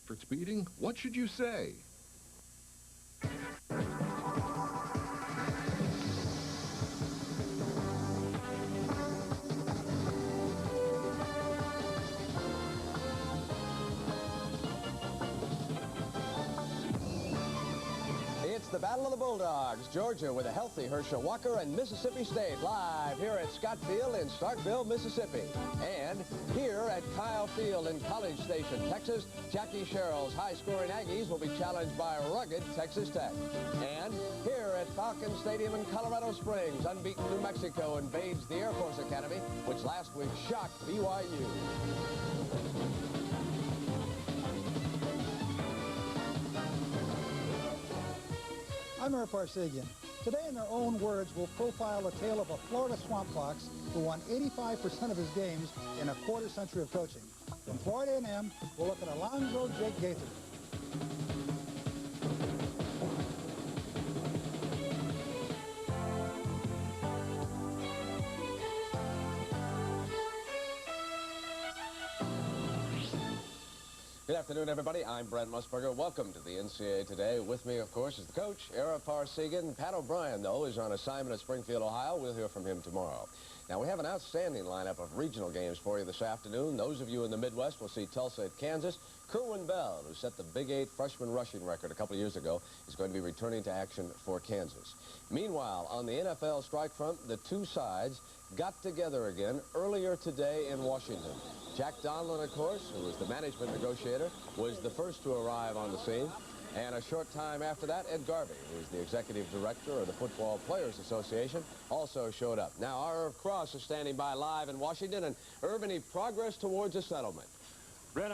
Rockford's beating, what should you say? It's the Battle of the Bulldogs. Georgia with a healthy Herschel Walker and Mississippi State live here at Scott Field in Starkville, Mississippi. And here at Kyle Field in College Station, Texas, Jackie Sherrill's high-scoring Aggies will be challenged by rugged Texas Tech. And here at Falcon Stadium in Colorado Springs, unbeaten New Mexico invades the Air Force Academy, which last week shocked BYU. I'm Ira Parsegian. Today, in their own words, we'll profile the tale of a Florida swamp fox who won 85% of his games in a quarter-century of coaching. From Florida A&M, we'll look at Alonzo Jake Gaither. Good afternoon, everybody. I'm Brent Musburger. Welcome to the NCAA Today. With me, of course, is the coach, Ira Parsegian. Pat O'Brien, though, is on assignment at Springfield, Ohio. We'll hear from him tomorrow. Now, we have an outstanding lineup of regional games for you this afternoon. Those of you in the Midwest will see Tulsa at Kansas. Kerwin Bell, who set the Big 8 freshman rushing record a couple of years ago, is going to be returning to action for Kansas. Meanwhile, on the NFL strike front, the two sides got together again earlier today in Washington. Jack Donelon, of course, who was the management negotiator, was the first to arrive on the scene. And a short time after that, Ed Garvey, who is the executive director of the Football Players Association, also showed up. Now, Irv Cross is standing by live in Washington. And, Irv, any progress towards a settlement? Brent,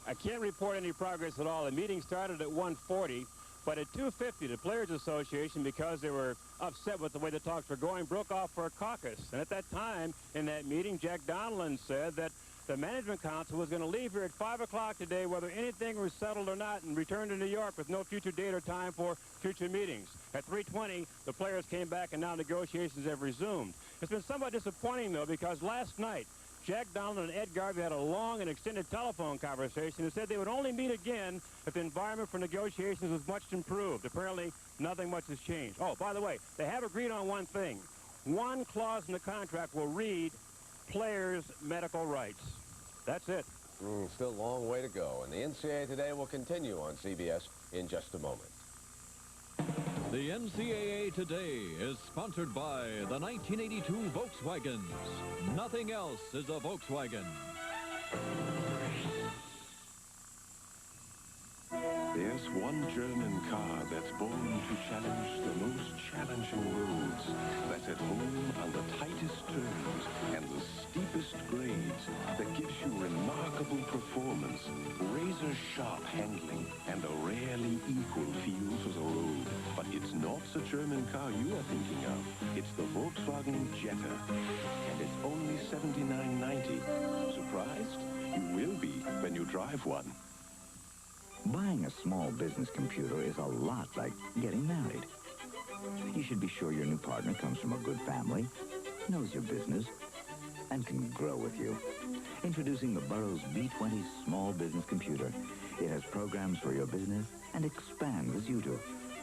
I can't report any progress at all. The meeting started at 1:40, but at 2:50, the Players Association, because they were upset with the way the talks were going, broke off for a caucus. And at that time, in that meeting, Jack Donelon said that the Management Council was going to leave here at 5 o'clock today, whether anything was settled or not, and return to New York with no future date or time for future meetings. At 3:20, the players came back, and now negotiations have resumed. It's been somewhat disappointing, though, because last night, Jack Donelon and Ed Garvey had a long and extended telephone conversation and said they would only meet again if the environment for negotiations was much improved. Apparently, nothing much has changed. Oh, by the way, they have agreed on one thing. One clause in the contract will read players' medical rights. That's it. Still a long way to go. And the NCAA Today will continue on CBS in just a moment. The NCAA Today is sponsored by the 1982 Volkswagens. Nothing else is a Volkswagen. There's one German car that's born to challenge the most challenging roads. That's at home on the tightest turns and the steepest grades. That gives you remarkable performance, razor-sharp handling, and a rarely equal feel to the road. But it's not the German car you are thinking of. It's the Volkswagen Jetta. And it's only $79.90. Surprised? You will be when you drive one. Buying a small business computer is a lot like getting married. You should be sure your new partner comes from a good family, knows your business, and can grow with you. Introducing the Burroughs B20 small business computer. It has programs for your business and expands as you do.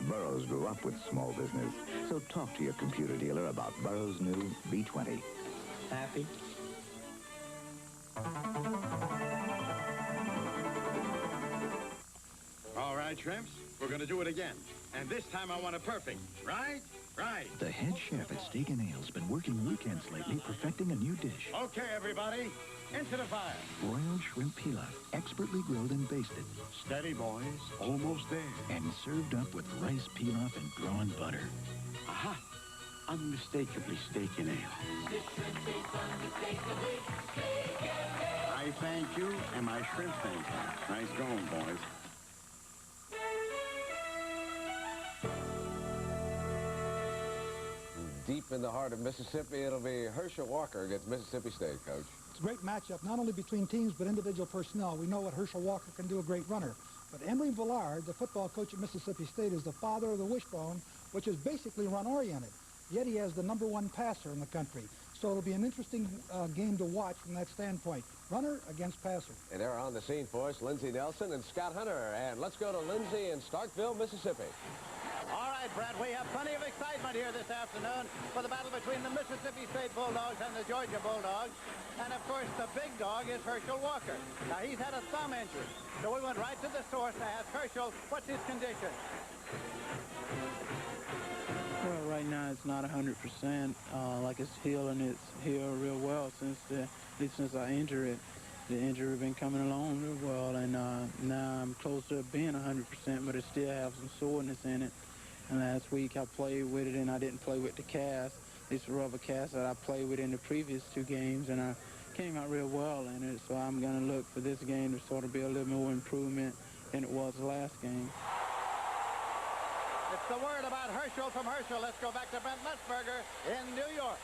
Burroughs grew up with small business, so talk to your computer dealer about Burroughs' new B20. Happy? All right, shrimps, we're going to do it again. And this time I want it perfect. Right? Right. The head chef at Steak and Ale's been working weekends lately, perfecting a new dish. Okay, everybody, into the fire. Broiled shrimp pilaf, expertly grilled and basted. Steady, boys. Almost there. And served up with rice pilaf and drawn butter. Aha! Unmistakably steak and ale. I thank you, and my shrimp thank you. Nice going, boys. Deep in the heart of Mississippi, it'll be Herschel Walker against Mississippi State, Coach. It's a great matchup, not only between teams, but individual personnel. We know what Herschel Walker can do, a great runner. But Emory Villard, the football coach at Mississippi State, is the father of the wishbone, which is basically run-oriented. Yet he has the #1 passer in the country. So it'll be an interesting game to watch from that standpoint. runner against passer. And they're on the scene for us, Lindsey Nelson and Scott Hunter. And let's go to Lindsey in Starkville, Mississippi. All right, Brett, we have plenty of excitement here this afternoon for the battle between the Mississippi State Bulldogs and the Georgia Bulldogs. And, of course, the big dog is Herschel Walker. Now, he's had a thumb injury, so we went right to the source to ask Herschel, what's his condition? Well, right now it's not 100%. Like it's healed real well at least since I injured it. The injury been coming along real well, and now I'm close to being 100%, but it still have some soreness in it. And last week I played with it, and I didn't play with the cast. This rubber cast that I played with in the previous 2 games, and I came out real well in it. So I'm going to look for this game to sort of be a little more improvement than it was the last game. It's the word about Herschel from Herschel. Let's go back to Brent Musburger in New York.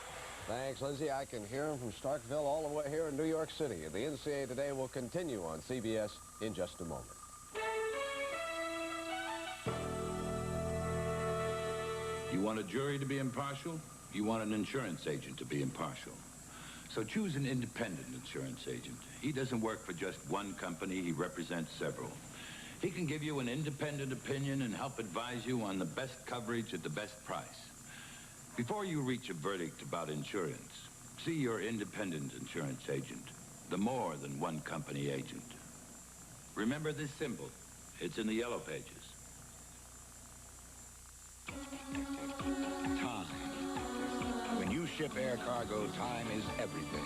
Thanks, Lindsey. I can hear him from Starkville all the way here in New York City. The NCAA Today will continue on CBS in just a moment. You want a jury to be impartial? You want an insurance agent to be impartial. So choose an independent insurance agent. He doesn't work for just one company. He represents several. He can give you an independent opinion and help advise you on the best coverage at the best price. Before you reach a verdict about insurance, see your independent insurance agent, the more than one company agent. Remember this symbol. It's in the yellow pages. Time. When you ship air cargo, time is everything.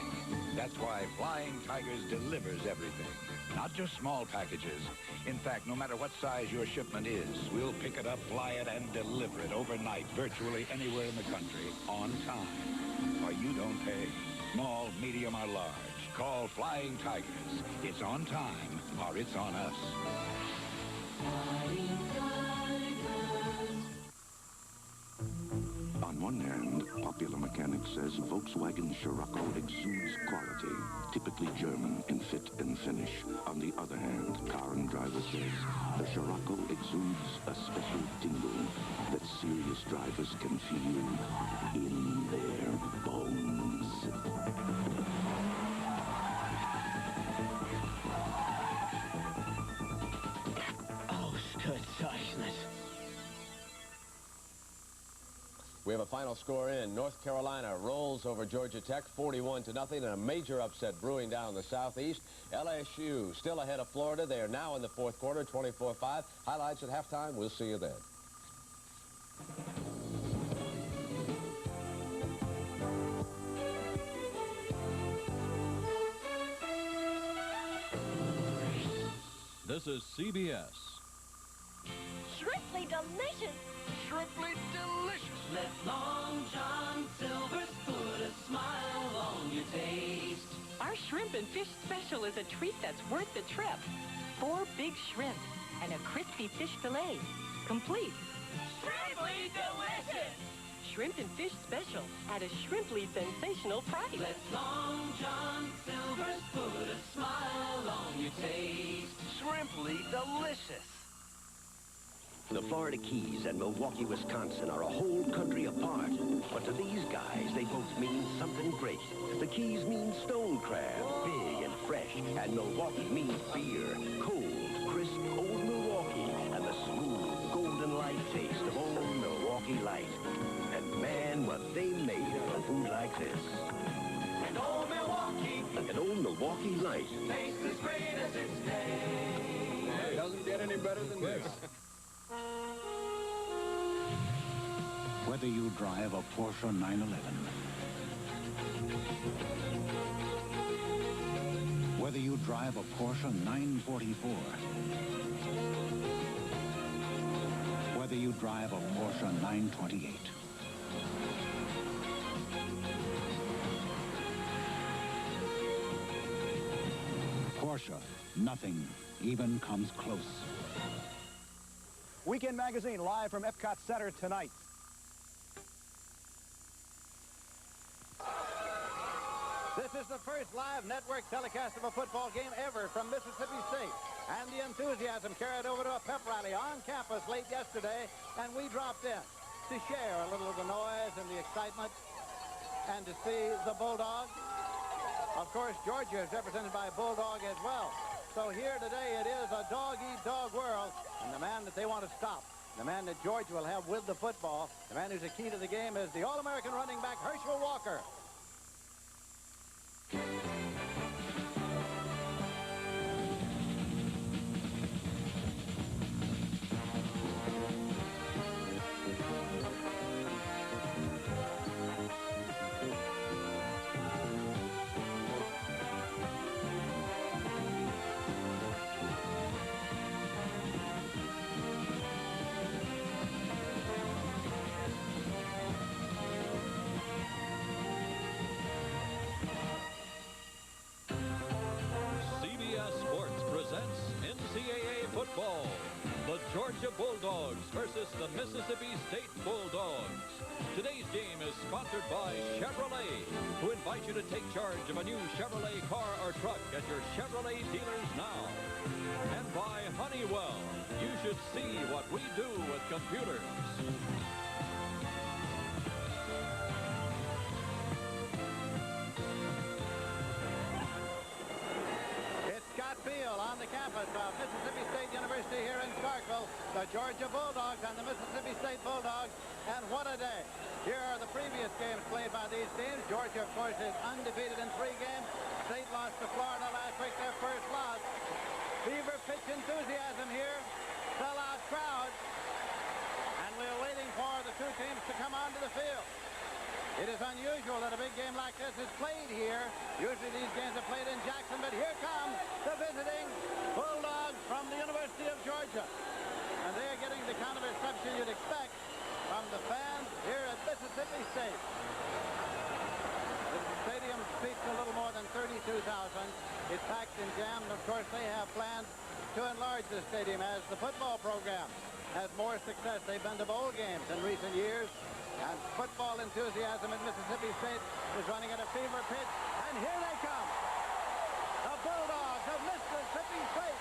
That's why Flying Tigers delivers everything. Not just small packages. In fact, no matter what size your shipment is, we'll pick it up, fly it, and deliver it overnight, virtually anywhere in the country, on time. Or you don't pay. Small, medium, or large. Call Flying Tigers. It's on time, or it's on us. Flying Tigers. On one hand, Popular Mechanics says Volkswagen Scirocco exudes quality, typically German in fit and finish. On the other hand, Car and Driver says the Scirocco exudes a special tingle that serious drivers can feel in their bones. Ausgezeichnet. We have a final score in. North Carolina rolls over Georgia Tech 41-0, and a major upset brewing down in the southeast. LSU still ahead of Florida. They are now in the fourth quarter, 24-5. Highlights at halftime. We'll see you then. This is CBS. Shrimply delicious. Shrimply delicious. Let Long John Silver's put a smile on your taste. Our shrimp and fish special is a treat that's worth the trip. 4 big shrimp and a crispy fish fillet. Complete. Shrimply delicious. Shrimp and fish special at a shrimply sensational price. Let Long John Silver's put a smile on your taste. Shrimply delicious. The Florida Keys and Milwaukee, Wisconsin are a whole country apart. But to these guys, they both mean something great. The Keys mean stone crab, big and fresh. And Milwaukee means beer, cold, crisp, old Milwaukee. And the smooth, golden light taste of old Milwaukee Light. And man, what they made of a food like this. And old Milwaukee. And old Milwaukee Light. Tastes as great as its day. It doesn't get any better than this. Whether you drive a Porsche 911, whether you drive a Porsche 944, whether you drive a Porsche 928, Porsche, nothing even comes close. Weekend Magazine live from Epcot Center tonight. This is the first live network telecast of a football game ever from Mississippi State. And the enthusiasm carried over to a pep rally on campus late yesterday, and we dropped in to share a little of the noise and the excitement and to see the Bulldogs Of course, Georgia is represented by a bulldog as well. So here today it is a dog-eat-dog world, and the man that they want to stop, the man that Georgia will have with the football, the man who's the key to the game is the All-American running back, Herschel Walker. Football. The Georgia Bulldogs versus the Mississippi State Bulldogs. Today's game is sponsored by Chevrolet, who invite you to take charge of a new Chevrolet car or truck at your Chevrolet dealers now. And by Honeywell, you should see what we do with computers. On the campus of Mississippi State University here in Starkville, the Georgia Bulldogs and the Mississippi State Bulldogs, and what a day. Here are the previous games played by these teams. Georgia, of course, is undefeated in 3 games. State lost to Florida last week, their first loss. Fever pitch enthusiasm here, sellout crowd, and we're waiting for the 2 teams to come onto the field. It is unusual that a big game like this is played here. Usually these games are played in Jackson, but here come the visiting Bulldogs from the University of Georgia. And they are getting the kind of reception you'd expect from the fans here at Mississippi State. The stadium seats a little more than 32,000. It's packed and jammed. Of course, they have plans to enlarge the stadium as the football program has more success. They've been to bowl games in recent years. And football enthusiasm at Mississippi State is running at a fever pitch. And here they come. The Bulldogs of Mississippi State.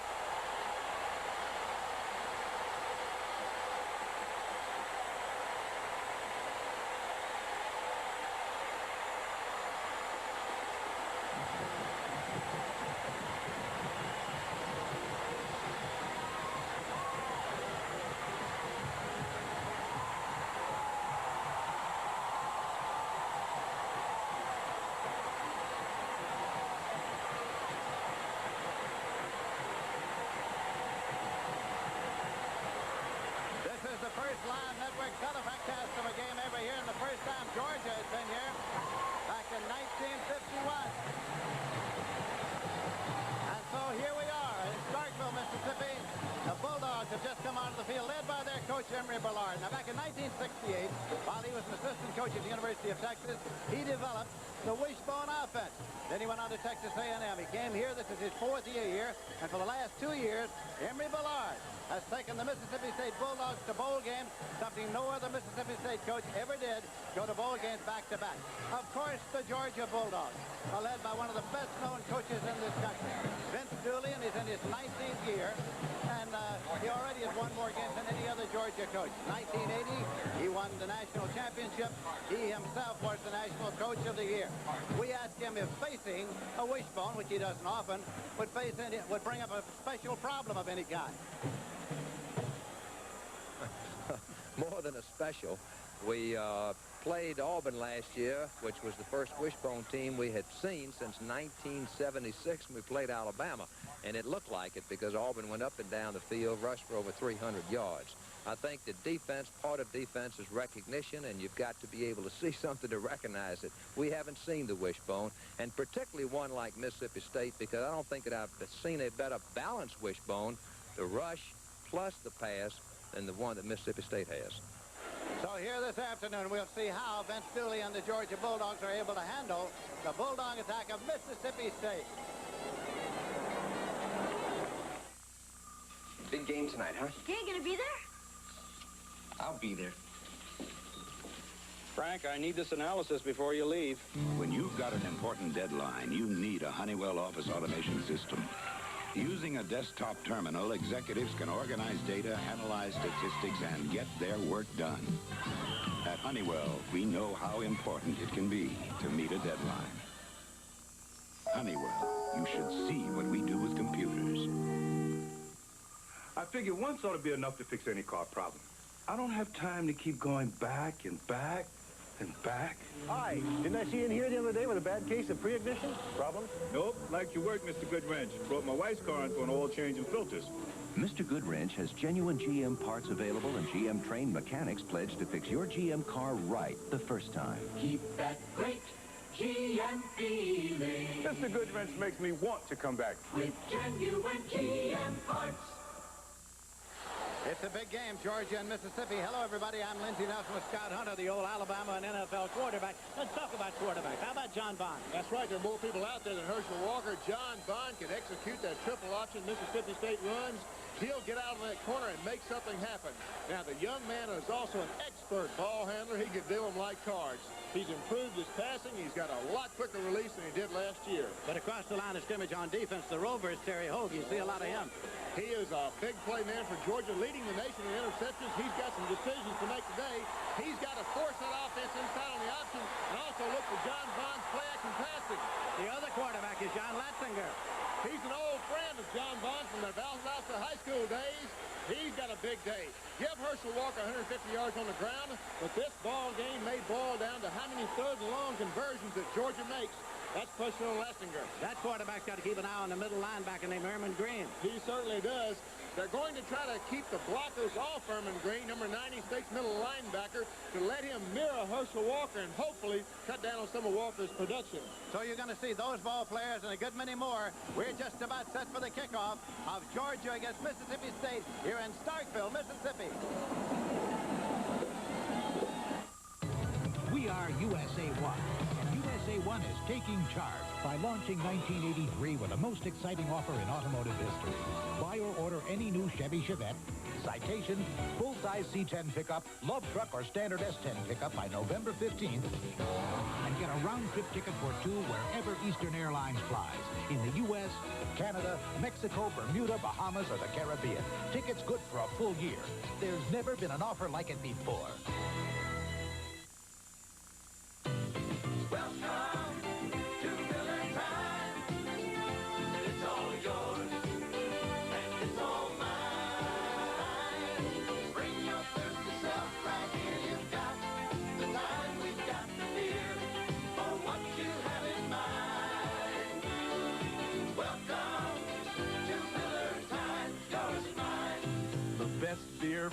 The first live network telecast of a game ever here, and the first time Georgia has been here back in 1951. And so here we are in Starkville, Mississippi. The Bulldogs have just come onto the field, led by their coach, Emory Bellard. Now, back in 1968, while he was an assistant coach at the University of Texas, he developed the wishbone offense. Then he went on to Texas A&M. He came here. This is his 4th year here. And for the last 2 years, Emory Bellard has taken the Mississippi State Bulldogs to bowl games, something no other Mississippi State coach ever did, go to bowl games back-to-back. Of course, the Georgia Bulldogs are led by one of the best-known coaches in this country. Vince Julian is in his 19th year, and he already has won more games than any other Georgia coach. 1980, he won the national championship. He himself was the national coach of the year. We asked him if facing a wishbone, which he doesn't often, would bring up a special problem of any kind. More than a special. We played Auburn last year, which was the first wishbone team we had seen since 1976 when we played Alabama. And it looked like it because Auburn went up and down the field, rushed for over 300 yards. I think the defense, part of defense is recognition, and you've got to be able to see something to recognize it. We haven't seen the wishbone, and particularly one like Mississippi State, because I don't think that I've seen a better balanced wishbone, the rush plus the pass, than the one that Mississippi State has. So here this afternoon, we'll see how Vince Dooley and the Georgia Bulldogs are able to handle the Bulldog attack of Mississippi State. Big game tonight, huh? You ain't gonna be there? I'll be there. Frank, I need this analysis before you leave. When you've got an important deadline, you need a Honeywell office automation system. Using a desktop terminal, executives can organize data, analyze statistics, and get their work done. At Honeywell, we know how important it can be to meet a deadline. Honeywell, you should see what we do with computers. I figure once ought to be enough to fix any car problem. I don't have time to keep going back and back and back. Hi, didn't I see you in here the other day with a bad case of pre-ignition? Problem? Nope, like your work, Mr. Goodwrench. Brought my wife's car in for an oil change and filters. Mr. Goodwrench has genuine GM parts available, and GM-trained mechanics pledged to fix your GM car right the first time. Keep that great GM feeling. Mr. Goodwrench makes me want to come back. With genuine GM parts. It's a big game, Georgia and Mississippi. Hello, everybody. I'm Lindsey Nelson with Scott Hunter, the old Alabama and NFL quarterback. Let's talk about quarterbacks. How about John Bond? That's right. There are more people out there than Herschel Walker. John Bond can execute that triple option Mississippi State runs. He'll get out of that corner and make something happen. Now, the young man is also an expert ball handler. He can do them like cards. He's improved his passing. He's got a lot quicker release than he did last year. But across the line of scrimmage on defense, the Rovers, Terry Hogue, you see a lot of him. He is a big play man for Georgia, leading the nation in interceptions. He's got some decisions to make today. He's got to force that offense inside on the option and also look for John Bond's play-action passing. The other quarterback is John Latzinger. He's an old friend of John Bond from their Valdosta High School days. He's got a big day. Give Herschel Walker 150 yards on the ground, but this ball game may boil down to how many third and long conversions that Georgia makes. That's pressure on Latzinger. That quarterback's got to keep an eye on the middle linebacker named Erman Green. He certainly does. They're going to try to keep the blockers off Erman Green, number 90, State's middle linebacker, to let him mirror Herschel Walker and hopefully cut down on some of Walker's production. So you're going to see those ball players and a good many more. We're just about set for the kickoff of Georgia against Mississippi State here in Starkville, Mississippi. We are USA One, and USA One is taking charge by launching 1983 with the most exciting offer in automotive history. Buy or order any new Chevy Chevette, Citation, full-size C10 pickup, love truck, or standard S10 pickup by November 15th, and get a round-trip ticket for two wherever Eastern Airlines flies, in the U.S., Canada, Mexico, Bermuda, Bahamas, or the Caribbean. Tickets good for a full year. There's never been an offer like it before.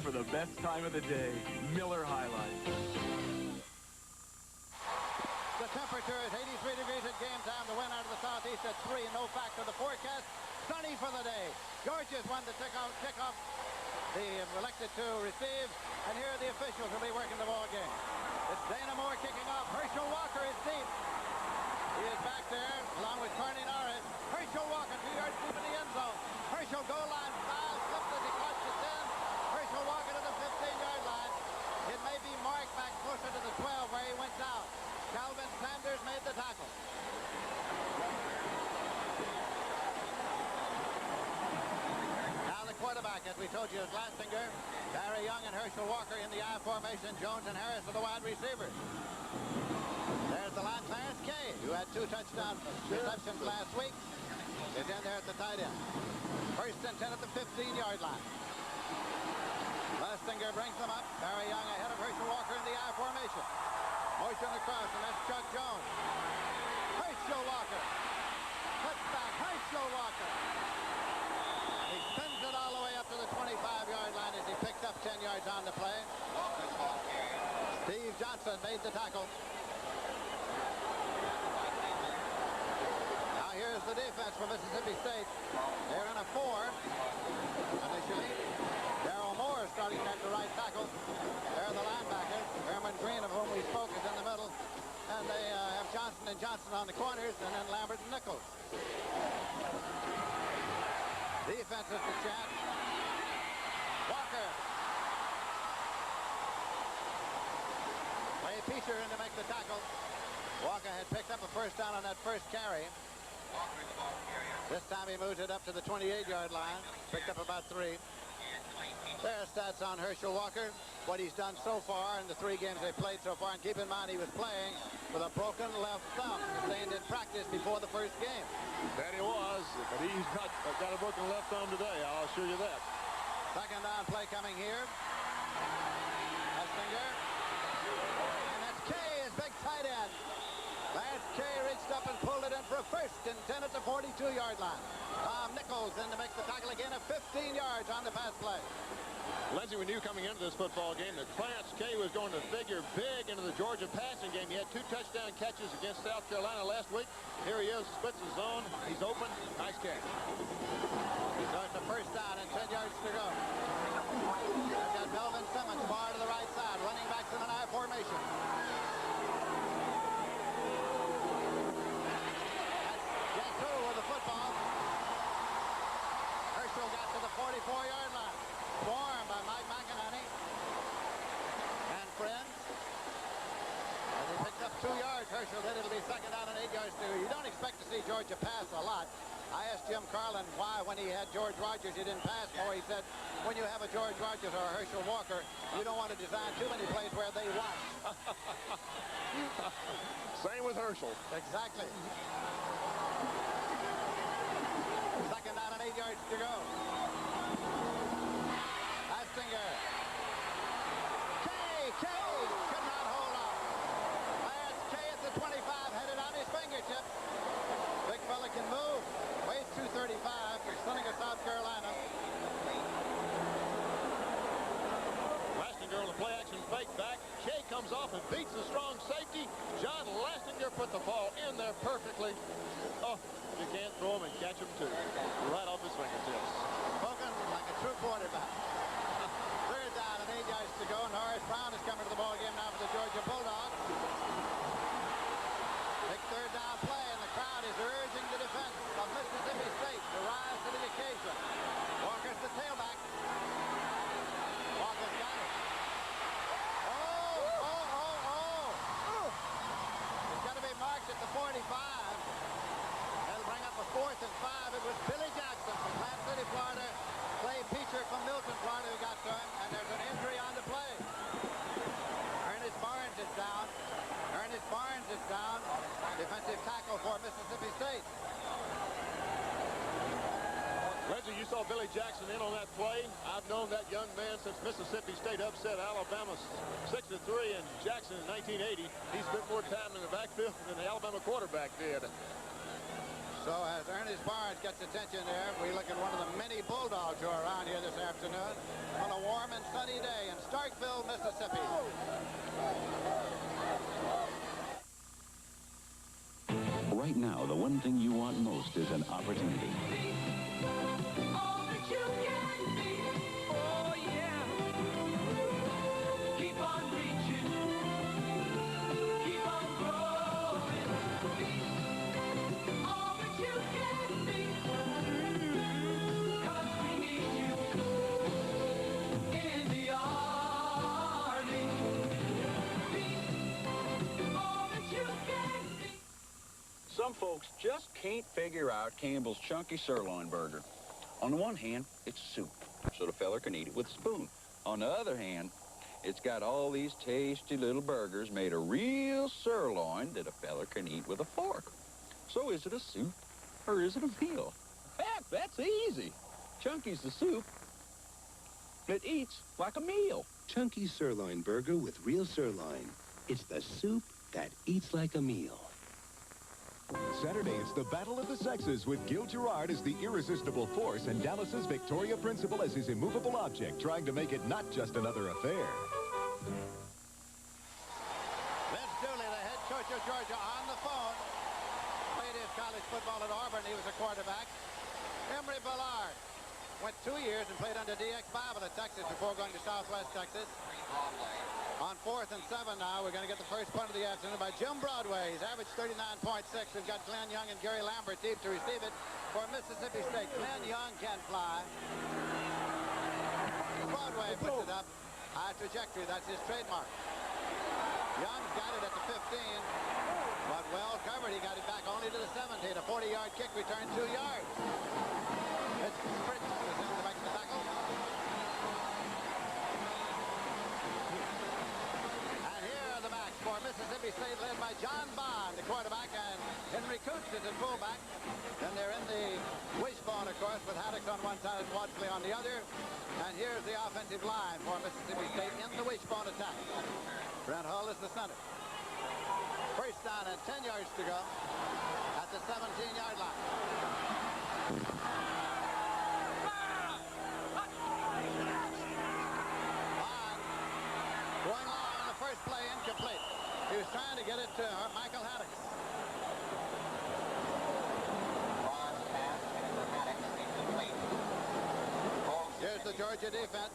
For the best time of the day, Miller High Life. The temperature is 83 degrees at game time. The wind out of the southeast at 3. No factor. The forecast, sunny for the day. Georgia's won the kickoff. The elected to receive. And here are the officials who will be working the ball game. It's Dana Moore kicking off. Herschel Walker is deep. He is back there along with Carney Norris. Herschel Walker 2 yards deep in the end zone. Herschel goal line foul. Slipped as he caught the 10. Herschel Walker to the 15-yard line. It may be marked back closer to the 12 where he went down. Calvin Sanders made the tackle. Now the quarterback, as we told you, is Latzinger. Barry Young and Herschel Walker in the I formation. Jones and Harris are the wide receivers. There's the line. Clarence Cage, who had 2 touchdown receptions last week, is in there at the tight end. First and 10 at the 15-yard line. Latzinger brings them up. Barry Young ahead of Herschel Walker in the I formation. Motion across, and that's Chuck Jones. Herschel Walker. Touchback, Herschel Walker. He spins it all the way up to the 25-yard line as he picked up 10 yards on the play. Steve Johnson made the tackle. Now here's the defense for Mississippi State. They're in a 4 initially. Darrell Moore starting at the right tackle. There are the linebackers. Erman Green, of whom we spoke, is in the middle. And they have Johnson and Johnson on the corners, and then Lambert and Nichols. Defense is the chat. Walker. Ray Peacher in to make the tackle. Walker had picked up a first down on that first carry. This time he moves it up to the 28-yard line. Picked up about 3. Their stats on Herschel Walker. what he's done so far in the 3 games they played so far. And keep in mind, he was playing with a broken left thumb, sustained in practice before the first game. That he was, but he's not got a broken left thumb today, I'll assure you that. Second down play coming here. Estinger. And that's Kay, his big tight end. Lance Kay reached up and pulled it in for a first and 10 at the 42-yard line. Tom Nichols in to make the tackle again at 15 yards on the pass play. Lindsey, we knew coming into this football game that Clarence Kay was going to figure big into the Georgia passing game. He had 2 touchdown catches against South Carolina last week. Here he is, splits his zone. He's open. Nice catch. So it's a first down and 10 yards to go. They've got Melvin Simmons far to the right side, running backs in an I formation. That's Jesu with the football. Herschel got to the 44-yard line. Formed by Mike McInerney and friends. As he picks up 2 yards, Herschel, then it'll be second down and 8 yards to go. You don't expect to see Georgia pass a lot. I asked Jim Carlin why, when he had George Rogers, he didn't pass more. He said, when you have a George Rogers or a Herschel Walker, you don't want to design too many plays where they watch. Same with Herschel. Exactly. Second down and 8 yards to go. Hastinger. Kay could not hold on. Lance Kay at the 25, headed on his fingertips. Big fella can move. Weighs 235 for Seneca, South Carolina. Lastinger on the play-action fake back. Kay comes off and beats the strong safety. John Lastinger put the ball in there perfectly. Oh, you can't throw him and catch him, too. Right off his fingertips. Spoken like a true quarterback. Third down and 8 yards to go. Norris Brown is coming to the ball game now for the Georgia Bulldogs. Big third down play, and the crowd is urging the defense of Mississippi State to rise to the occasion. Walker's the tailback. Walker's got it. Oh! It's going to be marked at the 45. That'll bring up a 4th and 5. It was Billy Jackson from Plant City, Florida. Clay Peacher from Milton, Florida, who got to him, and there's an injury on the play. Ernest Barnes is down. Defensive tackle for Mississippi State. Reggie, you saw Billy Jackson in on that play. I've known that young man since Mississippi State upset Alabama 6-3 and Jackson in 1980. He spent more time in the backfield than the Alabama quarterback did. So as Ernest Barnes gets attention there, we look at one of the many Bulldogs who are around here this afternoon on a warm and sunny day in Starkville, Mississippi. Right now, the one thing you want most is an opportunity. All that you can be. Oh, yeah. Keep on reaching. Keep on growing. Be all that you can be. 'Cause we need you in the Army. Be all that you can be. Some folks just can't figure out Campbell's Chunky Sirloin Burger. On the one hand, it's soup, so the feller can eat it with a spoon. On the other hand, it's got all these tasty little burgers made of real sirloin that a feller can eat with a fork. So is it a soup or is it a meal? Heck, that's easy. Chunky's the soup that eats like a meal. Chunky Sirloin Burger with real sirloin. It's the soup that eats like a meal. Saturday, it's the Battle of the Sexes with Gil Gerard as the irresistible force and Dallas's Victoria Principal as his immovable object, trying to make it not just another affair. Vince Dooley, the head coach of Georgia, on the phone. Played his college football at Auburn. He was a quarterback. Emory Ballard went 2 years and played under DX Bible at Texas before going to Southwest Texas. On 4th and 7 now, we're going to get the first punt of the afternoon by Jim Broadway. He's averaged 39.6. We've got Glenn Young and Gary Lambert deep to receive it for Mississippi State. Glenn Young can fly. Broadway puts it up. High trajectory, that's his trademark. Young's got it at the 15, but well covered. He got it back only to the 17. A 40-yard kick return 2 yards. It's Fritz who's in to make the tackle. Mississippi State led by John Bond, the quarterback, and Henry Coots is at fullback. Then they're in the wishbone, of course, with Haddix on one side and Wadsley on the other. And here's the offensive line for Mississippi State in the wishbone attack. Brent Hull is the center. First down and 10 yards to go at the 17-yard line. Bond going long on the first play, incomplete. He was trying to get it to Michael Haddix. Here's the Georgia defense.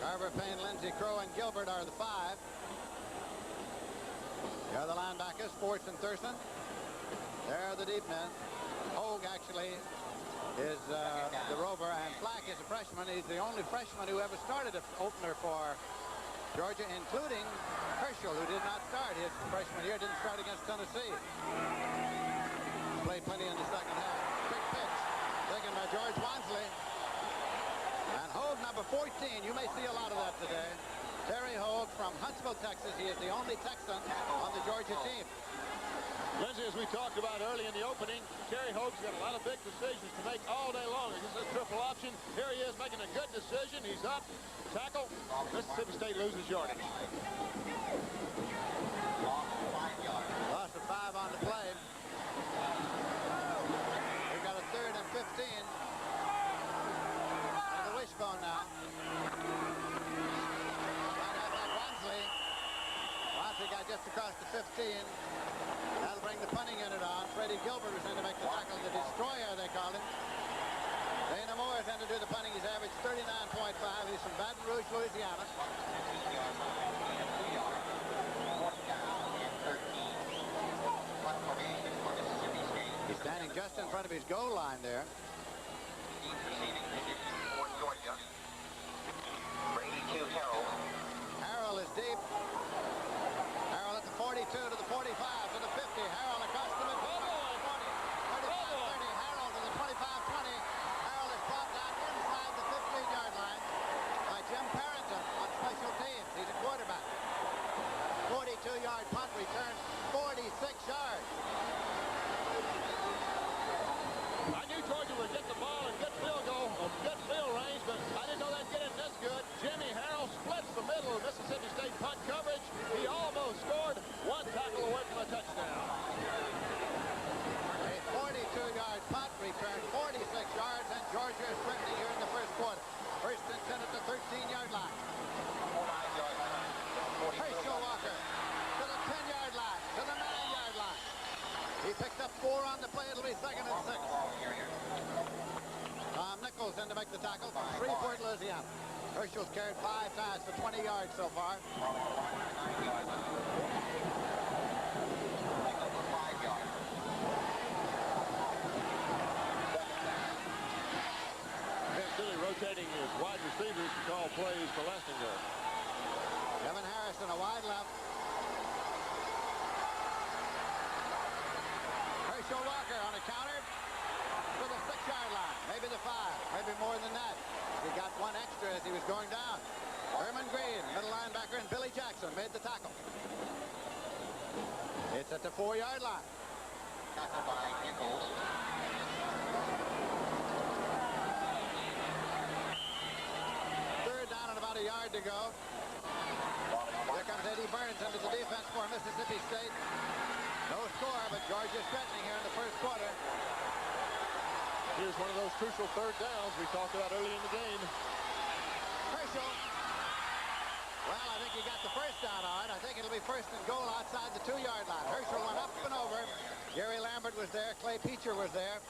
Carver, Payne, Lindsey, Crow, and Gilbert are the 5. Here are the linebackers, Sports and Thurston. There are the deep men. Hogue actually is the rover, and Flack is a freshman. He's the only freshman who ever started an opener for Georgia, including Herschel, who did not start his freshman year, didn't start against Tennessee. Played plenty in the second half. Big pitch taken by George Wansley. And Hogue, number 14, you may see a lot of that today. Terry Hogue from Huntsville, Texas. He is the only Texan on the Georgia team. Lindsey, as we talked about early in the opening, Terry Hogue's got a lot of big decisions to make all day long. This is a triple option. Here he is making a good decision. He's up. Tackle. Mississippi State loses yardage. Loss of 5 on the play. We've got a 3rd and 15. And the wishbone now. Wansley got just across the 15. That'll bring the punting unit on. Freddie Gilbert was in to make the tackle. The destroyer, they called him. Dana Moore is in to do the punting. He's averaged 39.5. He's from Baton Rouge, Louisiana. He's standing just in front of his goal line there. Harrell is deep. Harrell at the 42 to the 45 to the 50. Harrell across the middle. 35-30. Harrell to the 25-20. Harrell is brought down inside the 15-yard line by Jim Parrington on special teams. He's a quarterback. 42-yard punt return, 46 yards. I knew Georgia would get the ball and get field goal or get field range, but I didn't know they'd get it this good. Jimmy Harrell splits the middle of Mississippi State punt coverage. He almost scored, 1 tackle away from a touchdown. A 42-yard punt return, 46 yards, and Georgia is threatening here in the first quarter. First and 10 at the 13-yard line. Herschel Walker to the 10-yard line, to the 9-yard line. He picked up 4 on the play. It'll be 2nd and 6. Tom Nichols in to make the tackle from Shreveport, Louisiana. Herschel's carried 5 times for 20 yards so far. Vince Dooley rotating his wide receivers to call plays for Lestinger. Kevin Harrison, a wide left. Herschel Walker on a counter to the 6-yard line, maybe the 5, maybe more than that. He got 1 extra as he was going down. Herman Green, middle linebacker, and Billy Jackson made the tackle. It's at the 4-yard line. Tackle by Nichols. Third down and about a yard to go. Here comes Eddie Burns into the defense for Mississippi State. No score, but Georgia's threatening here in the first quarter. Here's one of those crucial 3rd downs we talked about early in the game. Herschel. Well, I think he got the first down on it. I think it'll be 1st and goal outside the 2-yard line. Herschel went up and over. Gary Lambert was there. Clay Peacher was there.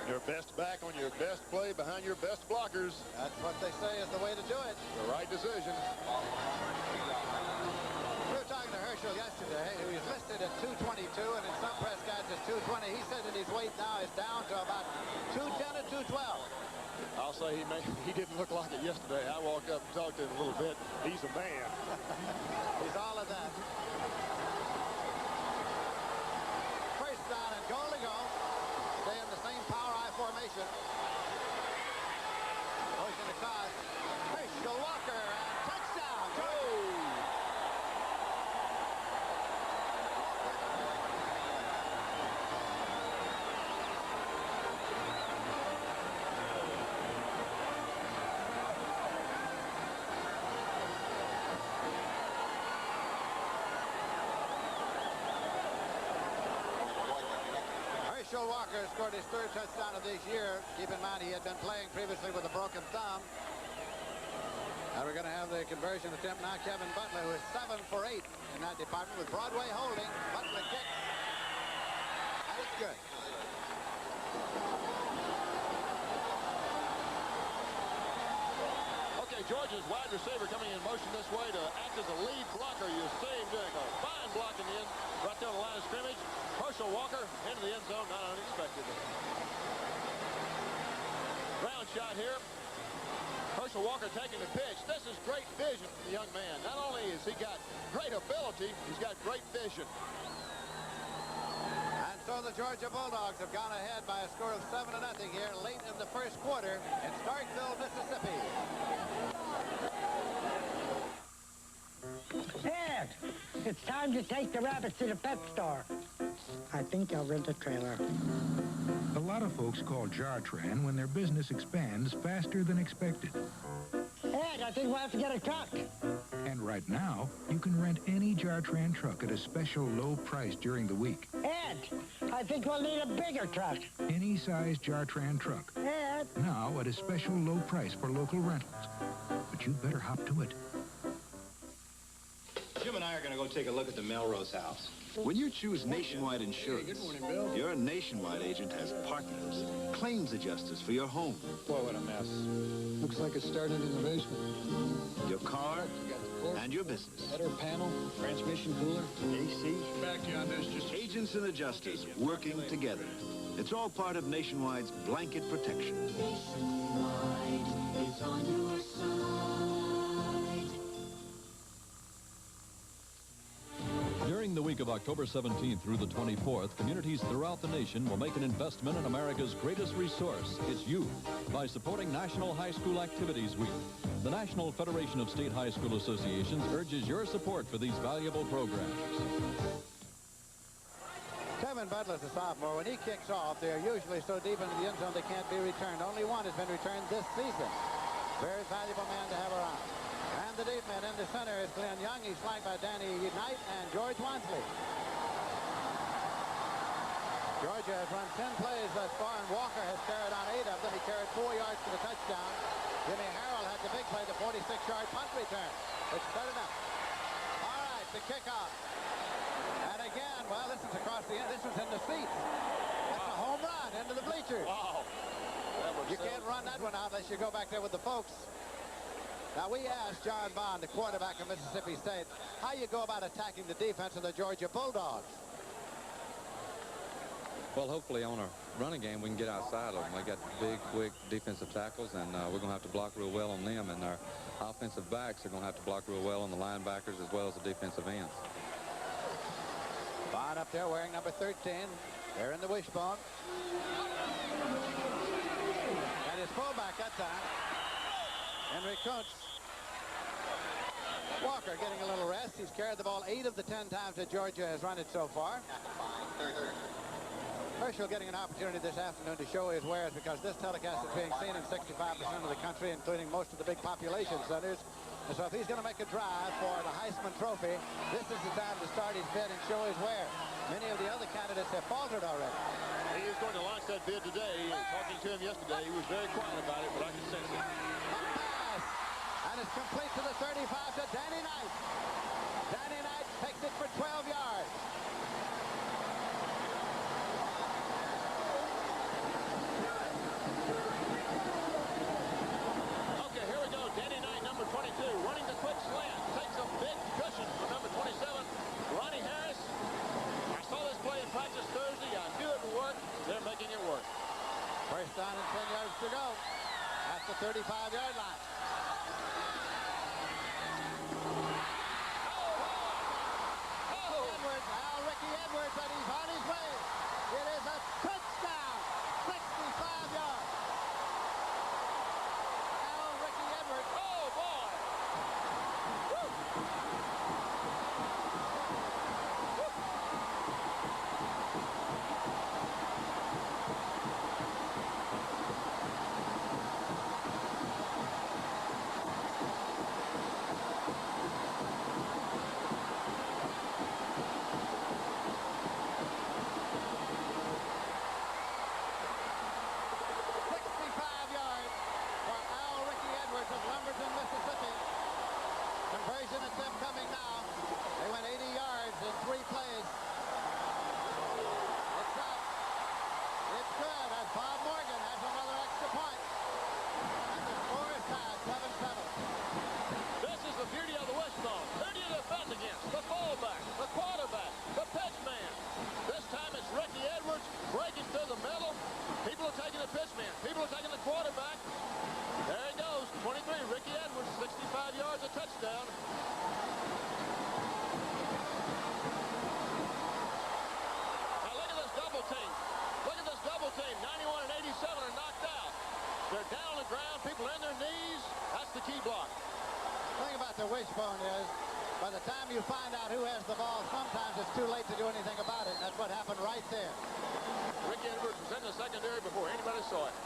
Your best back on your best play behind your best blockers. That's what they say is the way to do it. The right decision. We were talking to Herschel yesterday, who is listed at 222, and in some press guides it's 220. He said that his weight now is down to about 210 or 212. I'll say he didn't look like it yesterday. I walked up and talked to him a little bit. He's a man. He's all of that. First down and goal to go. Stay in the same power I formation. Motion across. Herschel Walker and touchdown. Herschel Walker scored his third touchdown of this year. Keep in mind he had been playing previously with a broken thumb. And we're going to have the conversion attempt now. Kevin Butler, who is 7 for 8 in that department with Broadway holding. Butler kicks. And it's good. Okay, Georgia's wide receiver coming in motion this way to act as a lead blocker. You see him doing a fine block in the end, right there on the line of scrimmage. Herschel Walker into the end zone, not unexpectedly. Ground shot here. Herschel Walker taking the pitch. This is great vision from the young man. Not only has he got great ability, he's got great vision. And so the Georgia Bulldogs have gone ahead by a score of 7-0 here late in the first quarter in Starkville, Mississippi. Ed, it's time to take the rabbits to the pet store. I think I'll rent a trailer. A lot of folks call Jartran when their business expands faster than expected. Ed, I think we'll have to get a truck. And right now, you can rent any Jartran truck at a special low price during the week. Ed, I think we'll need a bigger truck. Any size Jartran truck. Ed. Now at a special low price for local rentals. But you'd better hop to it. Jim and I are going to go take a look at the Melrose house. When you choose Nationwide Insurance, Hey, good morning, Bill. your Nationwide agent has partners, claims adjusters for your home, Boy, what a mess. Looks like it started in the basement. your car, and your business. Header panel, transmission cooler, AC. Back to you on this. Just Agents and adjusters working together. It's all part of Nationwide's blanket protection. Nationwide is on your side. During the week of October 17th through the 24th, communities throughout the nation will make an investment in America's greatest resource, its youth, by supporting National High School Activities Week. The National Federation of State High School Associations urges your support for these valuable programs. Kevin Butler's a sophomore. When he kicks off, they're usually so deep into the end zone they can't be returned. Only one has been returned this season. Very valuable man to have around. And the deep man in the center is Glenn Young. He's flanked by Danny Knight and George Wansley. Georgia has run 10 plays thus far, and Walker has carried on 8 of them. He carried 4 yards for the touchdown. Jimmy Harrell had the big play, the 46-yard punt return, which set it up. All right, the kickoff. And again, well, this is across the end. This was in the seats. That's a home run into the bleachers. Wow. You can't run that one out unless you go back there with the folks. Now, we asked John Bond, the quarterback of Mississippi State, how you go about attacking the defense of the Georgia Bulldogs. Well, hopefully on a running game, we can get outside of them. They got big, quick defensive tackles, and we're going to have to block real well on them. And our offensive backs are going to have to block real well on the linebackers as well as the defensive ends. Bond up there wearing number 13. They're in the wishbone. And his fullback that time, Henry Kuntz. Walker getting a little rest. He's carried the ball 8 of the 10 times that Georgia has run it so far. Herschel getting an opportunity this afternoon to show his wares because this telecast is being seen in 65% of the country, including most of the big population centers. And so if he's going to make a drive for the Heisman Trophy, this is the time to start his bid and show his wares. Many of the other candidates have faltered already. He is going to launch that bid today. Talking to him yesterday, he was very quiet about it, but I can sense it. And it's complete to the 35 to Danny Knight. Danny Knight takes it for 12 yards. Okay, here we go. Danny Knight, number 22, running the quick slant. Takes a big cushion from number 27, Ronnie Harris. I saw this play in practice Thursday. I knew it would work. They're making it work. First down and 10 yards to go at the 35-yard line. Ricky Edwards, and he's on his way. It is a touchdown, 65 yards. Ricky Edwards. Oh, boy. Woo. Conversion attempt coming now. They went 80 yards in 3 plays. It's up. It's good. And Bob Morgan has another extra point. And the score is tied, 7-7. This is the beauty of the wishbone. Who do you defend against? The fullback, the quarterback, the pitch man. This time it's Ricky Edwards breaking through the middle. People are taking the pitch man. People are taking the quarterback. There he goes, 23, Ricky Edwards, 65 yards, a touchdown. Now look at this double team. Look at this double team. 91 and 87 are knocked out. They're down on the ground, people in their knees. That's the key block. The thing about the wishbone is, by the time you find out who has the ball, sometimes it's too late to do anything about it. That's what happened right there. Ricky Edwards was in the secondary before anybody saw it.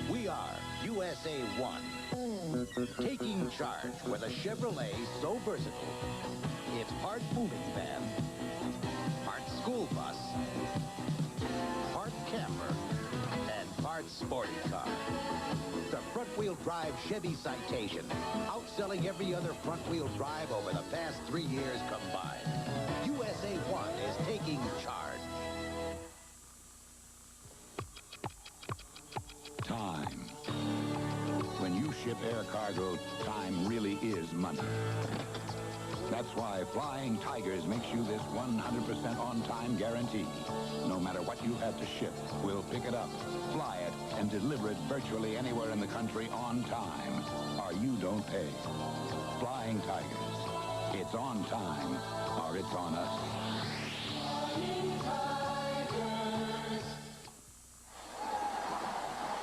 We are USA 1, taking charge with a Chevrolet so versatile. It's part moving van, part school bus, part camper, and part sporty car. The front-wheel drive Chevy Citation, outselling every other front-wheel drive over the past 3 years combined. USA 1 is taking charge. Time. When you ship air cargo, time really is money. That's why Flying Tigers makes you this 100% on-time guarantee. No matter what you have to ship, we'll pick it up, fly it, and deliver it virtually anywhere in the country on time, or you don't pay. Flying Tigers. It's on time, or it's on us.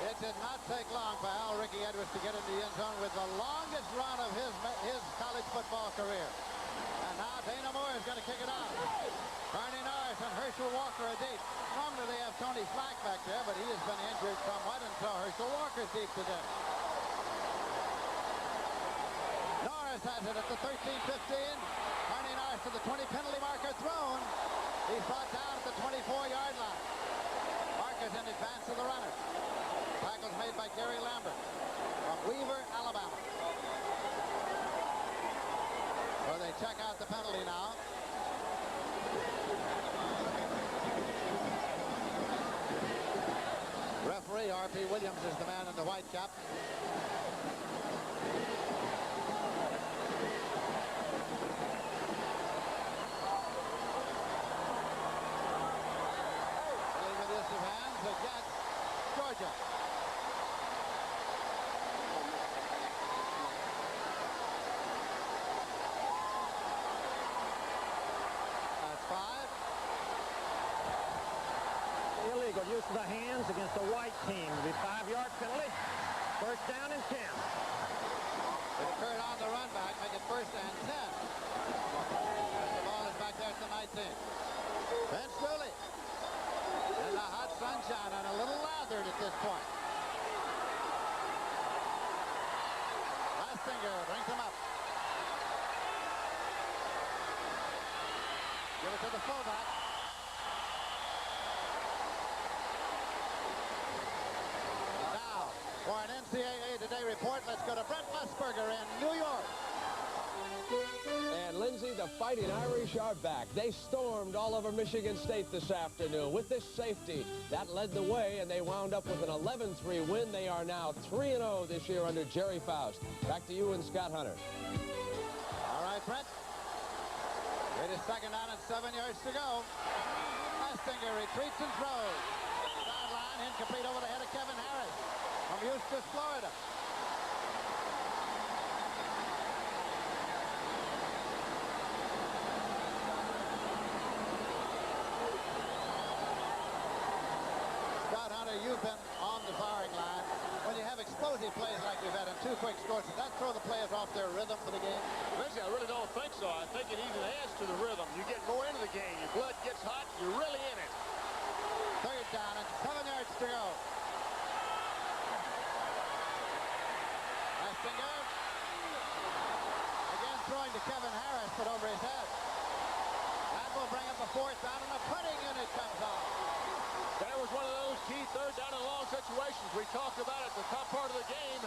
It did not take long for Al Ricky Edwards to get in the end zone with the longest run of his college football career. And now Dana Moore is going to kick it out. Barney Norris and Herschel Walker are deep. Normally they have Tony Flack back there, but he has been injured somewhat, and so Herschel Walker's deep today. Norris has it at the 13-15. Barney Norris to the 20 penalty marker thrown. He's brought down at the 24-yard line. Marker's in advance of the runner. Tackles made by Gary Lambert from Weaver, Alabama. So they check out the penalty now. Referee R.P. Williams is the man in the white cap. Leaving this of hands against Georgia. Illegal use of the hands against the white team. The 5-yard penalty. First down and 10. It occurred on the run back, make it first and 10. The ball is back there at the 19. Vince Dooley in the hot sunshine and a little lathered at this point. Lastinger brings him up. Give it to the fullback. For an NCAA Today report, let's go to Brent Musburger in New York. And Lindsay, the Fighting Irish are back. They stormed all over Michigan State this afternoon with this safety. That led the way, and they wound up with an 11-3 win. They are now 3-0 this year under Jerry Faust. Back to you and Scott Hunter. All right, Brent. It is second down and 7 yards to go. Lastinger retreats and throws. Sideline, incomplete over the head of Kevin Harris from Eustis, Florida. Scott Hunter, you've been on the firing line. When you have explosive plays like we've had and 2 quick scores, does that throw the players off their rhythm for the game? Lindsay, I really don't think so. I think it even adds to the rhythm. You get more into the game. Your blood gets hot. You're really in it. Third down and 7 yards to go. Lastinger. Again throwing to Kevin Harris, but over his head. That will bring up a 4th down, and a punting unit comes on. That was one of those key 3rd down and long situations. situations we talked about at the top part of the game.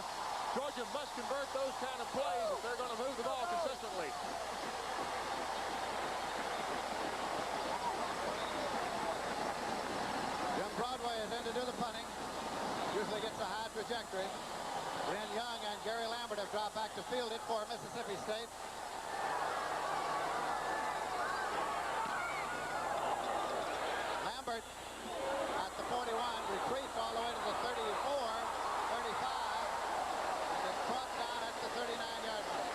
Georgia must convert those kind of plays if they're going to move the ball consistently. Jim Broadway is in to do the punting. Usually gets a high trajectory. Lynn Young and Gary Lambert have dropped back to field it for Mississippi State. Lambert at the 41 retreats all the way to the 34, 35, and is brought down at the 39-yard line.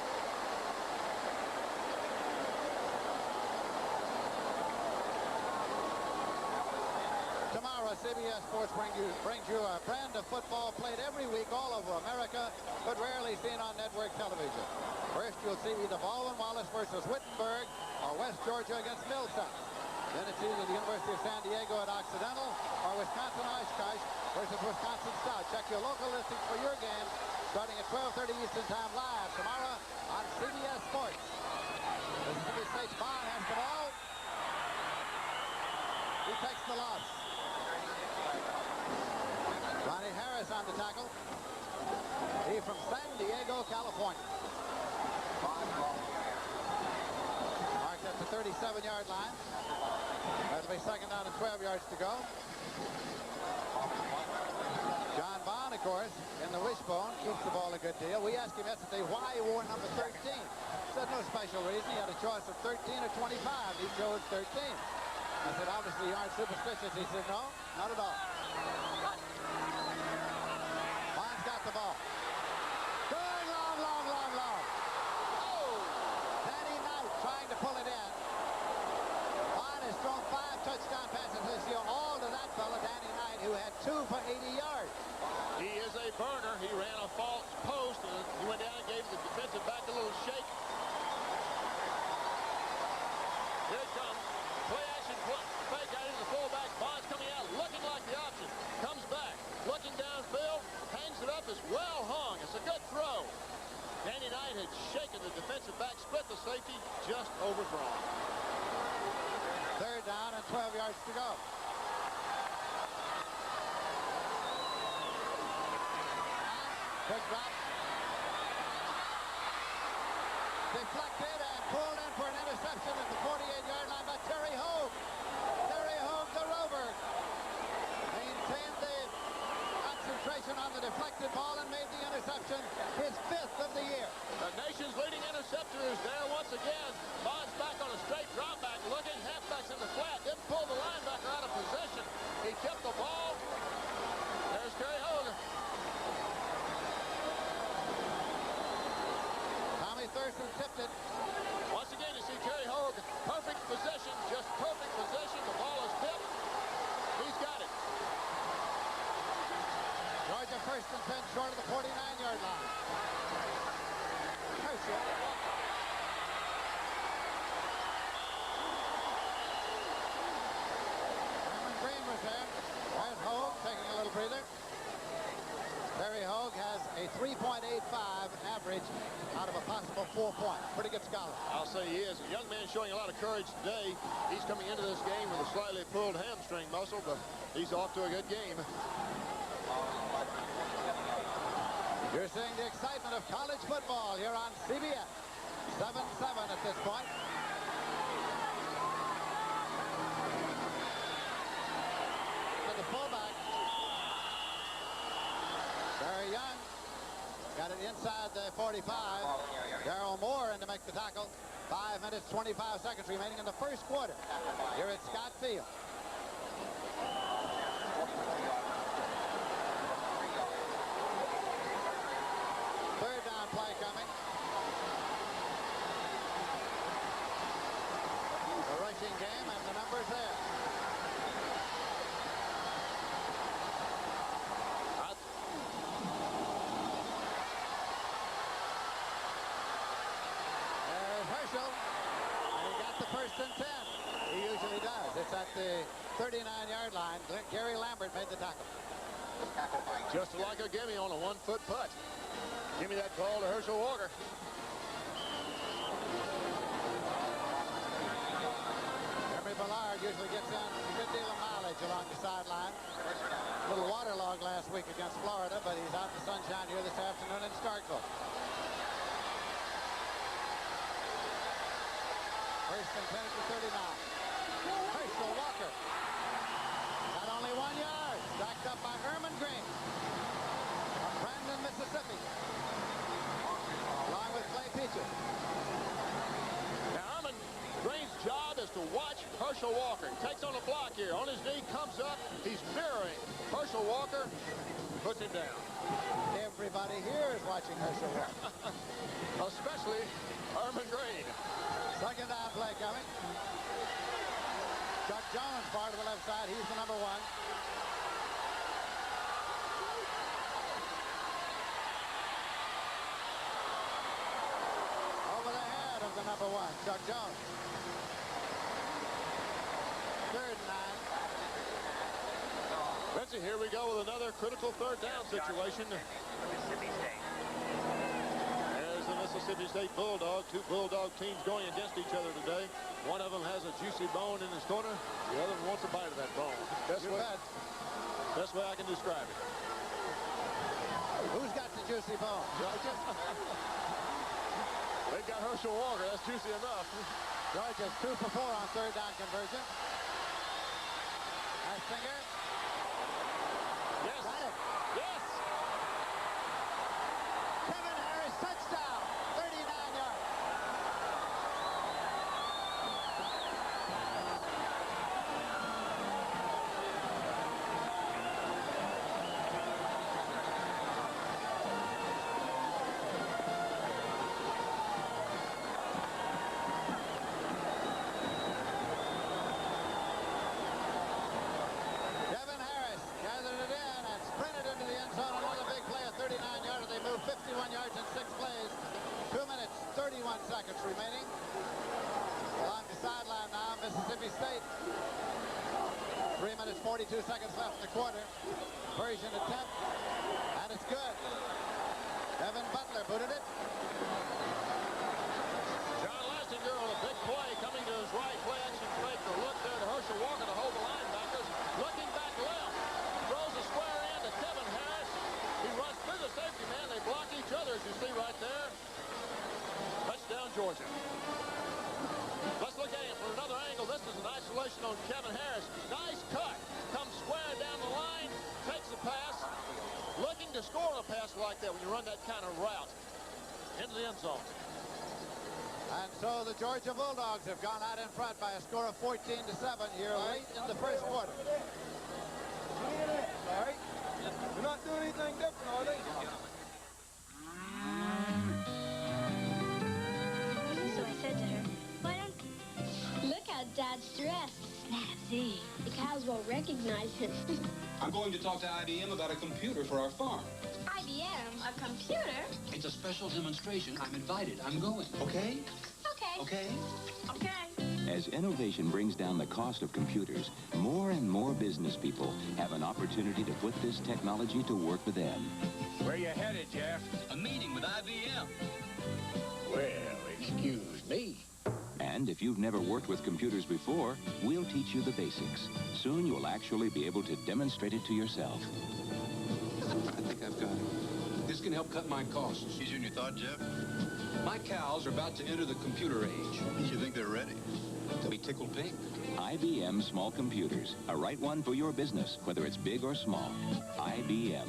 Tomorrow, CBS Sports brings you a brand of football played every week all over America, but rarely seen on network television. First, you'll see either Baldwin Wallace versus Wittenberg or West Georgia against Millsaps. Then it's either the University of San Diego at Occidental or Wisconsin Oshkosh versus Wisconsin Stout. Check your local listings for your game starting at 12:30 Eastern Time live tomorrow on CBS Sports. Mississippi State's Bond has the ball. He takes the loss. Ronnie Harris on the tackle. He from San Diego, California. Marked at the 37-yard line. That'll be second down and 12 yards to go. John Bond, of course, in the wishbone, keeps the ball a good deal. We asked him yesterday why he wore number 13. Said no special reason. He had a choice of 13 or 25. He chose 13. I said, obviously, you aren't superstitious. He said, no, not at all. Bond's got the ball. Going long, long, long, long. Oh! Danny Knight trying to pull it in. Bond has thrown 5 touchdown passes this year, all to that fella, Danny Knight, who had 2 for 80 yards. He is a burner. He ran a false post, and he went down and gave the defensive back a little shake. Here it comes. Play action, fake out into the fullback. Bond's coming out, looking like the option. Comes back, looking downfield, hangs it up, is well hung. It's a good throw. Danny Knight had shaken the defensive back, split the safety, just overthrown. Third down and 12 yards to go. Quick drop. Deflected and pulled in for an interception at the 48-yard line by Terry Hogue. Terry Hogue, the Rover, maintained the concentration on the deflected ball and made the interception, his 5th of the year. The nation's leading interceptor is there once again. Bond's back on a straight drop back, looking, halfback's in the flat, didn't pull the linebacker out of position. He kept the ball. There's Terry Hogue. Tommy Thurston tipped it. Once again, you see Terry Hogue, perfect position, just perfect position. The ball is tipped. He's got it. Georgia first and 10 short of the 49-yard line. Herschel. Herman Green was there. There's Hogue taking a little breather. Terry Hogue has a 3.85 average out of a possible 4 point. Pretty good scholar. I'll say he is. A young man showing a lot of courage today. He's coming into this game with a slightly pulled hamstring muscle, but he's off to a good game. You're seeing the excitement of college football here on CBS. 7-7 at this point. To the fullback. Barry Young got it inside the 45. Darrell Moore in to make the tackle. 5 minutes, 25 seconds remaining in the first quarter here at Scott Field. Third down play coming. The rushing game and the numbers there. There's Herschel. And he got the first and 10. He usually does. It's at the 39-yard line. Gary Lambert made the tackle. Just like a gimme on a 1-foot putt. Give me that ball to Herschel Walker. Henry Ballard usually gets in a good deal of mileage along the sideline. A little waterlogged Bulldog last week against Florida, but he's out in the sunshine here this afternoon in Starkville. First and 10 to 39. Herschel Walker. Got only 1 yard. Stacked up by Herman Green from Brandon, Mississippi, along with Clay Peaches. Now, Herman Green's job is to watch Herschel Walker. He takes on a block here. On his knee, comes up. He's mirroring Herschel Walker. Puts him down. Everybody here is watching Herschel Walker. Especially Herman Green. Second down play coming. Chuck Jones, far to the left side. He's the number 1. Over the head of the number 1, Chuck Jones. Third and 9. Lindsay, here we go with another critical third down situation. Mississippi State. There's the Mississippi State Bulldogs. Two Bulldog teams going against each other today. One of them has a juicy bone in his corner. The other one wants a bite of that bone. Best way I can describe it. Who's got the juicy bone? They've got Herschel Walker. That's juicy enough. Georgia's 2 for 4 on third down conversion. Finger. Yes. Got it. Yes. Kevin Harris, touchdown. 39 yards. Kevin Harris gathered it in and sprinted into the end zone. Another big play, a 39-yarder. They moved 51 yards in 6 plays. 2 minutes, 31 seconds remaining. Along the sideline now, Mississippi State. 3 minutes, 42 seconds left in the quarter. Version attempt, and it's good. Evan Butler booted it. John Lastinger on a big play coming to his right. Play action fake. The look there to Herschel Walker to hold the linebackers. Looking back left. Throws a square in to Kevin Harris. He runs through the safety man. They block each other, as you see right there. Touchdown, Georgia. Let's look at him from another angle. This is an isolation on Kevin Harris. Nice cut. Comes square down the line. Takes the pass. Looking to score a pass like that when you run that kind of route into the end zone. And so the Georgia Bulldogs have gone out in front by a score of 14-7 here late in the first quarter. Sorry. They're not doing anything different, are they? So I said to her, why don't... Look how Dad's dressed. Snazzy. The cows won't recognize him. I'm going to talk to IBM about a computer for our farm. IBM? A computer? It's a special demonstration. I'm invited. I'm going. Okay? Okay. Okay? Okay. As innovation brings down the cost of computers, more and more business people have an opportunity to put this technology to work for them. Where you headed, Jeff? A meeting with IBM. Well, excuse me. And if you've never worked with computers before, we'll teach you the basics. Soon you'll actually be able to demonstrate it to yourself. I think I've got it. This can help cut my costs. Easier than you thought, Jeff? My cows are about to enter the computer age. You think they're ready? They'll be tickled pink. IBM Small Computers. A right one for your business, whether it's big or small. IBM.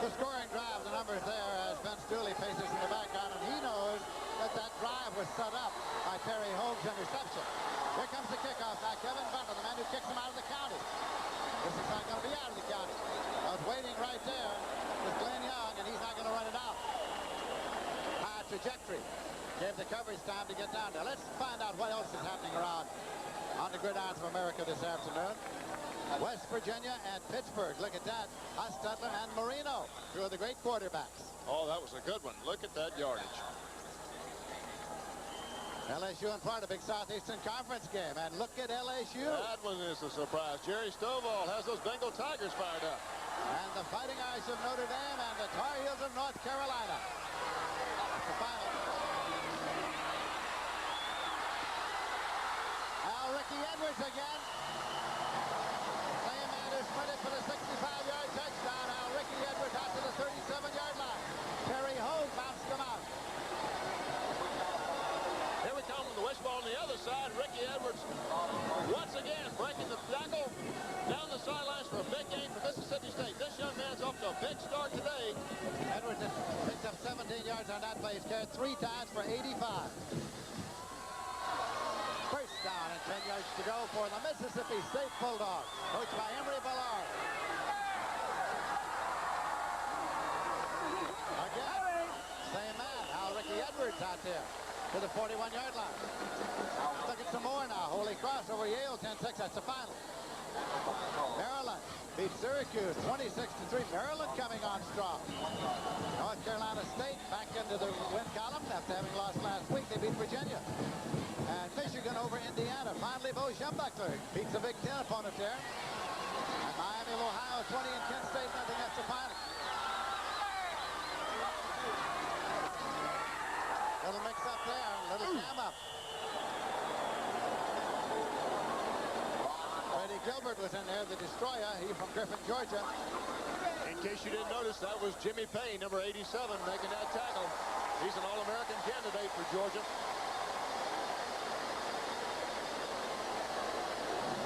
The scoring drive, the numbers there as Vince Dooley faces in the background, and he knows that that drive was set up by Terry Hoag's interception. Here comes the kickoff now. Kevin Butler, the man who kicks him out of the county. This is not going to be out of the county. I was waiting right there with Glenn Young, and he's not going to run it out. High trajectory. Gave the coverage time to get down there. Let's find out what else is happening around on the gridirons of America this afternoon. West Virginia and Pittsburgh. Look at that. Hostetler and Marino, two of the great quarterbacks. Oh, that was a good one. Look at that yardage. LSU in front, a big Southeastern Conference game. And look at LSU. That one is a surprise. Jerry Stovall has those Bengal Tigers fired up. And the Fighting Irish of Notre Dame and the Tar Heels of North Carolina. That's the final. Al Ricky Edwards again. Same man who sprinted for the 65-yard touchdown. Now Ricky Edwards out to the 37-yard line. Terry Hogue bounced him out. Here we come with the wishbone on the other side. Ricky Edwards once again breaking the tackle down the sidelines for a big game for Mississippi State. This young man's off to a big start today. Edwards has picked up 17 yards on that play. He's carried 3 times for 85. First down and 10 yards to go for the Mississippi State Bulldogs, coached by Emory Ballard. Again, same man, now Ricky Edwards out there to the 41-yard line. Look at some more now. Holy Cross over Yale, 10-6. That's the final. Maryland beat Syracuse 26-3. Maryland coming on strong. North Carolina State back into the win column after having lost last week. They beat Virginia. And Michigan over Indiana. Finally, Bo Schembechler beats a Big Ten opponent there. And Miami of Ohio 20 and Kent State nothing. That's the final. Little mix up there, little jam up. Freddie Gilbert was in there, the destroyer. He from Griffin, Georgia. In case you didn't notice, that was Jimmy Payne, number 87, making that tackle. He's an All-American candidate for Georgia.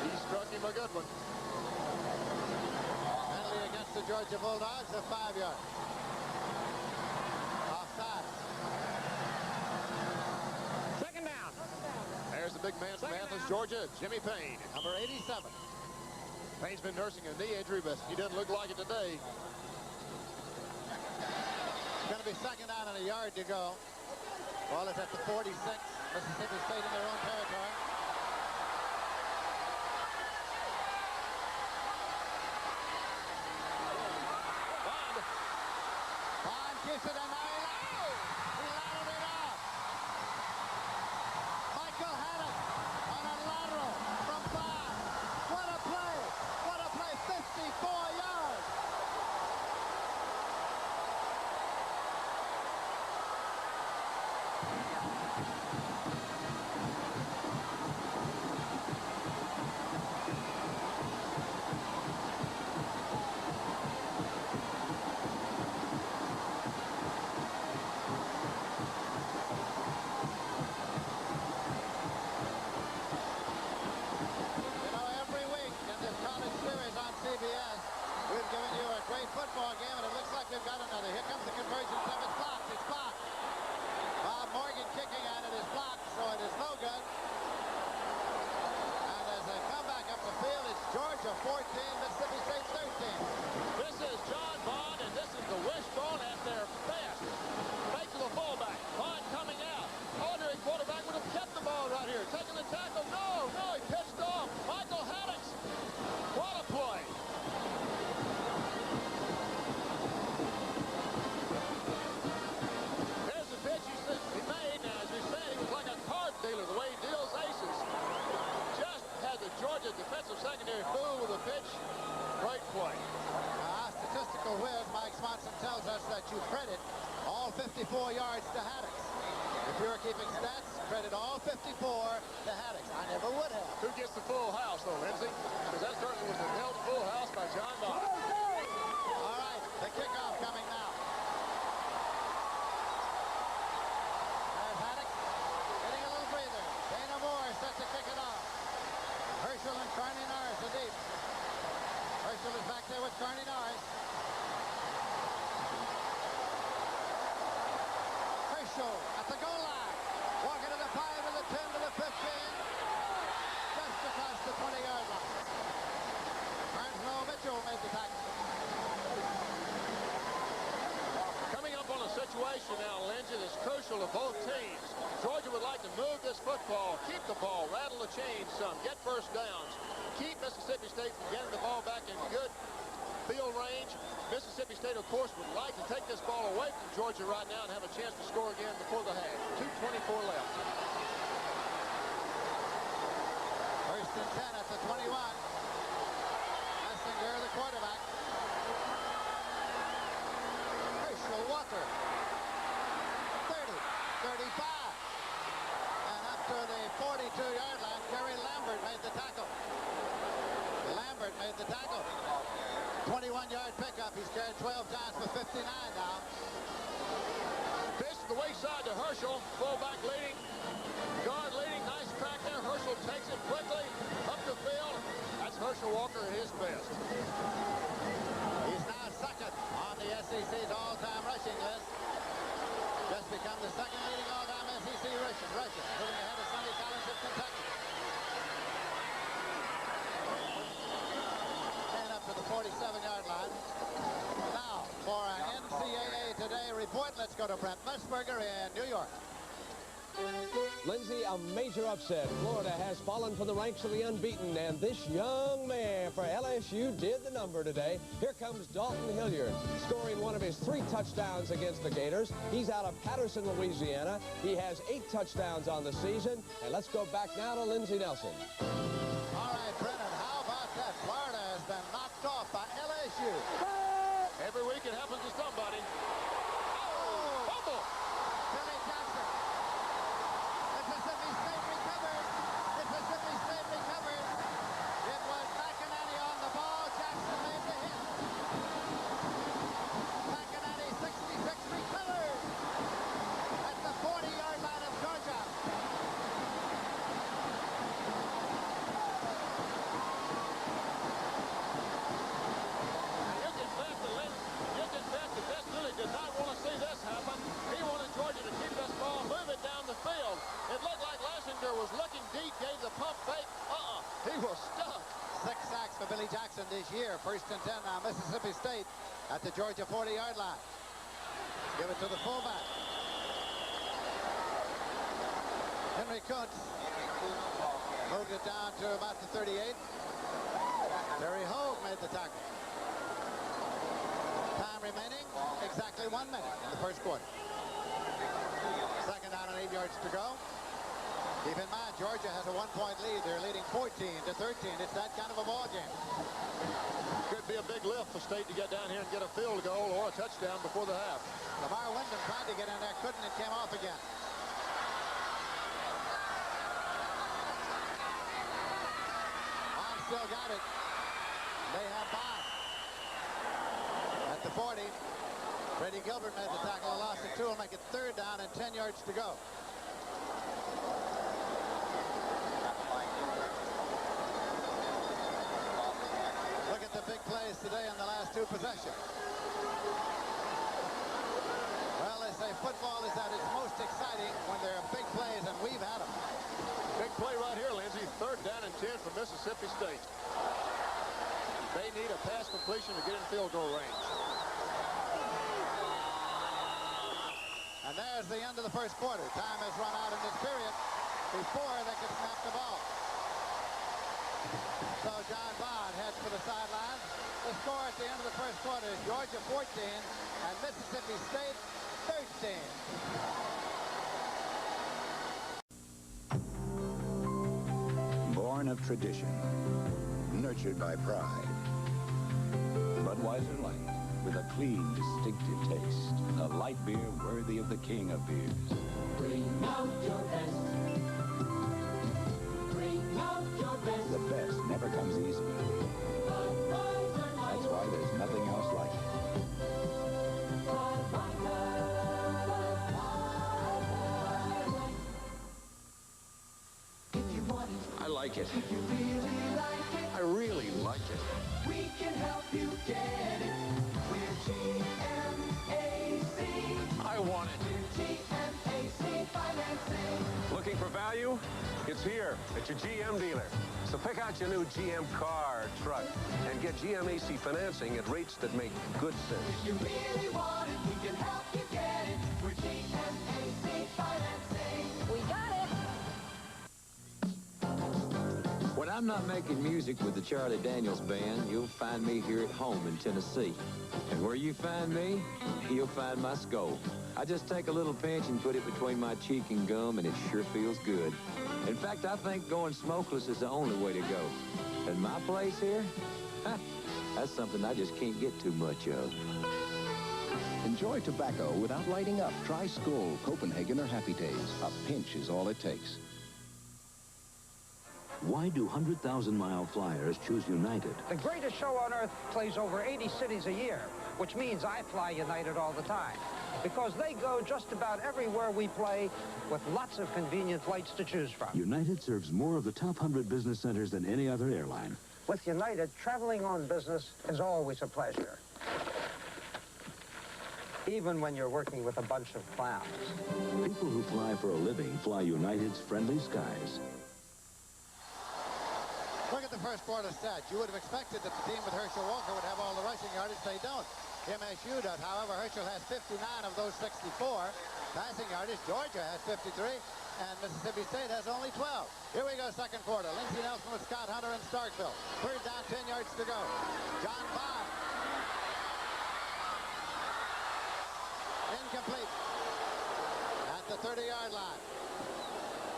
He struck him a good one. Penalty against the Georgia Bulldogs, a 5-yard. Offside. Second down. There's the big man from Athens, Georgia, Jimmy Payne. Number 87. Payne's been nursing a knee injury, but he doesn't look like it today. It's going to be second down and a yard to go. Ball is at the 46. Mississippi State in their own territory. Bond gives it, and now he latered it off. Michael Haddock on a lateral from Bond. What a play! What a play! 54 yards. Football game, and it looks like we've got another. Here comes the convergence of it's blocked. It's blocked. Bob Morgan kicking at it is blocked, so it is no good. And as they come back up the field, it's Georgia 14, Mississippi State 13. This is John Bond, and this is the wishbone at their best. Fake to the fullback. Bond coming out. Ordinary quarterback would have kept the ball right here. Taking the tackle. No, he pitched off. Michael Haddock. What a play. Georgia defensive secondary fool with a pitch. Great play. Statistical whiz, Mike Swanson tells us that you credit all 54 yards to Haddock. If you were keeping stats, credit all 54 to Haddock. I never would have. Who gets the full house, though, Lindsey? Because that certainly was a held full house by John Bond. All right, the kickoff coming now. There's Haddock getting a little breather. Dana Moore set to kick it off. Herschel and Carney Norris are deep. Herschel is back there with Carney Norris. Herschel at the goal line. Walking to the 5, to the 10, to the 15. Just across the 20-yard line. Arnslow Mitchell made the tackle. Coming up on a situation now, Lindsey, that's crucial to both teams. Georgia would like to move this football, keep the ball, rattle the chains some, get first downs, keep Mississippi State from getting the ball back in good field range. Mississippi State, of course, would like to take this ball away from Georgia right now and have a chance to score again before the half. 2:24 left. First and 10 at the 21. Messinger, the quarterback. Herschel Walker. 30, 35. And up to the 42-yard line, Kerry Lambert Lambert made the tackle. Lambert made the tackle. 21-yard pickup. He's carried 12 times for 59 now. Pitch to the weak side to Herschel. Fullback leading. Guard leading. Nice track there. Herschel takes it quickly up the field. That's Herschel Walker at his best. He's now second on the SEC's all-time rushing list. Just become the second leading all-time SEC rusher, putting ahead of Sonny Collins of Kentucky. And up to the 47-yard line. Now, for an NCAA Today report, let's go to Brent Musburger in New York. Lindsay, a major upset. Florida has fallen from the ranks of the unbeaten, and this young man for LSU did the number today. Here comes Dalton Hilliard, scoring one of his 3 touchdowns against the Gators. He's out of Patterson, Louisiana. He has 8 touchdowns on the season. And let's go back now to Lindsey Nelson. All right, Brennan, how about that? Florida has been knocked off by LSU. Every week it happens to somebody. Oh! Fumble! Billy Johnson. Mississippi State recovered. Mississippi State recovered. It was McInerney on the ball. Jackson made the hit. McInerney, 66, recovered. At the 40-yard line of Georgia. You can bet that Bess Lilly did not want to see this happen. He wanted Georgia to keep this ball moving down the field. It looked like Lassinger was looking deep, gave the pump fake. He was stuck. 6 sacks for Billy Jackson this year. 1st and 10 now, Mississippi State at the Georgia 40-yard line. Give it to the fullback. Henry Kuntz moved it down to about the 38. Terry Hogue made the tackle. Time remaining, exactly 1 minute in the first quarter. 2nd down and 8 yards to go. Keep in mind, Georgia has a 1-point lead. They're leading 14-13. It's that kind of a ball game. Could be a big lift for State to get down here and get a field goal or a touchdown before the half. Lamar Wyndham tried to get in there, couldn't, and came off again. Bond still got it. They have Bond at the 40. Brady Gilbert made the tackle, a loss of 2, will make it 3rd down and 10 yards to go. Look at the big plays today on the last 2 possessions. Well, they say football is at its most exciting when there are big plays, and we've had them. Big play right here, Lindsey. 3rd down and 10 for Mississippi State. They need a pass completion to get in field goal range. And there's the end of the first quarter. Time has run out in this period before they can snap the ball. So John Bond heads for the sidelines. The score at the end of the first quarter is Georgia 14 and Mississippi State 13. Born of tradition, nurtured by pride. Budweiser Light, with a clean, distinctive taste. A light beer worthy of the king of beers. Bring out your best. Bring out your best. The best never comes easy. That's why there's nothing else like it. I like it. If you really like it, I really like it. we can help you get it. We're GMAC. I want it. We're GMAC Financing. Looking for value? It's here at your GM dealer. So pick out your new GM car or truck and get GMAC financing at rates that make good sense. If you really want it, we can help you get it. We're GMAC Financing. We got it. When I'm not making music with the Charlie Daniels Band, you'll find me here at home in Tennessee. And where you find me, you'll find my skull. I just take a little pinch and put it between my cheek and gum, and it sure feels good. In fact, I think going smokeless is the only way to go. And my place here? That's something I just can't get too much of. Enjoy tobacco without lighting up. Try Skoal, Copenhagen, or Happy Days. A pinch is all it takes. Why do 100,000-mile flyers choose United? The greatest show on earth plays over 80 cities a year, which means I fly United all the time, because they go just about everywhere we play with lots of convenient flights to choose from. United serves more of the top 100 business centers than any other airline. With United, traveling on business is always a pleasure, even when you're working with a bunch of clowns. People who fly for a living fly United's friendly skies. Look at the first quarter stats. You would have expected that the team with Herschel Walker would have all the rushing yardage. They don't. MSU does. However, Herschel has 59 of those 64. Passing yardage, Georgia has 53, and Mississippi State has only 12. Here we go, second quarter. Lindsey Nelson with Scott Hunter in Starkville. Third down, 10 yards to go. John Bond. Incomplete. At the 30-yard line.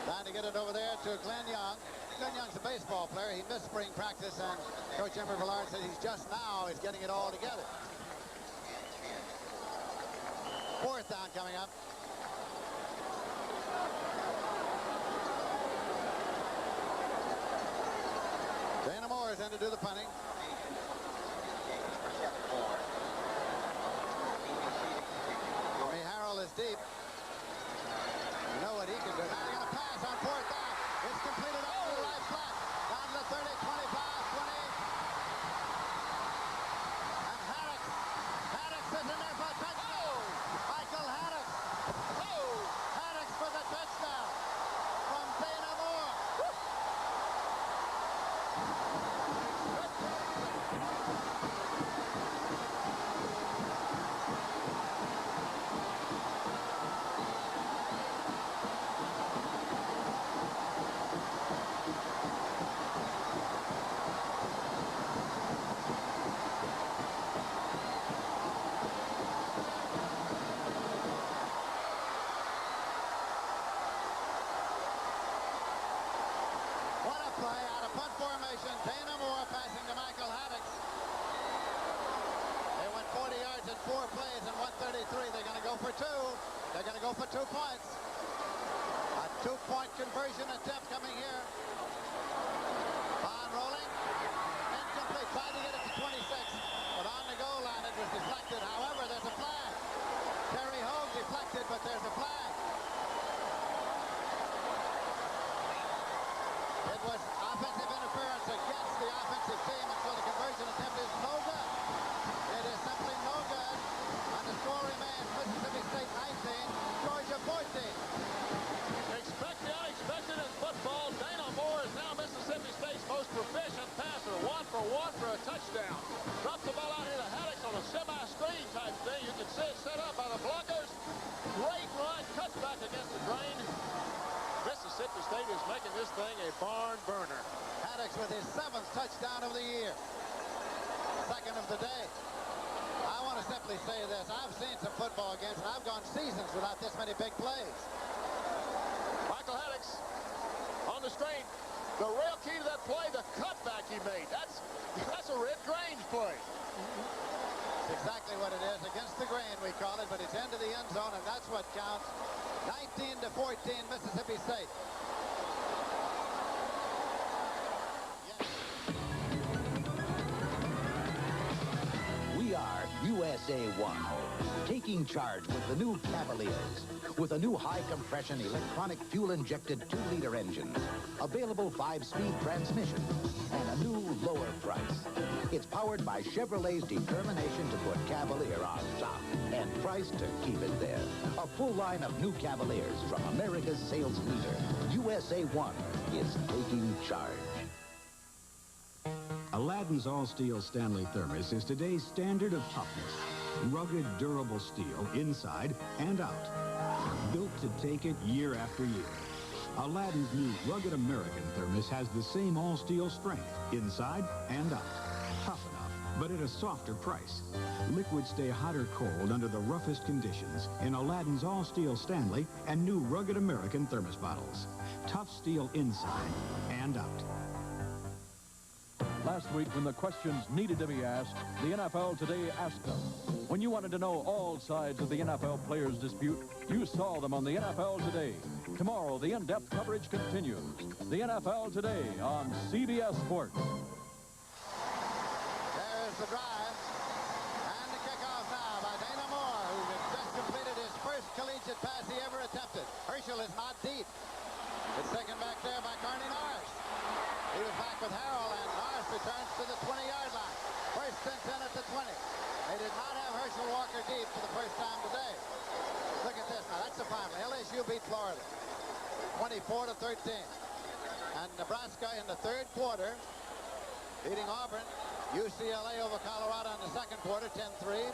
Trying to get it over there to Glenn Young. Glenn Young's a baseball player. He missed spring practice, and Coach Emmer Villard said he's just now is getting it all together. Fourth down coming up. Dana Moore is in to do the punting. Jimmy Harrell is deep. You know what he can do. Now they're going to pass on fourth down. It's completed up to the right flat. Down to the 30, 25, 20. And Haddix is in there for a touchdown. Michael Haddix. Haddix for the touchdown from Dana Moore. Dana Moore passing to Michael Haddix. They went 40 yards in 4 plays and 133. They're going to go for 2. They're going to go for 2 points. A 2-point conversion attempt coming here. Bond rolling. Incomplete. Tried to get it to 26. But on the goal line it was deflected. However, there's a flag. Terry Hogue deflected, but there's a flag. It was offensive interference against the offensive team, and so the conversion attempt is no good. It is simply no good. And the score remains Mississippi State 19, Georgia 14. Expect the unexpected in football. Dana Moore is now Mississippi State's most proficient passer. 1 for 1 for a touchdown. Drops the ball out here to Haddix on a semi-screen type thing. You can see it set up by the blockers. Great run, cuts back against the grain. Mississippi State is making this thing a barn burner. Haddix with his 7th touchdown of the year. 2nd of the day. I want to simply say this. I've seen some football games, and I've gone seasons without this many big plays. Michael Haddix on the screen. The real key to that play, the cutback he made. That's a Red Grange play. It's exactly what it is. Against the grain, we call it, but it's into the end zone, and that's what counts. 19-14, Mississippi State. We are USA 1, taking charge with the new Cavaliers, with a new high-compression electronic fuel-injected 2-liter engine, available 5-speed transmission, and a new lower price. It's powered by Chevrolet's determination to put Cavalier on top and priced to keep it there. A full line of new Cavaliers from America's sales leader. USA 1 is taking charge. Aladdin's all-steel Stanley Thermos is today's standard of toughness. Rugged, durable steel inside and out. Built to take it year after year. Aladdin's new rugged American Thermos has the same all-steel strength inside and out. Tough enough, but at a softer price. Liquids stay hot or cold under the roughest conditions in Aladdin's all-steel Stanley and new rugged American Thermos bottles. Tough steel inside and out. Last week, when the questions needed to be asked, the NFL Today asked them. When you wanted to know all sides of the NFL players' dispute, you saw them on the NFL Today. Tomorrow, the in-depth coverage continues. The NFL today on CBS Sports. There's the drive. And the kickoff now by Dana Moore, who just completed his first collegiate pass he ever attempted. Herschel is not deep. It's taken back there by Carney Norris. He was back with Harrell, and Norris returns to the 20-yard line. First and 10 at the 20. They did not have Herschel Walker deep for the first time today. Look at this now. That's the final. LSU beat Florida 24-13. And Nebraska in the third quarter beating Auburn. UCLA over Colorado in the second quarter, 10-3.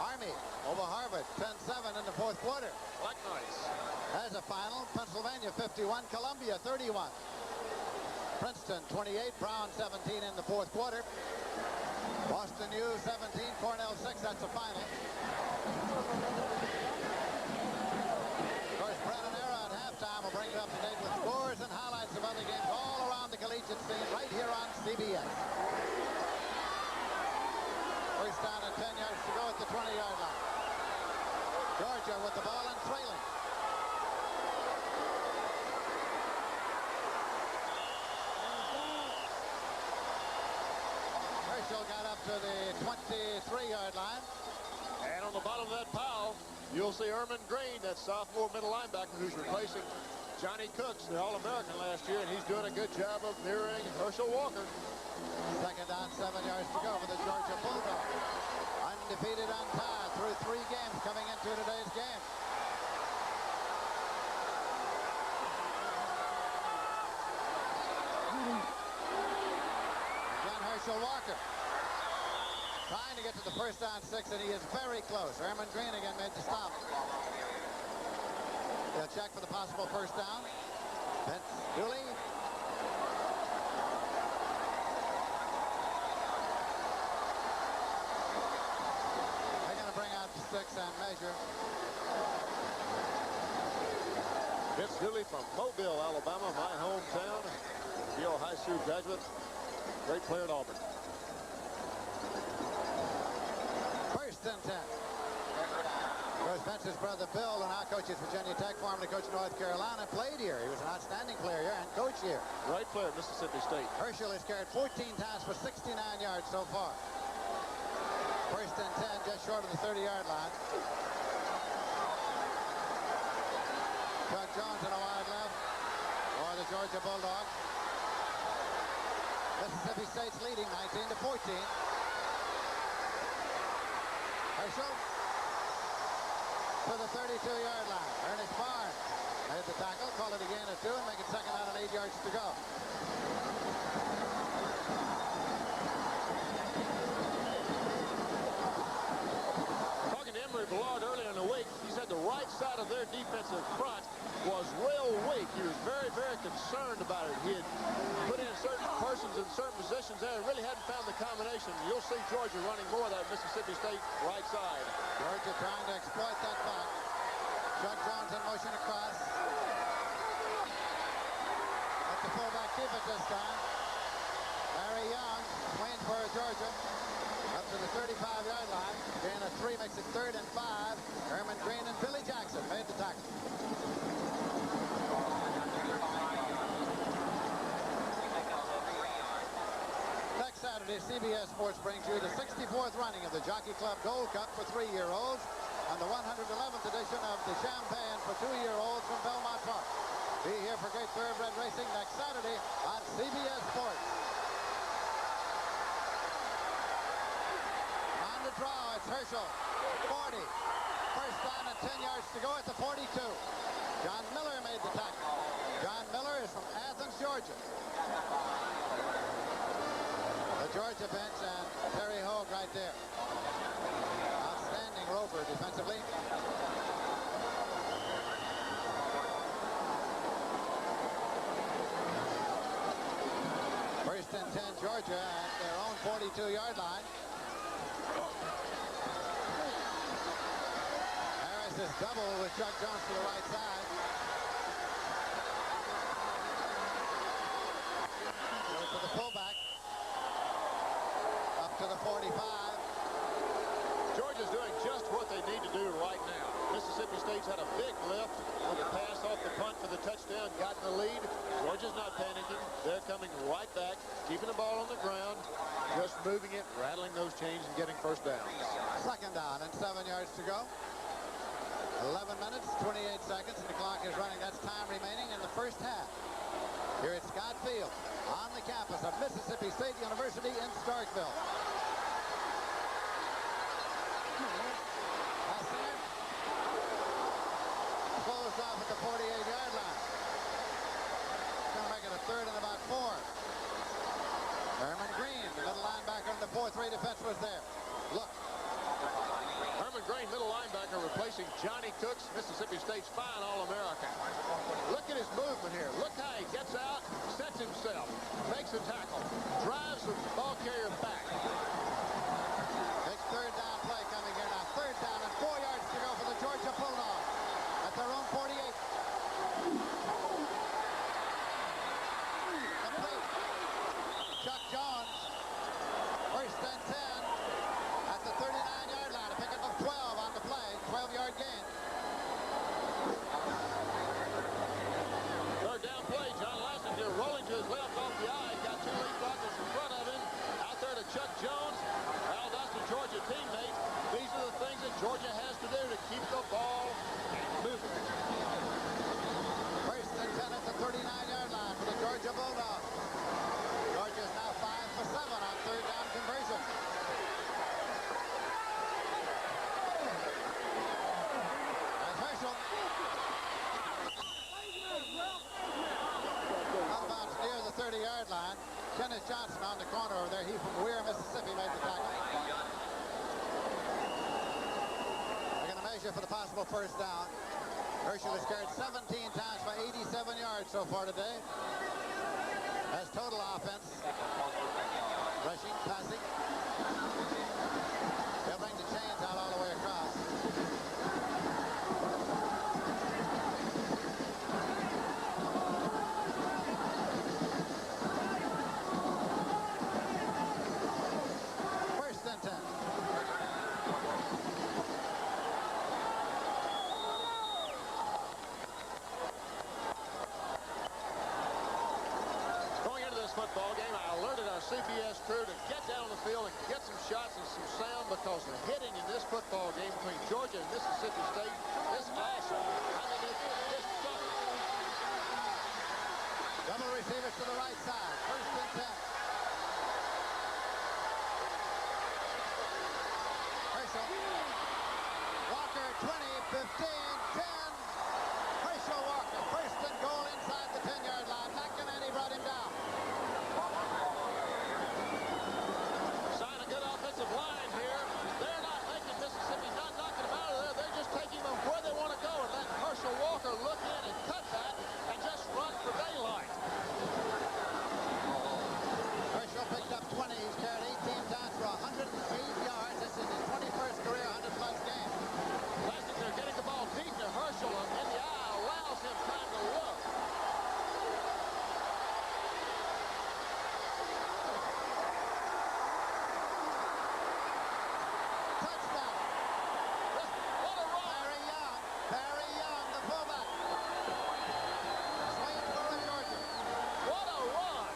Army over Harvard, 10-7 in the fourth quarter. Black Knights. As a final, Pennsylvania 51, Columbia 31. Princeton 28, Brown 17 in the fourth quarter. Boston U 17, Cornell 6, that's the final. Of course, Brennan Era at halftime will bring it up to date with scores and highlights of other games all around the collegiate scene right here on CBS. First down and 10 yards to go at the 20-yard line. Georgia with the ball and trailing. Herschel got up to the 23-yard line. And on the bottom of that pile, you'll see Erman Green, that sophomore middle linebacker who's replacing Johnny Cooks, the All-American last year, and he's doing a good job of mirroring Herschel Walker. Second down, 7 yards to go for the Georgia Bulldogs. Undefeated untied through 3 games coming into today's game. Again, Herschel Walker trying to get to the first down 6, and he is very close. Erman Green again made the stop. They'll check for the possible first down. Vince Dooley. They're going to bring out the 6 and measure. Vince Dooley from Mobile, Alabama, my hometown. Yale High School graduate. Great player at Auburn. First and 10. Of course, Vince's brother Bill, who now coaches Virginia Tech, formerly coached North Carolina, played here. He was an outstanding player here and coach here. Great player at Mississippi State. Herschel has carried 14 times for 69 yards so far. First and 10, just short of the 30-yard line. Chuck Jones in a wide left for the Georgia Bulldogs. Mississippi State's leading 19-14. Herschel to the 32-yard line. Ernest Barnes made the tackle, call it a gain of 2, and make it second down and 8 yards to go. Talking to Emory Ballard earlier in the week, he said the right side of their defensive front was real weak. He was very, very concerned about it. He had put in certain persons in certain positions there and really hadn't found the combination. You'll see Georgia running more of that Mississippi State right side. Georgia trying to exploit that back. Chuck Jones in motion across. Let the fullback keep it this time. Larry Young, Waynesboro, Georgia, up to the 35-yard line. Gain of 3 makes it 3rd and 5. Erman Green and Billy Jackson made the tackle. Next Saturday, CBS Sports brings you the 64th running of the Jockey Club Gold Cup for 3-year-olds and the 111th edition of the Champagne for 2-year-olds from Belmont Park. Be here for great thoroughbred racing next Saturday on CBS Sports. On the draw, it's Herschel, 40. First down and 10 yards to go at the 42. John Miller made the tackle. John Miller is from Athens, Georgia. The Georgia bench and Terry Hogue right there. Outstanding rover defensively. First and 10 Georgia at their own 42-yard line. Harris is double with Chuck Jones to the right side. Goes to the fullback. Up to the 45. Georgia's doing just what they need to do right now. Mississippi State's had a big lift with the pass off the punt the touchdown, gotten the lead. Georgia's not panicking. They're coming right back, keeping the ball on the ground, just moving it, rattling those chains, and getting first down. Second down and 7 yards to go. 11 minutes, 28 seconds, and the clock is running. That's time remaining in the first half. Here at Scott Field, on the campus of Mississippi State University in Starkville. Closed off at the 48-yard line. Going to make it a third and about 4. Herman Green, the middle linebacker in the 4-3 defense, was there. Look. Herman Green, middle linebacker, replacing Johnny Cooks, Mississippi State's fine All-American. Look at his movement here. Look how he gets out, sets himself, makes a tackle, drives the ball carrier back. Big third down play coming here now. Third down and 4 yards to go for the Georgia Bulldogs at their own 48. Complete. Chuck Jones, first and 10 at the 39-yard line. A pickup of 12 on the play, 12-yard gain. Third down play, John Lassiter rolling to his left off the eye. Got two lead blockers in front of him. Out there to Chuck Jones, Valdosta, Georgia teammate. These are the things that Georgia has to do to keep the ball moving. First and 10 at the 39-yard line for the Georgia Bulldogs. Georgia is now 5 for 7 on third down conversion. That's Herschel. Out of bounds near the 30-yard line. Kenneth Johnson on the corner over there. He from Weir, Mississippi, made the tackle. They're going to measure for the possible first down. Herschel has carried 17 times for 87 yards so far today. Has total offense. Rushing, passing. They'll bring the chains out all the way across. First and 10. Going into this football game, I alerted our CBS crew to get down on the field and get some shots and some sound, because the hitting in this football game between Georgia and Mississippi State is awesome. I mean, it's just something. Double receivers to the right side. First and 10. Herschel. Walker, 20, 15, 10. Herschel Walker, first and goal inside the 10-yard line. McInerney brought him down. Sign a good offensive line here. They're not making Mississippi, not knocking them out of there. They're just taking them where they want to go and letting Herschel Walker look in and cut that and just run for daylight. Herschel picked up 20. He's carried 18 times for 108 yards. This is his 21st career 100-plus game. Plastic, they're getting the ball deep to Herschel in the eye, allows him time to look. Touchdown. What a run. Barry Young, the fullback. Swinging for Georgia. What a run.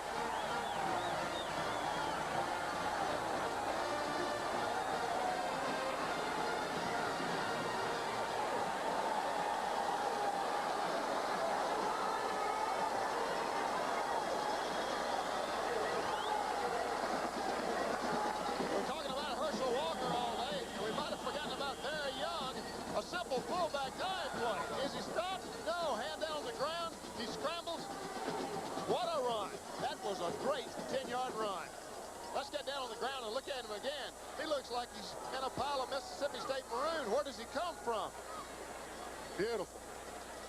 We're talking about Herschel Walker all day, and we might have forgotten about Barry Young. A simple fullback dive play. Is he stopped? No. Hand down on the ground. He scrambles. What a run. That was a great 10-yard run. Let's get down on the ground and look at him again. He looks like he's in a pile of Mississippi State maroon. Where does he come from? Beautiful.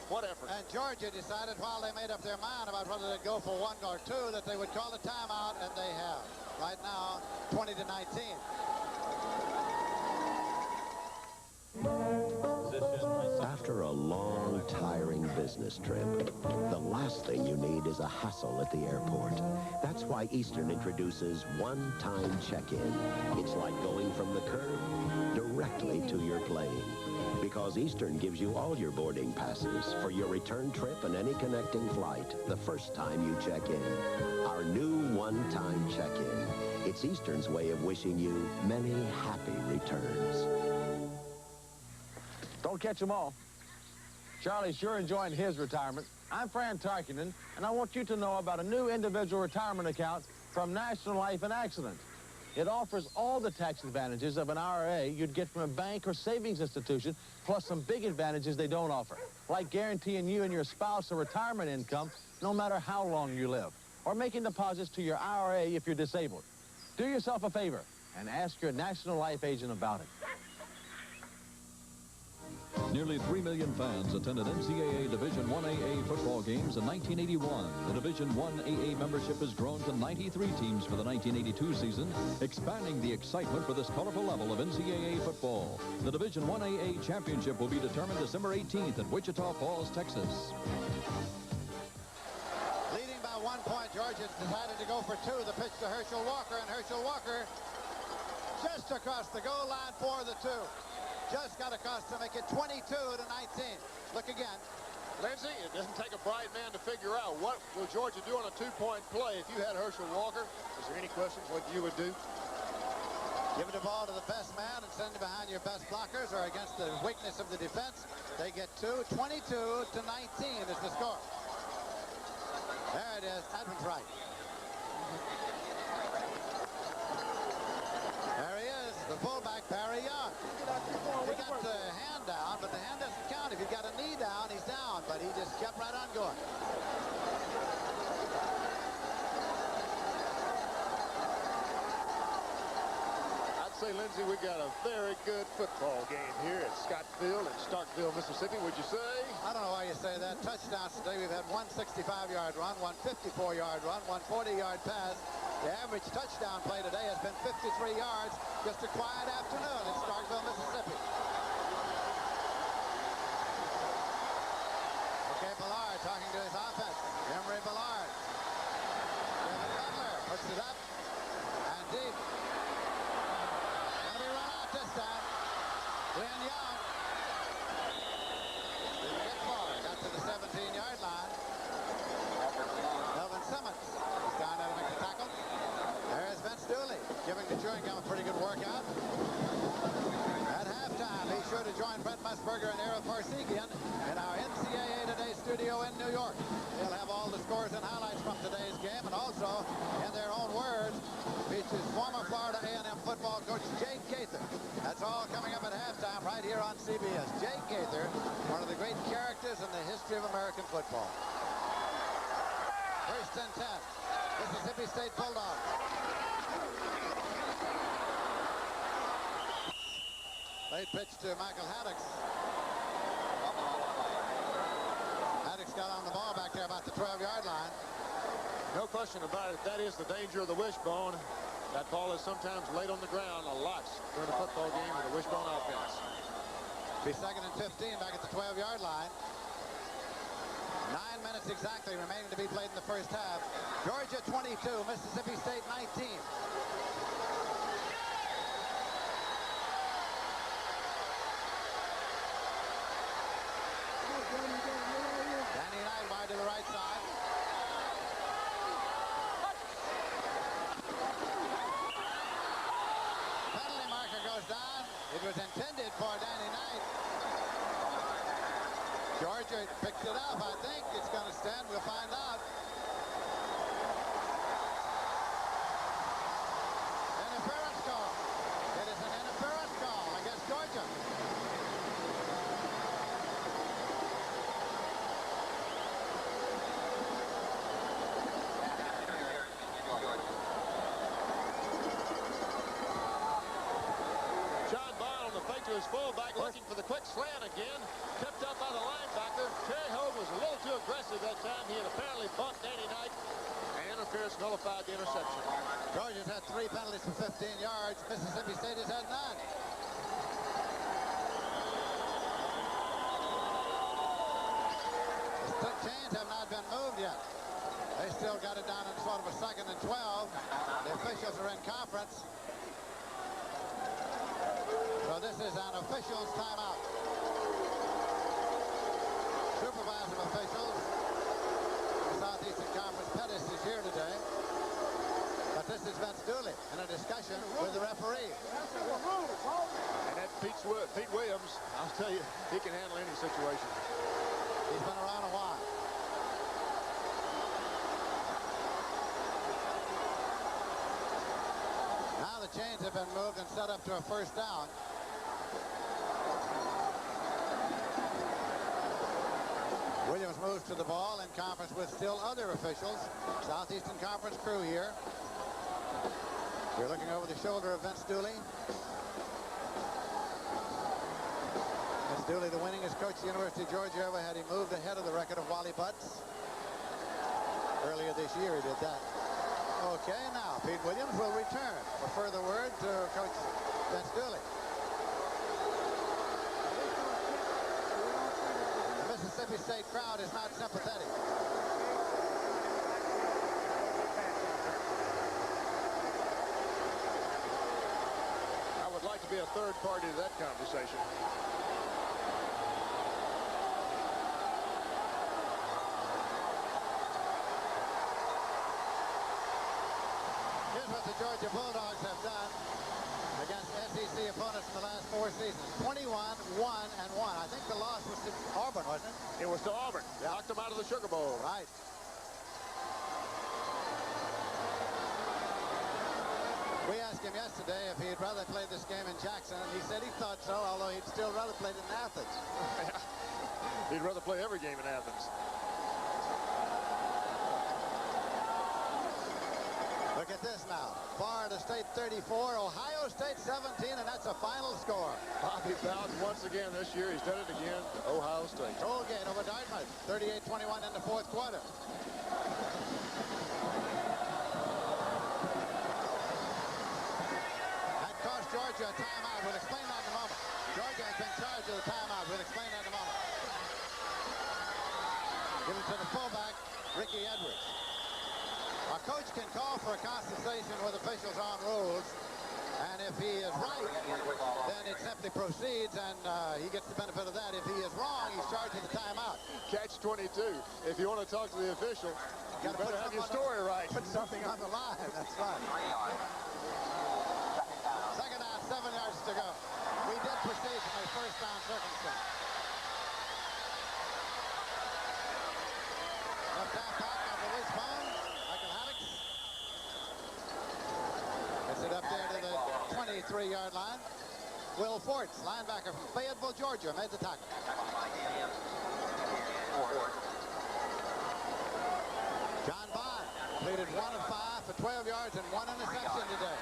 What effort. And Georgia decided while they made up their mind about whether they'd go for 1 or 2 that they would call a timeout, and they have. Right now, 20-19. After a long, tiring business trip, the last thing you need is a hassle at the airport. That's why Eastern introduces one-time check-in. It's like going from the curb directly to your plane. Because Eastern gives you all your boarding passes for your return trip and any connecting flight the first time you check in. Our new one-time check-in. It's Eastern's way of wishing you many happy returns. Don't catch them all. Charlie's sure enjoying his retirement. I'm Fran Tarkenton, and I want you to know about a new individual retirement account from National Life and Accident. It offers all the tax advantages of an IRA you'd get from a bank or savings institution, plus some big advantages they don't offer, like guaranteeing you and your spouse a retirement income no matter how long you live, or making deposits to your IRA if you're disabled. Do yourself a favor and ask your National Life agent about it. Nearly 3 million fans attended NCAA Division I AA football games in 1981. The Division I AA membership has grown to 93 teams for the 1982 season, expanding the excitement for this colorful level of NCAA football. The Division I AA championship will be determined December 18th at Wichita Falls, Texas. Leading by 1 point, Georgia's decided to go for two. The pitch to Herschel Walker, and Herschel Walker just across the goal line for the two. Just got across to make it 22 to 19. Look again. Lindsey, it doesn't take a bright man to figure out what will Georgia do on a two-point play. If you had Herschel Walker, is there any questions what you would do? Give the ball to the best man and send it behind your best blockers or against the weakness of the defense. They get two. 22 to 19 is the score. There it is. Edmonds right. There he is, the fullback, Barry Young. He got the hand down, but the hand doesn't count. If you got a knee down, he's down, but he just kept right on going. I'd say, Lindsey, we got a very good football game here at Scott Field in Starkville, Mississippi, would you say? I don't know why you say that. Touchdowns today, we've had one 65-yard run, one 54-yard run, one 40-yard pass. The average touchdown play today has been 53 yards. Just a quiet afternoon in Starkville, Mississippi. Okay, Ballard talking to his offense. Emory Ballard. Kevin Butler puts it up and deep. Gonna be run out this time. Glenn Young. Didn't get far. Got to the 17-yard line. Melvin Simmons is down there to make the tackle. There's Vince Dooley giving the chewing gum a pretty good workout. At halftime, be sure to join Brent Musburger and Errol Farsegian in our NCAA Today studio in New York. They'll have all the scores and highlights from today's game, and also, in their own words, features former Florida A&M football coach Jake Gaither. That's all coming up at halftime right here on CBS. Jake Gaither, one of the great characters in the history of American football. First and 10. Mississippi State Bulldogs. Late pitch to Michael Haddix. Haddix got on the ball back there about the 12-yard line. No question about it. That is the danger of the wishbone. That ball is sometimes laid on the ground a lot during the football game with the wishbone offense. Be second and 15 back at the 12-yard line. 9 minutes exactly remaining to be played in the first half. Georgia 22, Mississippi State 19. Danny Knight wide to the right side. Penalty marker goes down. It was intended for Danny Knight. Georgia picked it up. I think it's going to stand. We'll find out. Interference call. It is an interference call against Georgia. John Bond on the fake to his fullback, looking for the quick slant again. Tipped up by the linebacker. Terry Hogue was a little too aggressive that time. He had apparently bumped Danny Knight, and interference nullified the interception. Georgia's had 3 penalties for 15 yards. Mississippi State has had none. The chains have not been moved yet. They still got it down in sort of a 2nd and 12. The officials are in conference. So this is an officials timeout. officials. The Southeastern Conference Pettis is here today. But this is Vince Dooley in a discussion with the referee. And that's Pete Williams. I'll tell you, he can handle any situation. He's been around a while. Now the chains have been moved and set up to a first down. Williams moves to the ball in conference with still other officials. Southeastern Conference crew here. We're looking over the shoulder of Vince Dooley. Vince Dooley, the winningest coach the University of Georgia ever had. He moved ahead of the record of Wally Butts. Earlier this year he did that. Okay, now Pete Williams will return for further word to Coach Vince Dooley. The Mississippi State crowd is not sympathetic. I would like to be a third party to that conversation. Here's what the Georgia Bulldogs have done against SEC opponents in the last 4 seasons. 21-1-1. I think the loss was to Auburn, wasn't it? It was to Auburn. Yeah. Knocked them out of the Sugar Bowl. Right. We asked him yesterday if he'd rather play this game in Jackson, and he said he thought so, although he'd still rather play it in Athens. He'd rather play every game in Athens. Look at this now. Florida State 34, Ohio State 17, and that's a final score. Bobby Bowden once again this year. He's done it again to Ohio State. Colgate over Dartmouth, 38-21 in the fourth quarter. That cost Georgia a timeout. We'll explain that in a moment. Georgia has been charged with a timeout. We'll explain that in a moment. Give it to the fullback, Ricky Edwards. A coach can call for a consultation with officials on rules, and if he is right, then it simply proceeds, and he gets the benefit of that. If he is wrong, he's charged with a timeout. Catch 22. If you want to talk to the official, you better have your story right. Put something on the line. That's right. Second down, 7 yards to go. We did proceed from a first down circumstance. Left halfback on the wishbone. Gets it up there to the 23-yard line. Will Forts, linebacker from Fayetteville, Georgia, made the tackle. John Bond completed 1 of 5 for 12 yards and 1 interception today.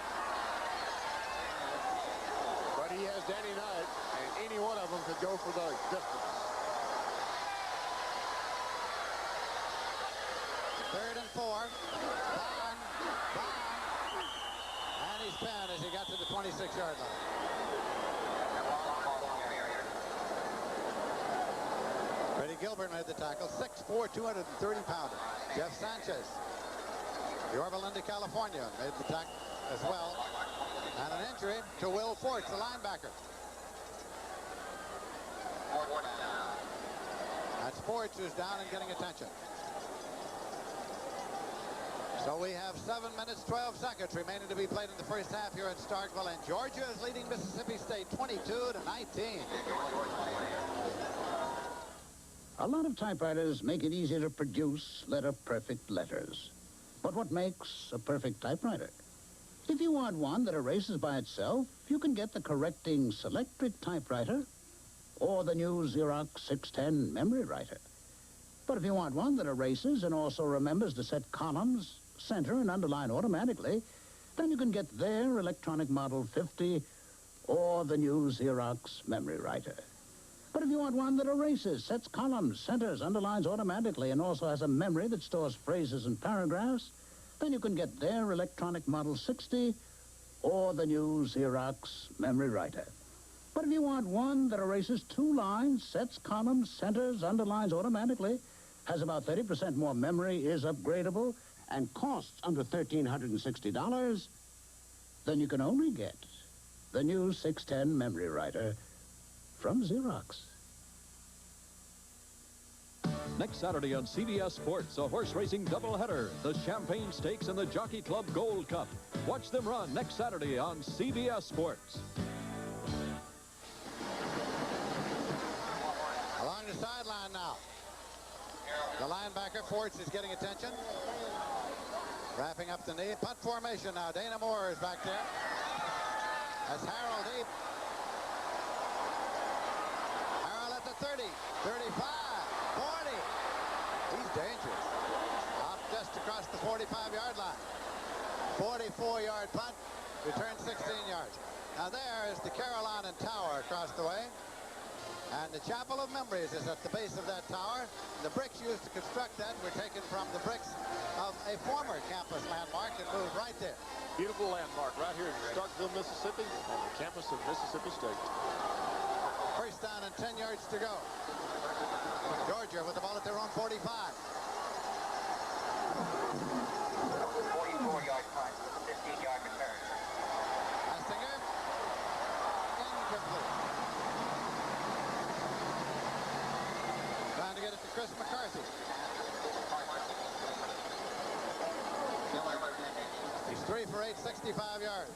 But he has Danny Knight, and any one of them could go for the distance. 3rd and 4. Bond. And he's pinned as he got to the 26-yard line. Freddie Gilbert made the tackle. 6'4", 230-pounder. Jeff Sanchez, Yorba Linda, California, made the tackle as well. And an injury to Will Forts, the linebacker. That's Forts who's down and getting attention. So we have 7 minutes, 12 seconds remaining to be played in the first half here in Starkville, and Georgia is leading Mississippi State 22-19. A lot of typewriters make it easy to produce letter-perfect letters. But what makes a perfect typewriter? If you want one that erases by itself, you can get the correcting Selectric typewriter or the new Xerox 610 memory writer. But if you want one that erases and also remembers to set columns, center, and underline automatically, then you can get their electronic model 50 or the new Xerox memory writer. But if you want one that erases, sets columns, centers, underlines automatically, and also has a memory that stores phrases and paragraphs, then you can get their electronic model 60 or the new Xerox memory writer. But if you want one that erases 2 lines, sets columns, centers, underlines automatically, has about 30% more memory, is upgradable, and costs under $1,360, then you can only get the new 610 memory writer from Xerox. Next Saturday on CBS Sports, a horse racing doubleheader, the Champagne Stakes and the Jockey Club Gold Cup. Watch them run next Saturday on CBS Sports. Along the sideline now. The linebacker, Forts, is getting attention. Wrapping up the knee. Punt formation now. Dana Moore is back there. That's Harold deep. Harold at the 30, 35, 40. He's dangerous. Up just across the 45-yard line. 44-yard punt. Return 16 yards. Now there is the Carolina Tower across the way. And the Chapel of Memories is at the base of that tower. The bricks used to construct that were taken from the bricks of a former campus landmark and moved right there. Beautiful landmark right here in Starkville, Mississippi, on the campus of Mississippi State. First down and 10 yards to go. Georgia with the ball at their own 45. 44-yard punt, 15-yard return. Hastinger. Incomplete. Trying to get it to Chris McCarthy. He's 3 for 8, 65 yards.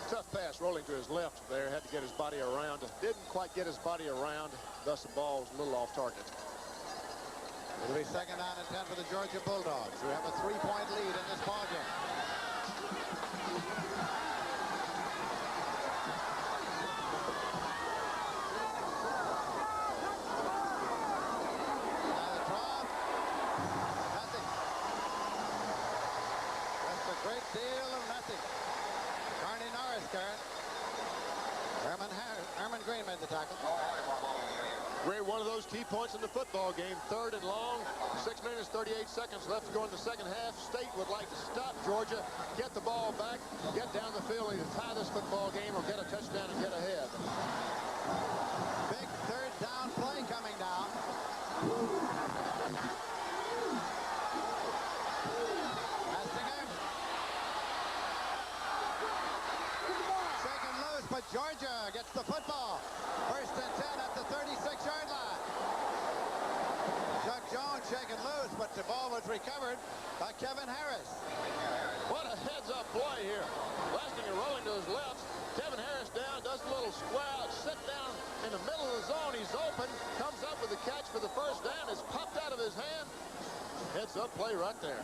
Tough pass rolling to his left there. Had to get his body around. Didn't quite get his body around. Thus the ball was a little off target. It'll be second down and 10 for the Georgia Bulldogs, who have a 3-point lead in this ballgame. Now the draw. Nothing. Just a great deal of nothing. Carney Norris, Karen. Herman Green made the tackle. Ray, one of those key points in the football game. 3rd and long. 6 minutes, 38 seconds left to go in the second half. State would like to stop Georgia, get the ball back, get down the field, either tie this football game or get a touchdown and get ahead. Big third down play coming down. Hastinger. Shaken loose, but Georgia gets the football. First and 10 at the 36-yard line. Chuck Jones shaken loose, but the ball was recovered by Kevin Harris. What a heads-up play here. Lastinger rolling to his left. Kevin Harris down, does a little squat, sit down in the middle of the zone. He's open, comes up with the catch for the first down. It's popped out of his hand. Heads-up play right there.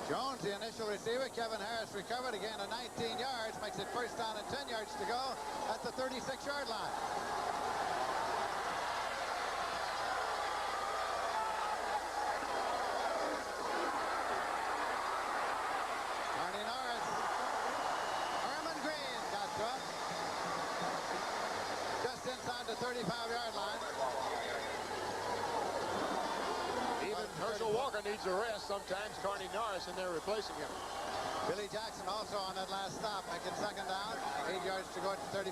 Jones, the initial receiver. Kevin Harris recovered again at 19 yards. Makes it first down and 10 yards to go at the 36-yard line. Carney Norris. Herman Green got to him. Just inside the 35-yard line. Even Herschel Walker needs a rest sometimes. Carney Norris in there replacing him. Billy Jackson also on that last stop, making second down. 8 yards to go at the 34.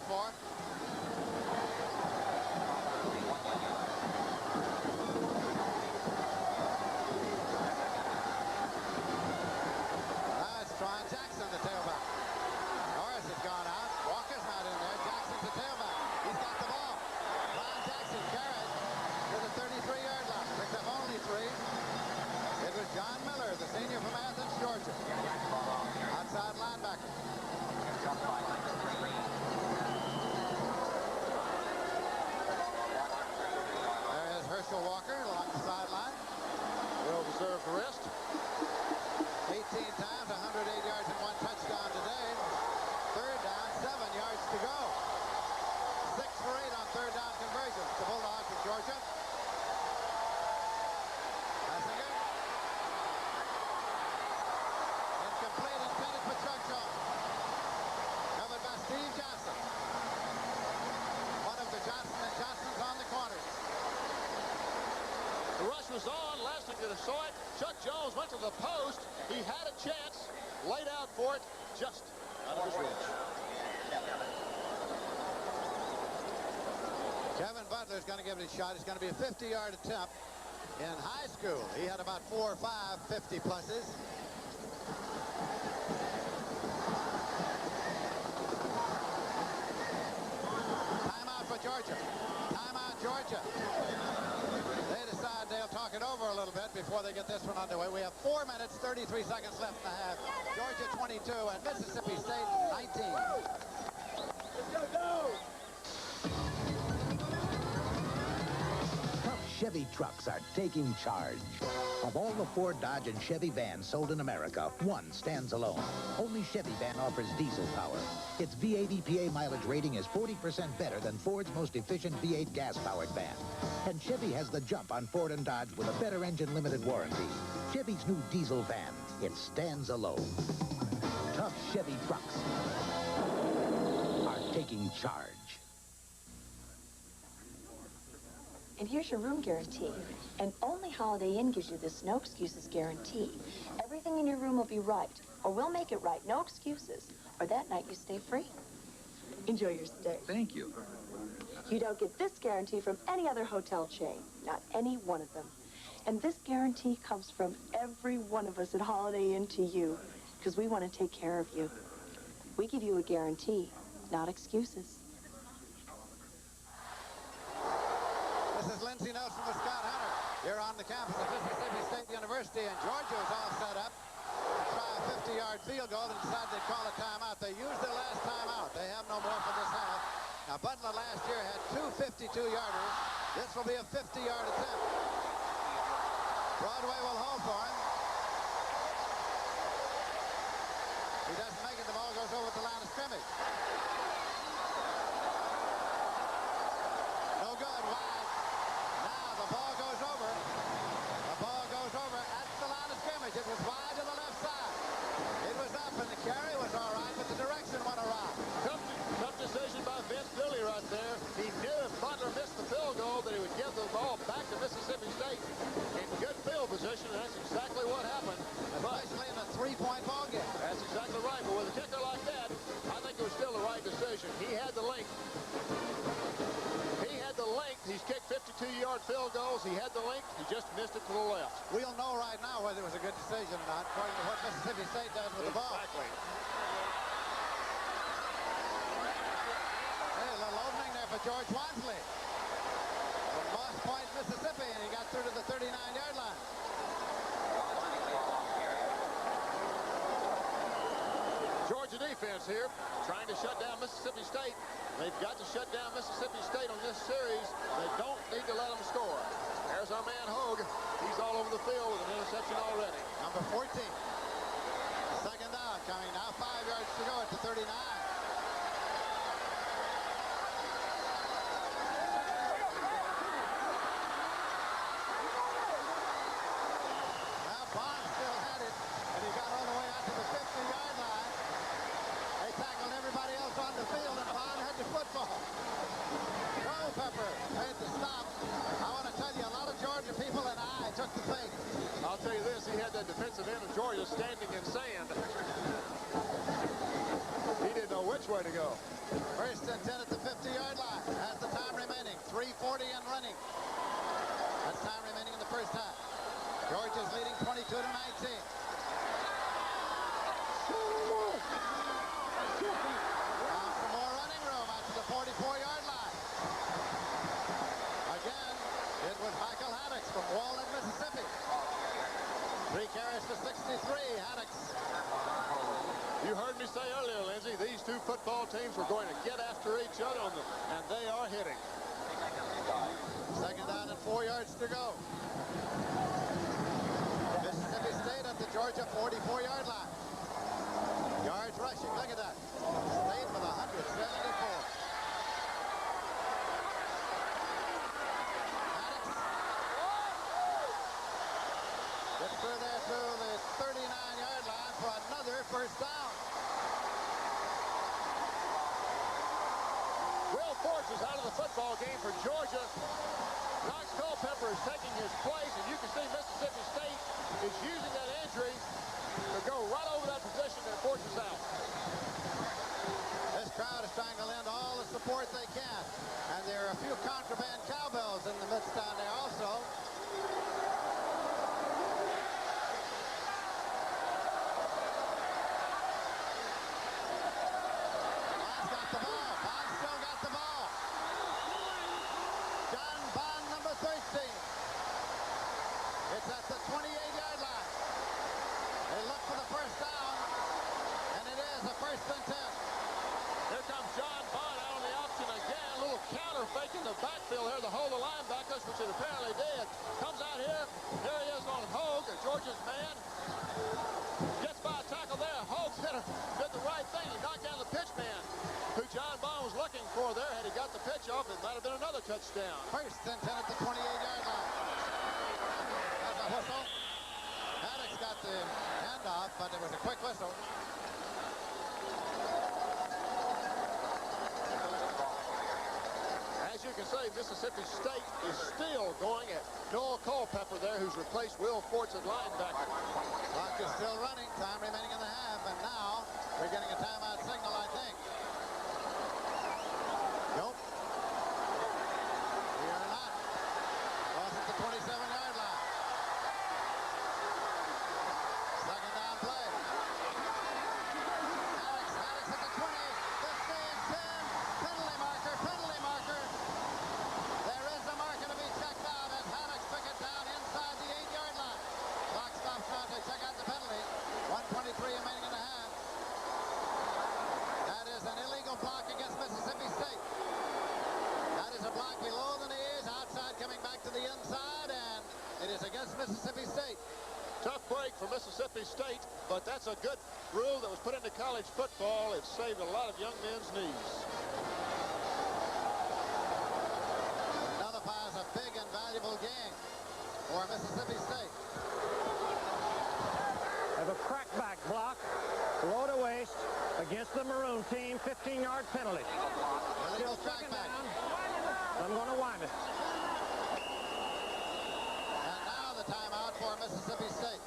That's Tron Jackson, the tailback. Norris has gone out. Walker's not in there. Jackson's the tailback. He's got the ball. Tron Jackson carried to the 33-yard line. Picks up only 3. It was John Miller, the senior from Athens, Georgia. Outside linebacker. There is Herschel Walker along the sideline. Well-deserved rest. 18 times, 108 yards and 1 touchdown today. Third down, 7 yards to go. 6 for 8 on third down conversions. The Bulldogs of Georgia. Hastinger. Incomplete, intended for Chuck Jones. Covered by Steve Johnson. One of the Johnson and Johnsons on the corners. The rush was on. Lastinger saw it. Chuck Jones went to the post. He had a chance. Laid out for it. Just out of his reach. Kevin Butler's going to give it a shot. It's going to be a 50-yard attempt. In high school, he had about 4 or 5 50 pluses. Timeout for Georgia. Timeout, Georgia. before they get this one underway. We have 4 minutes, 33 seconds left in the half. Georgia 22 and Mississippi State 19. Tough Chevy trucks are taking charge. Of all the Ford, Dodge, and Chevy vans sold in America, one stands alone. Only Chevy van offers diesel power. Its V8 EPA mileage rating is 40% better than Ford's most efficient V8 gas-powered van. And Chevy has the jump on Ford and Dodge with a better engine limited warranty. Chevy's new diesel van, it stands alone. Tough Chevy trucks are taking charge. And here's your room guarantee. And only Holiday Inn gives you this no excuses guarantee. Everything in your room will be right, or we'll make it right. No excuses. Or that night you stay free. Enjoy your stay. Thank you. You don't get this guarantee from any other hotel chain. Not any one of them. And this guarantee comes from every one of us at Holiday Inn to you, because we want to take care of you. We give you a guarantee, not excuses. This is Lindsey Nelson with Scott Hunter here on the campus of Mississippi State University, and Georgia is all set up to try a 50-yard field goal and decided they'd call a timeout. They used their last timeout. They have no more for this half. Now, Butler last year had two 52-yarders. This will be a 50-yard attempt. Broadway will hold for him. He doesn't make it. The ball goes over the line of scrimmage. No good. Wide. Now the ball goes over. The ball goes over at the line of scrimmage. It was wide to the left side. It was up, and the carry was all right, but the direction went awry. Tough decision by Vince Lilly right there. He knew if Butler missed the field goal that he would give the ball back to Mississippi State in good field position, and that's exactly what happened. Especially in a three-point ball game. That's exactly right, but with a kicker like that, I think it was still the right decision. He had the length. He's kicked 52-yard field goals. He had the length. He just missed it to the left. We'll know right now whether it was a good decision or not, according to what Mississippi State does with the ball. Exactly. Hey, a little opening there for George Wansley from Moss Point, Mississippi, and he got through to the 39-yard line. Georgia defense here, trying to shut down Mississippi State. They've got to shut down Mississippi State on this series. They don't need to let them score. There's our man Hogue. He's all over the field with an interception already. Number 14. Second down coming now. 5 yards to go at the 39. Now Bond still had it, and he got all the way out to the 50-yard line. They tackled everybody else on the field, and Bond had the football. Culpepper made the stop. I want to tell you, a lot of Georgia people and I took the fake. I'll tell you this, he had that defensive end of Georgia standing in sand. He didn't know which way to go. First and 10 at the 50-yard line. Has the time remaining. 3:40 and running. That's time remaining in the first half. Georgia's leading 22 to 19. Now some more running room out to the 44-yard line. Again, it was Michael Haddix from Walnut, Mississippi. 3 carries for 63. Haddix. You heard me say earlier, Lindsey, these two football teams were going to get after each other, and they are hitting. Second down and 4 yards to go. Mississippi State at the Georgia 44-yard line. Yards rushing. Look at that. State with 174. Gets through there to the 39-yard line for another first down. Will Forge is out of the football game for Georgia. Knox Culpepper is taking his place, and you can see Mississippi State is using that injury to go right over that position, and Forge is out. This crowd is trying to lend all the support they can, and there are a few contraband cowbells in the midst down there also. It's at the 20. Centeno. Here comes John Bond out on the option again. A little counter fake in the backfield here to hold the linebackers, which it apparently did. Comes out here. Here he is on Hogue, Georgia's man. Gets by a tackle there. Hogue did the right thing. He knocked down the pitch man, who John Bond was looking for there. Had he got the pitch off, it might have been another touchdown. First and 10 at the 28-yard line. That's a whistle. Maddox got the handoff, but it was a quick whistle. As you can see, Mississippi State is still going at Noel Culpepper there, who's replaced Will Forts at linebacker. Clock is still running. Time remaining in the half, and now we're getting a timeout signal, I think. Nope. We are not. Lost at the 27-yard line. Second down play. Maddox at the 20. The speed 10. Penalty marker. There is a marker to be checked out as Maddox took it down inside the 8-yard line. Clock stops now to check out the penalty. 1:23 remaining in the half. That is an illegal block against Mississippi State. That is a block below the knees, outside coming back to the inside, and it is against Mississippi State. Tough break for Mississippi State, but that's a good rule that was put into college football. It saved a lot of young men's knees. Nullifies a big and valuable game for Mississippi State. Have a crackback block, low to waist, against the Maroon team, 15-yard penalty. Still second down. I'm going to wind it. And now the timeout for Mississippi State.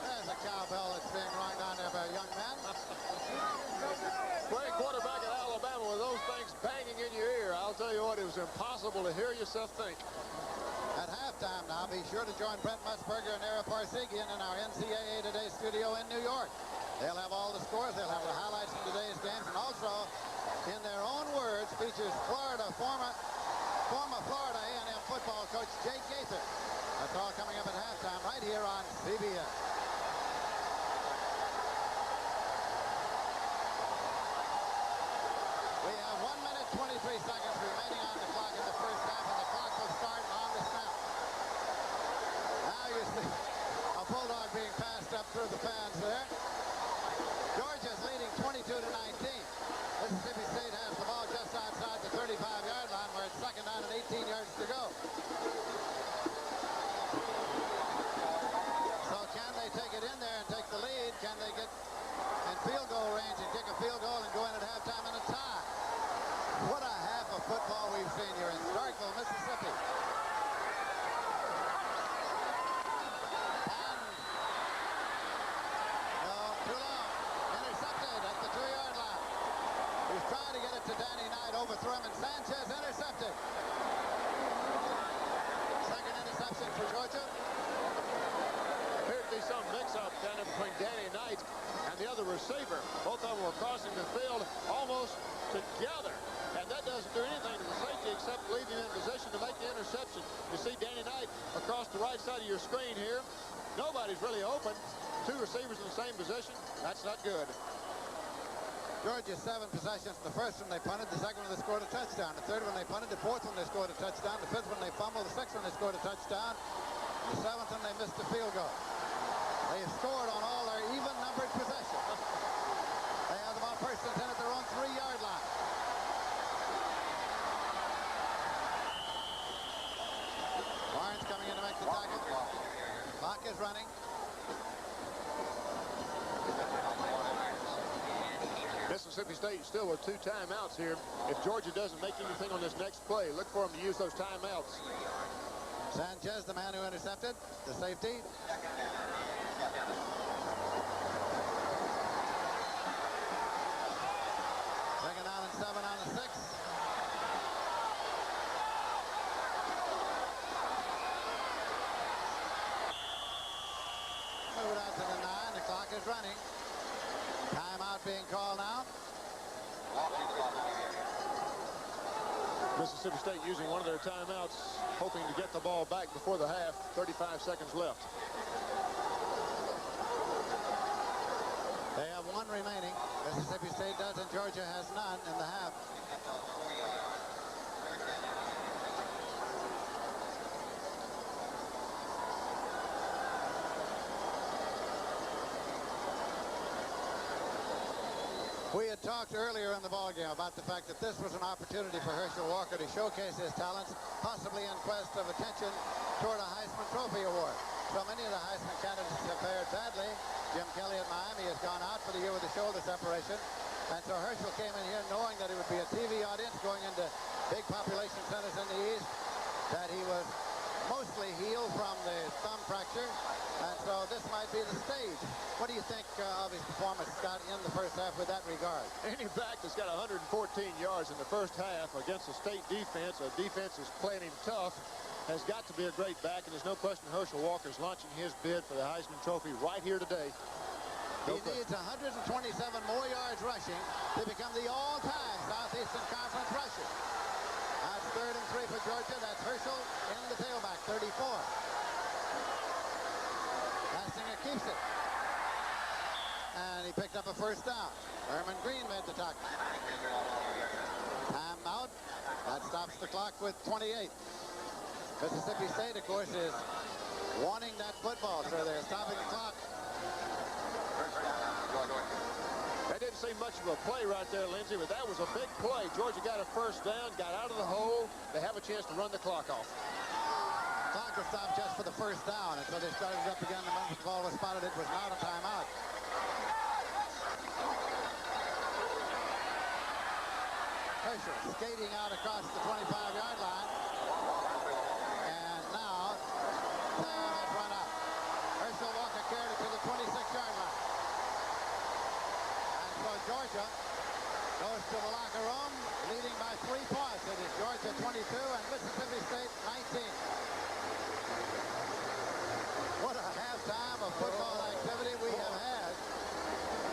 There's a cowbell that's being rung on there by a young man. Playing quarterback at Alabama with those things banging in your ear, I'll tell you what, it was impossible to hear yourself think. At halftime now, be sure to join Brent Musburger and Ara Parsegian in our NCAA Today studio in New York. They'll have all the scores, they'll have the highlights from today's games, and also, in their own words, features former Florida A&M football coach Jay Gaither. That's all coming up at halftime right here on CBS. We have 1 minute, 23 seconds remaining on the clock in the first half, and the clock will start on the snap. Now you see a Bulldog being passed up through the fans there. Georgia's leading 22-19. Mississippi State has the ball just outside the 35-yard line, where it's second down and 18 yards to go. So can they take it in there and take the lead? Can they get in field goal range and kick a field goal and go in at halftime in a tie? What a half of football we've seen here in Starkville, Mississippi. And no, too long. Intercepted at the 2-yard line. He's trying to get it to Danny Knight, overthrew him, and Sanchez intercepted. Second interception for Georgia. Appeared to be some mix-up down there between Danny Knight and the other receiver. Both of them were crossing the field almost together. And that doesn't do anything to the safety except leave him in position to make the interception. You see Danny Knight across the right side of your screen here. Nobody's really open. Two receivers in the same position. That's not good. Georgia 7 possessions. The first one they punted. The second one they scored a touchdown. The third one they punted. The fourth one they scored a touchdown. The fifth one they fumbled. The sixth one they scored a touchdown. The seventh one they missed a field goal. They have scored on all their even-numbered possessions. They have the ball first and 10 at their own 3-yard line. Barnes coming in to make the tackle. Clock is running. Mississippi State still with 2 timeouts here. If Georgia doesn't make anything on this next play, look for them to use those timeouts. Sanchez, the man who intercepted, the safety. Second down and 7 on the 6. Move it out to the 9. The clock is running. Timeout being called now. Mississippi State using one of their timeouts, hoping to get the ball back before the half. 35 seconds left. They have 1 1 remaining. Mississippi State does, and Georgia has none in the half. We had talked earlier in the ballgame about the fact that this was an opportunity for Herschel Walker to showcase his talents, possibly in quest of attention toward a Heisman Trophy award. So many of the Heisman candidates have fared badly. Jim Kelly at Miami has gone out for the year with a shoulder separation. And so Herschel came in here knowing that it would be a TV audience going into big population centers in the East, that he was mostly healed from the thumb fracture. And so this might be the stage. What do you think of his performance, Scott, in the first half with that regard? Any back that's got 114 yards in the first half against a state defense, a defense that's playing him tough, has got to be a great back, and there's no question Herschel Walker's launching his bid for the Heisman Trophy right here today. He needs 127 more yards rushing to become the all-time Southeastern Conference rusher. That's 3rd and 3 for Georgia. That's Herschel in the tailback, 34. Lastinger keeps it. And he picked up a first down. Herman Green made the tackle. Time out. That stops the clock with 28. Mississippi State, of course, is wanting that football, so they're stopping the clock. That didn't seem much of a play right there, Lindsey, but that was a big play. Georgia got a first down, got out of the hole. They have a chance to run the clock off. Clock was stopped just for the first down, and so they started it up again. The moment the ball was spotted, it was not a timeout. Herschel skating out across the 25-yard line. And now, time has run out. Herschel Walker carried it to the 26-yard line. And so Georgia goes to the locker room, leading by 3 points. It is Georgia 22 and Mississippi State 19. What a halftime of football activity we have had.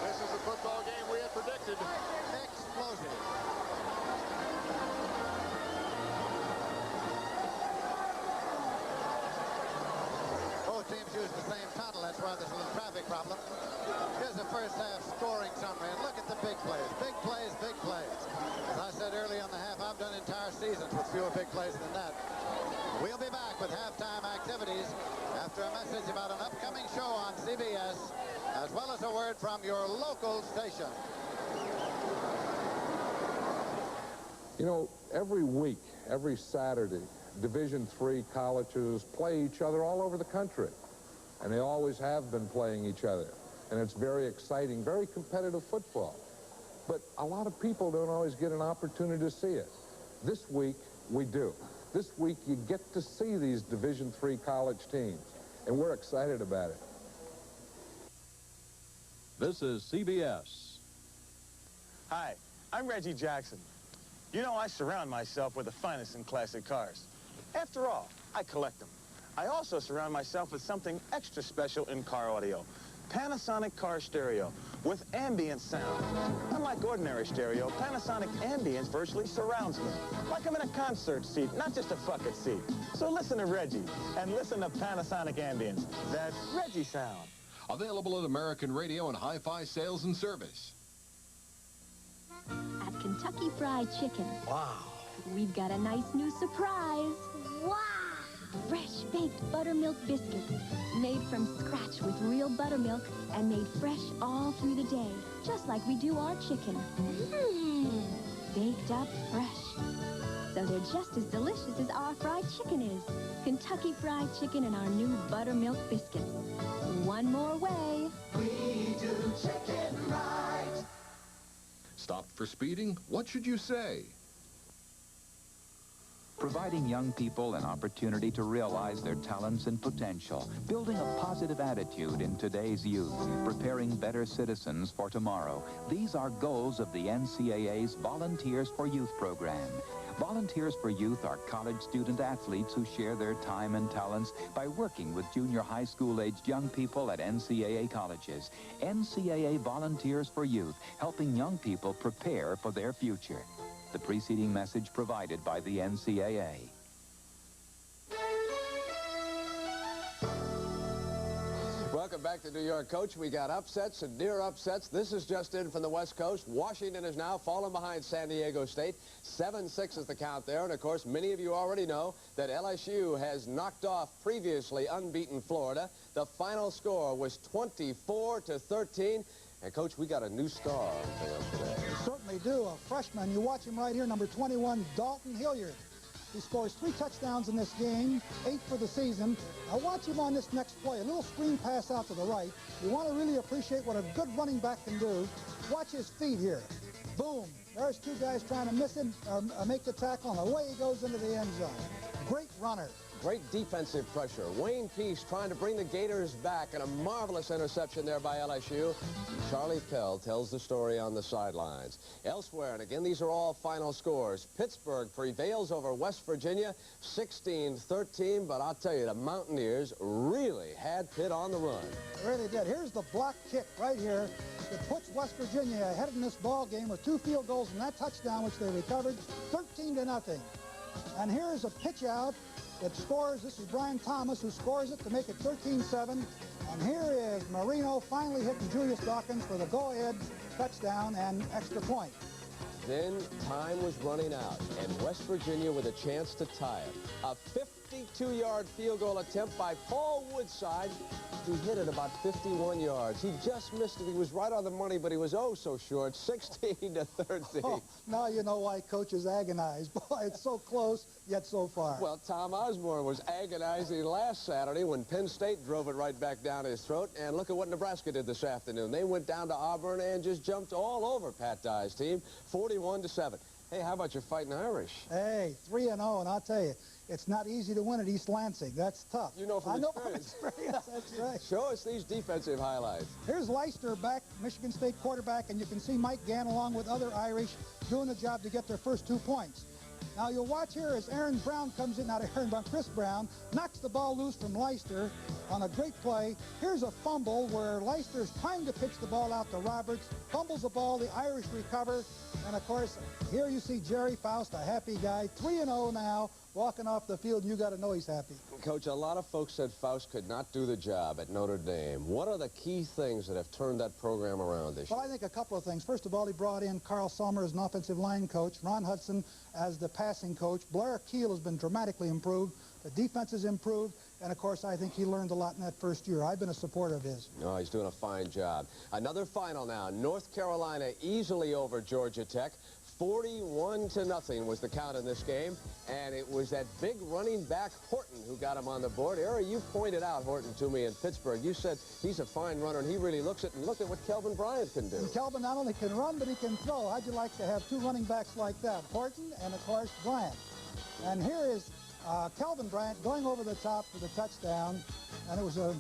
This is the football game we had predicted. Explosive. Both teams use the same tunnel. That's why there's a little traffic problem. Here's the first half scoring summary. And look at the big plays. Big plays, big plays. As I said early on the half, I've done entire seasons with fewer big plays than that. We'll be back with halftime activities after a message about an upcoming show on CBS, as well as a word from your local station. You know, every week, every Saturday, Division III colleges play each other all over the country. And they always have been playing each other. And it's very exciting, very competitive football. But a lot of people don't always get an opportunity to see it. This week, we do. This week, you get to see these Division III college teams. And we're excited about it. This is CBS. Hi, I'm Reggie Jackson. You know, I surround myself with the finest in classic cars. After all, I collect them. I also surround myself with something extra special in car audio. Panasonic car stereo with ambient sound. Unlike ordinary stereo, Panasonic ambience virtually surrounds me. Like I'm in a concert seat, not just a bucket seat. So listen to Reggie and listen to Panasonic ambience. That's Reggie sound. Available at American Radio and Hi-Fi Sales and Service. At Kentucky Fried Chicken. Wow. We've got a nice new surprise. Wow! Fresh baked buttermilk biscuits, made from scratch with real buttermilk and made fresh all through the day, just like we do our chicken. Baked up fresh. So they're just as delicious as our fried chicken is. Kentucky Fried Chicken and our new buttermilk biscuits. One more way. We do chicken right. Stopped for speeding? What should you say? Providing young people an opportunity to realize their talents and potential, building a positive attitude in today's youth, preparing better citizens for tomorrow. These are goals of the NCAA's Volunteers for Youth program. Volunteers for Youth are college student athletes who share their time and talents by working with junior high school-aged young people at NCAA colleges. NCAA Volunteers for Youth, helping young people prepare for their future. The preceding message provided by the NCAA. Welcome back to New York, Coach. We got upsets and near upsets. This is just in from the West Coast. Washington is now fallen behind San Diego State. 7-6 is the count there. And, of course, many of you already know that LSU has knocked off previously unbeaten Florida. The final score was 24-13. And, Coach, we got a new star on the field today. You certainly do. A freshman. You watch him right here, number 21, Dalton Hilliard. He scores 3 touchdowns in this game, 8 for the season. Now watch him on this next play. A little screen pass out to the right. You want to really appreciate what a good running back can do. Watch his feet here. Boom. There's 2 guys trying to miss him, make the tackle, and away he goes into the end zone. Great runner. Great defensive pressure. Wayne Peace trying to bring the Gators back, and a marvelous interception there by LSU. Charlie Pell tells the story on the sidelines. Elsewhere, and again, these are all final scores. Pittsburgh prevails over West Virginia, 16-13, but I'll tell you, the Mountaineers really had Pitt on the run. They really did. Here's the block kick right here that puts West Virginia ahead in this ball game with 2 field goals and that touchdown, which they recovered, 13-0. And here's a pitch out that scores. This is Brian Thomas who scores it to make it 13-7. And here is Marino finally hitting Julius Dawkins for the go-ahead touchdown and extra point. Then time was running out, and West Virginia with a chance to tie it. A 52-yard field goal attempt by Paul Woodside. He hit it about 51 yards. He just missed it. He was right on the money, but he was oh so short, 16-13. Oh, now you know why coaches agonize. Boy, it's so close, yet so far. Well, Tom Osborne was agonizing last Saturday when Penn State drove it right back down his throat. And look at what Nebraska did this afternoon. They went down to Auburn and just jumped all over Pat Dye's team, 41-7. Hey, how about your Fighting Irish? Hey, 3-0, and I'll tell you, it's not easy to win at East Lansing. That's tough. You know from experience. I know from experience, that's right. Show us these defensive highlights. Here's Leicester back, Michigan State quarterback, and you can see Mike Gann along with other Irish doing the job to get their first 2 points. Now you'll watch here as Aaron Brown comes in, not Aaron Brown, Chris Brown, knocks the ball loose from Leicester on a great play. Here's a fumble where Leicester's trying to pitch the ball out to Roberts, fumbles the ball, the Irish recover, and of course, here you see Jerry Faust, a happy guy, 3-0 now, walking off the field. You got to know he's happy. Coach, a lot of folks said Faust could not do the job at Notre Dame. What are the key things that have turned that program around this year? Well, I think a couple of things. First of all, he brought in Carl Sommer as an offensive line coach, Ron Hudson as the passing coach. Blair Keel has been dramatically improved. The defense has improved. And, of course, I think he learned a lot in that first year. I've been a supporter of his. Oh, he's doing a fine job. Another final now. North Carolina easily over Georgia Tech. 41-0 was the count in this game, and it was that big running back Horton who got him on the board. Era, you pointed out Horton to me in Pittsburgh. You said he's a fine runner, and he really looks it. And look at what Kelvin Bryant can do. And Kelvin not only can run, but he can throw. How'd you like to have 2 running backs like that? Horton and, of course, Bryant. And here is Kelvin Bryant going over the top for the touchdown, and it was a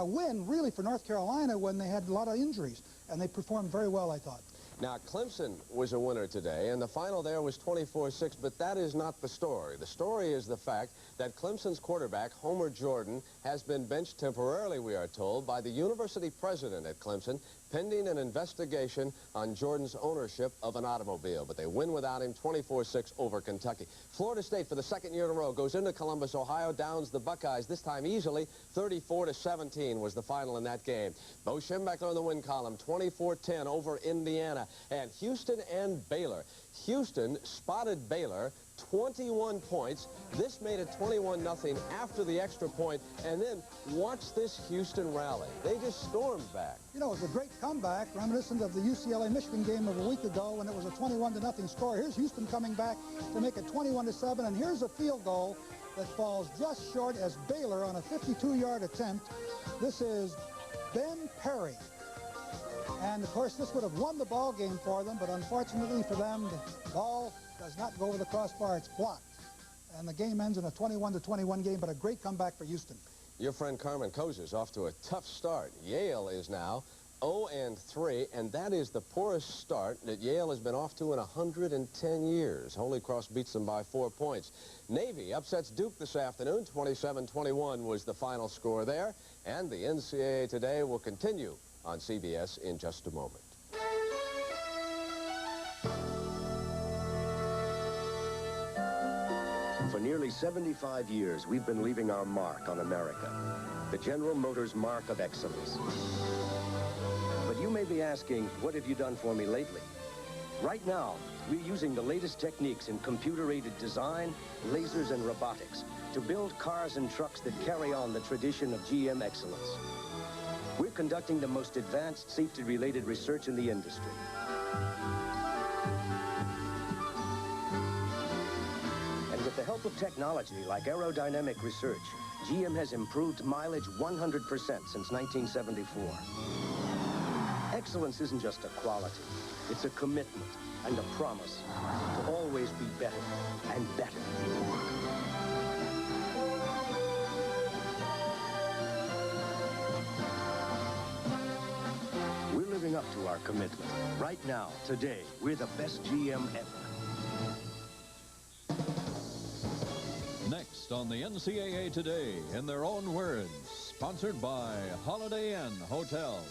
win, really, for North Carolina when they had a lot of injuries, and they performed very well, I thought. Now, Clemson was a winner today, and the final there was 24-6, but that is not the story. The story is the fact that Clemson's quarterback, Homer Jordan, has been benched temporarily, we are told, by the university president at Clemson, pending an investigation on Jordan's ownership of an automobile. But they win without him, 24-6 over Kentucky. Florida State, for the 2nd year in a row, goes into Columbus, Ohio, downs the Buckeyes, this time easily. 34-17 was the final in that game. Bo Schembechler in the win column, 24-10 over Indiana. And Houston and Baylor. Houston spotted Baylor, 21 points. This made it 21-0 after the extra point. And then watch this Houston rally. They just stormed back. You know, it was a great comeback, reminiscent of the UCLA-Michigan game of a week ago when it was a 21-0 score. Here's Houston coming back to make it 21-7. And here's a field goal that falls just short as Baylor on a 52-yard attempt. This is Ben Perry. And, of course, this would have won the ball game for them, but unfortunately for them, the ball does not go over the crossbar. It's blocked. And the game ends in a 21-21 game, but a great comeback for Houston. Your friend Carmen Kozer's off to a tough start. Yale is now 0-3, and that is the poorest start that Yale has been off to in 110 years. Holy Cross beats them by 4 points. Navy upsets Duke this afternoon. 27-21 was the final score there. And the NCAA Today will continue on CBS in just a moment. For nearly 75 years, we've been leaving our mark on America. The General Motors mark of excellence. But you may be asking, what have you done for me lately? Right now, we're using the latest techniques in computer-aided design, lasers, and robotics to build cars and trucks that carry on the tradition of GM excellence. We're conducting the most advanced safety-related research in the industry. And with the help of technology like aerodynamic research, GM has improved mileage 100% since 1974. Excellence isn't just a quality, it's a commitment and a promise to always be better and better. We're living up to our commitment. Right now, today, we're the best GM ever. Next on the NCAA Today, in their own words, sponsored by Holiday Inn Hotels.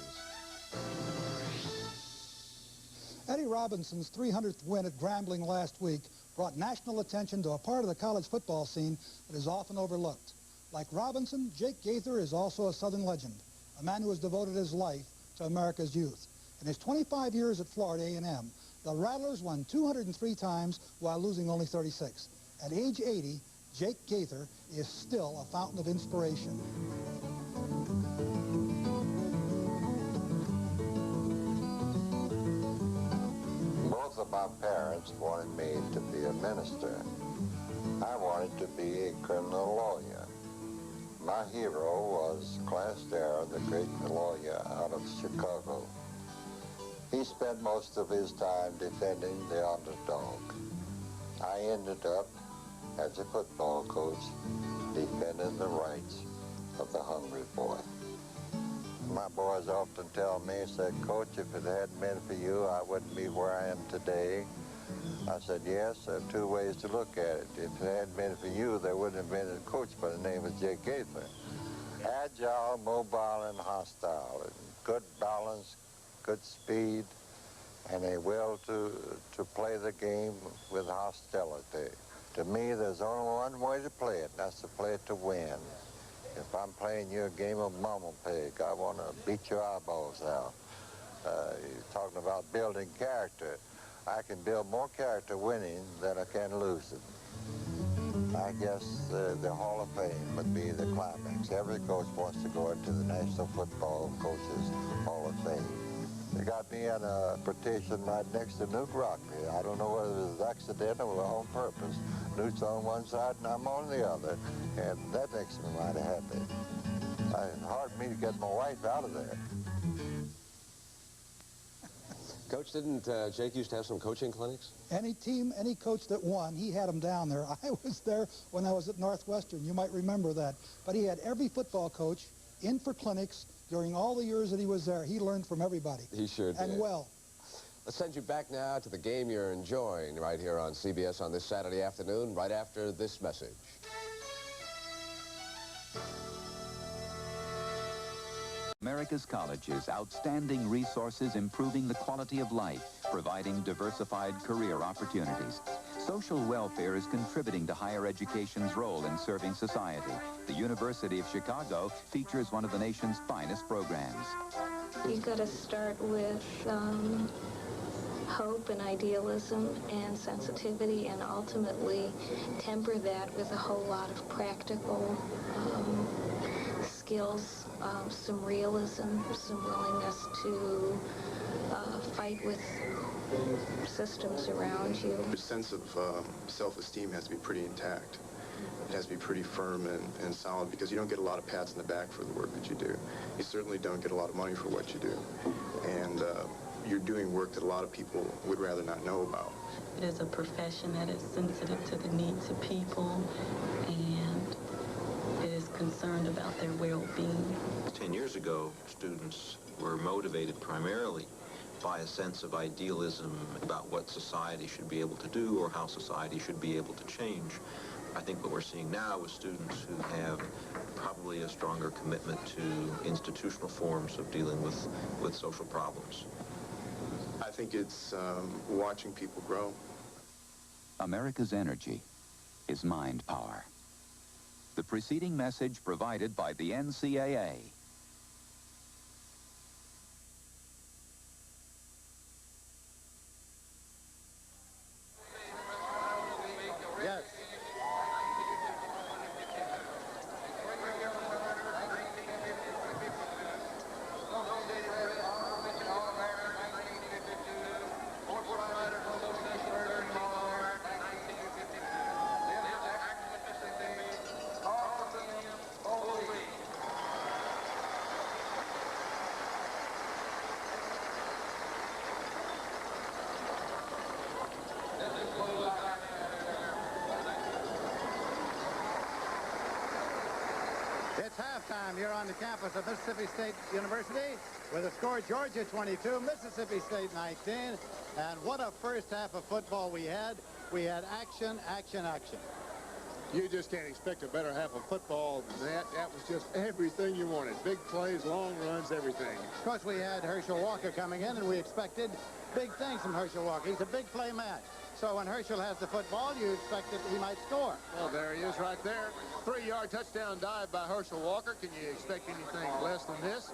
Eddie Robinson's 300th win at Grambling last week brought national attention to a part of the college football scene that is often overlooked. Like Robinson, Jake Gaither is also a Southern legend, a man who has devoted his life to America's youth. In his 25 years at Florida A&M, the Rattlers won 203 times while losing only 36. At age 80, Jake Gaither is still a fountain of inspiration. Both of my parents wanted me to be a minister. I wanted to be a criminal lawyer. My hero was Clarence Darrow, the great lawyer out of Chicago. He spent most of his time defending the underdog. I ended up, as a football coach, defending the rights of the hungry boy. My boys often tell me, said, Coach, if it hadn't been for you, I wouldn't be where I am today. I said, yes, there are two ways to look at it. If it hadn't been for you, there wouldn't have been a coach by the name of Jake Gaither. Agile, mobile, and hostile, and good balance, good speed, and a will to play the game with hostility. To me, there's only one way to play it, and that's to play it to win. If I'm playing you a game of mama pig, I want to beat your eyeballs out. You're talking about building character. I can build more character winning than I can losing. I guess the Hall of Fame would be the climax. Every coach wants to go into the National Football Coaches Hall of Fame. They got me in a petition right next to Newt Rockley. I don't know whether it was accidental or on purpose. Newt's on one side and I'm on the other, and that makes me mighty happy. It's hard for me to get my wife out of there. Coach, didn't Jake used to have some coaching clinics? Any team, any coach that won, he had them down there. I was there when I was at Northwestern. You might remember that. But he had every football coach in for clinics during all the years that he was there. He learned from everybody. He sure did. And well. Let's send you back now to the game you're enjoying right here on CBS on this Saturday afternoon, right after this message. America's colleges, outstanding resources improving the quality of life, providing diversified career opportunities. Social welfare is contributing to higher education's role in serving society. The University of Chicago features one of the nation's finest programs. You've got to start with hope and idealism and sensitivity, and ultimately temper that with a whole lot of practical skills, some realism, some willingness to fight with systems around you. Your sense of self-esteem has to be pretty intact. It has to be pretty firm and solid, because you don't get a lot of pats in the back for the work that you do. You certainly don't get a lot of money for what you do. And you're doing work that a lot of people would rather not know about. It is a profession that is sensitive to the needs of people, and it is concerned about their well-being. 10 years ago, students were motivated primarily by a sense of idealism about what society should be able to do or how society should be able to change. I think what we're seeing now is students who have probably a stronger commitment to institutional forms of dealing with social problems. I think it's watching people grow. America's energy, is mind power. The preceding message provided by the NCAA. Yes. It's halftime here on the campus of Mississippi State University with a score Georgia 22, Mississippi State 19. And what a first half of football we had. We had action, action, action. You just can't expect a better half of football than that. That was just everything you wanted. Big plays, long runs, everything. Of course, we had Herschel Walker coming in, and we expected big things from Herschel Walker. He's a big play man. So when Herschel has the football, you expect that he might score. Well, there he is right there. 3-yard touchdown dive by Herschel Walker. Can you expect anything less than this?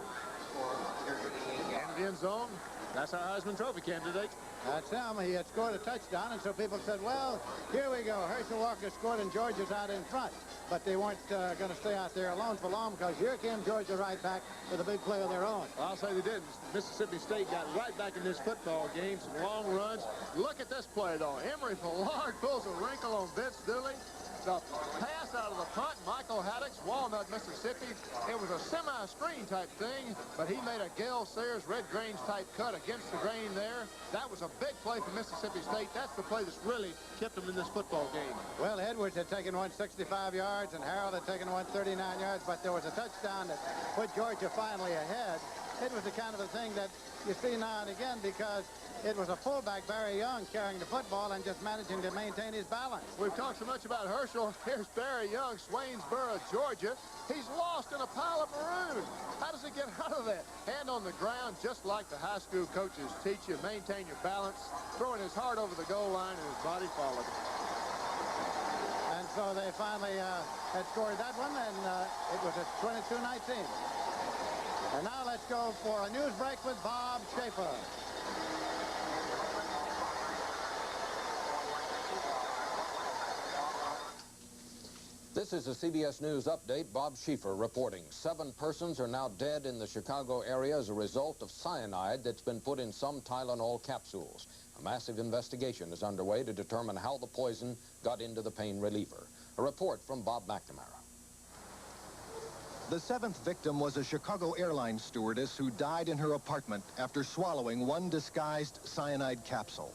And the end zone. That's our Heisman Trophy candidate. That's him. He had scored a touchdown, and so people said, well, here we go. Herschel Walker scored, and Georgia's out in front. But they weren't going to stay out there alone for long, because here came Georgia right back with a big play of their own. Well, I'll say they did. Mississippi State got right back in this football game. Some long runs. Look at this play, though. Emory Millard pulls a wrinkle on Vince Dooley. The pass out of the punt, Michael Haddix, Walnut, Mississippi. It was a semi-screen type thing, but he made a Gale Sayers, Red Grange type cut against the grain there. That was a big play for Mississippi State. That's the play that's really kept them in this football game. Well, Edwards had taken 165 yards, and Harold had taken 139 yards, but there was a touchdown that put Georgia finally ahead. It was the kind of a thing that you see now and again, because it was a fullback, Barry Young, carrying the football and just managing to maintain his balance. We've talked so much about Herschel. Here's Barry Young, Swainsboro, Georgia. He's lost in a pile of maroon. How does he get out of that? Hand on the ground, just like the high school coaches teach you. Maintain your balance. Throwing his heart over the goal line, and his body followed. And so they finally had scored that one, and it was at 22-19. And now let's go for a news break with Bob Schaefer. This is a CBS News update. Bob Schieffer reporting. 7 persons are now dead in the Chicago area as a result of cyanide that's been put in some Tylenol capsules. A massive investigation is underway to determine how the poison got into the pain reliever. A report from Bob McNamara. The 7th victim was a Chicago Airlines stewardess who died in her apartment after swallowing one disguised cyanide capsule.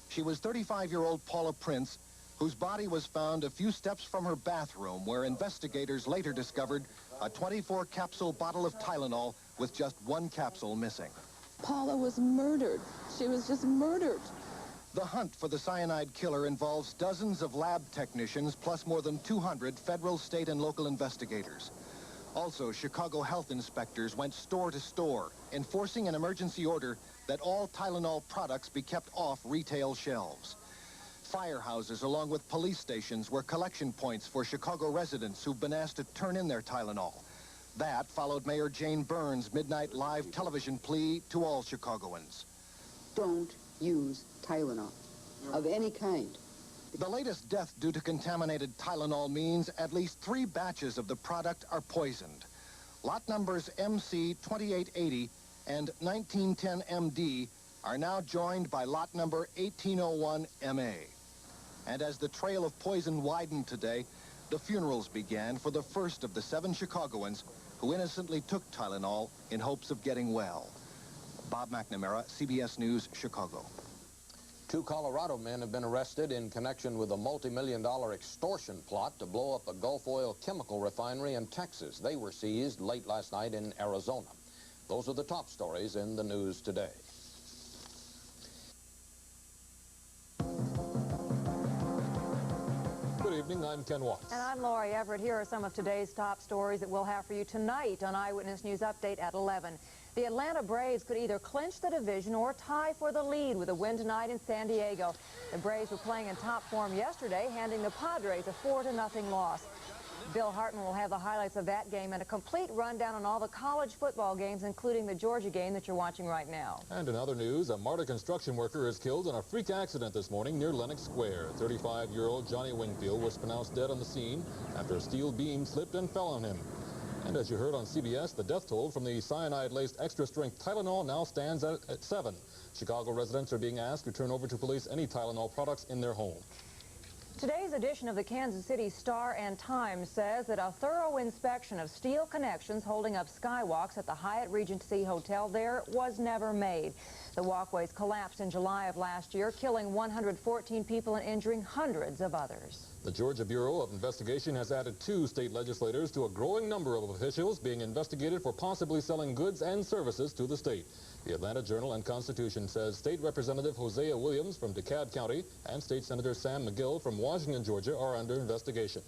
She was 35-year-old Paula Prince, whose body was found a few steps from her bathroom, where investigators later discovered a 24-capsule bottle of Tylenol with just 1 capsule missing. Paula was murdered. She was just murdered. The hunt for the cyanide killer involves dozens of lab technicians plus more than 200 federal, state, and local investigators. Also, Chicago health inspectors went store to store, enforcing an emergency order that all Tylenol products be kept off retail shelves. Firehouses, along with police stations, were collection points for Chicago residents who've been asked to turn in their Tylenol. That followed Mayor Jane Burns' midnight live television plea to all Chicagoans. Don't use Tylenol of any kind. The latest death due to contaminated Tylenol means at least 3 batches of the product are poisoned. Lot numbers MC 2880 and 1910MD are now joined by lot number 1801MA. And as the trail of poison widened today, the funerals began for the first of the 7 Chicagoans who innocently took Tylenol in hopes of getting well. Bob McNamara, CBS News, Chicago. 2 Colorado men have been arrested in connection with a multi-million-dollar extortion plot to blow up a Gulf Oil chemical refinery in Texas. They were seized late last night in Arizona. Those are the top stories in the news today. Good evening, I'm Ken Watts. And I'm Laurie Everett. Here are some of today's top stories that we'll have for you tonight on Eyewitness News Update at 11. The Atlanta Braves could either clinch the division or tie for the lead with a win tonight in San Diego. The Braves were playing in top form yesterday, handing the Padres a 4-0 loss. Bill Hartman will have the highlights of that game and a complete rundown on all the college football games, including the Georgia game that you're watching right now. And in other news, a MARTA construction worker is killed in a freak accident this morning near Lenox Square. 35-year-old Johnny Wingfield was pronounced dead on the scene after a steel beam slipped and fell on him. And as you heard on CBS, the death toll from the cyanide-laced extra-strength Tylenol now stands at 7. Chicago residents are being asked to turn over to police any Tylenol products in their home. Today's edition of the Kansas City Star and Times says that a thorough inspection of steel connections holding up skywalks at the Hyatt Regency Hotel there was never made. The walkways collapsed in July of last year, killing 114 people and injuring hundreds of others. The Georgia Bureau of Investigation has added 2 state legislators to a growing number of officials being investigated for possibly selling goods and services to the state. The Atlanta Journal and Constitution says State Representative Hosea Williams from DeKalb County and State Senator Sam McGill from Washington, Georgia are under investigation.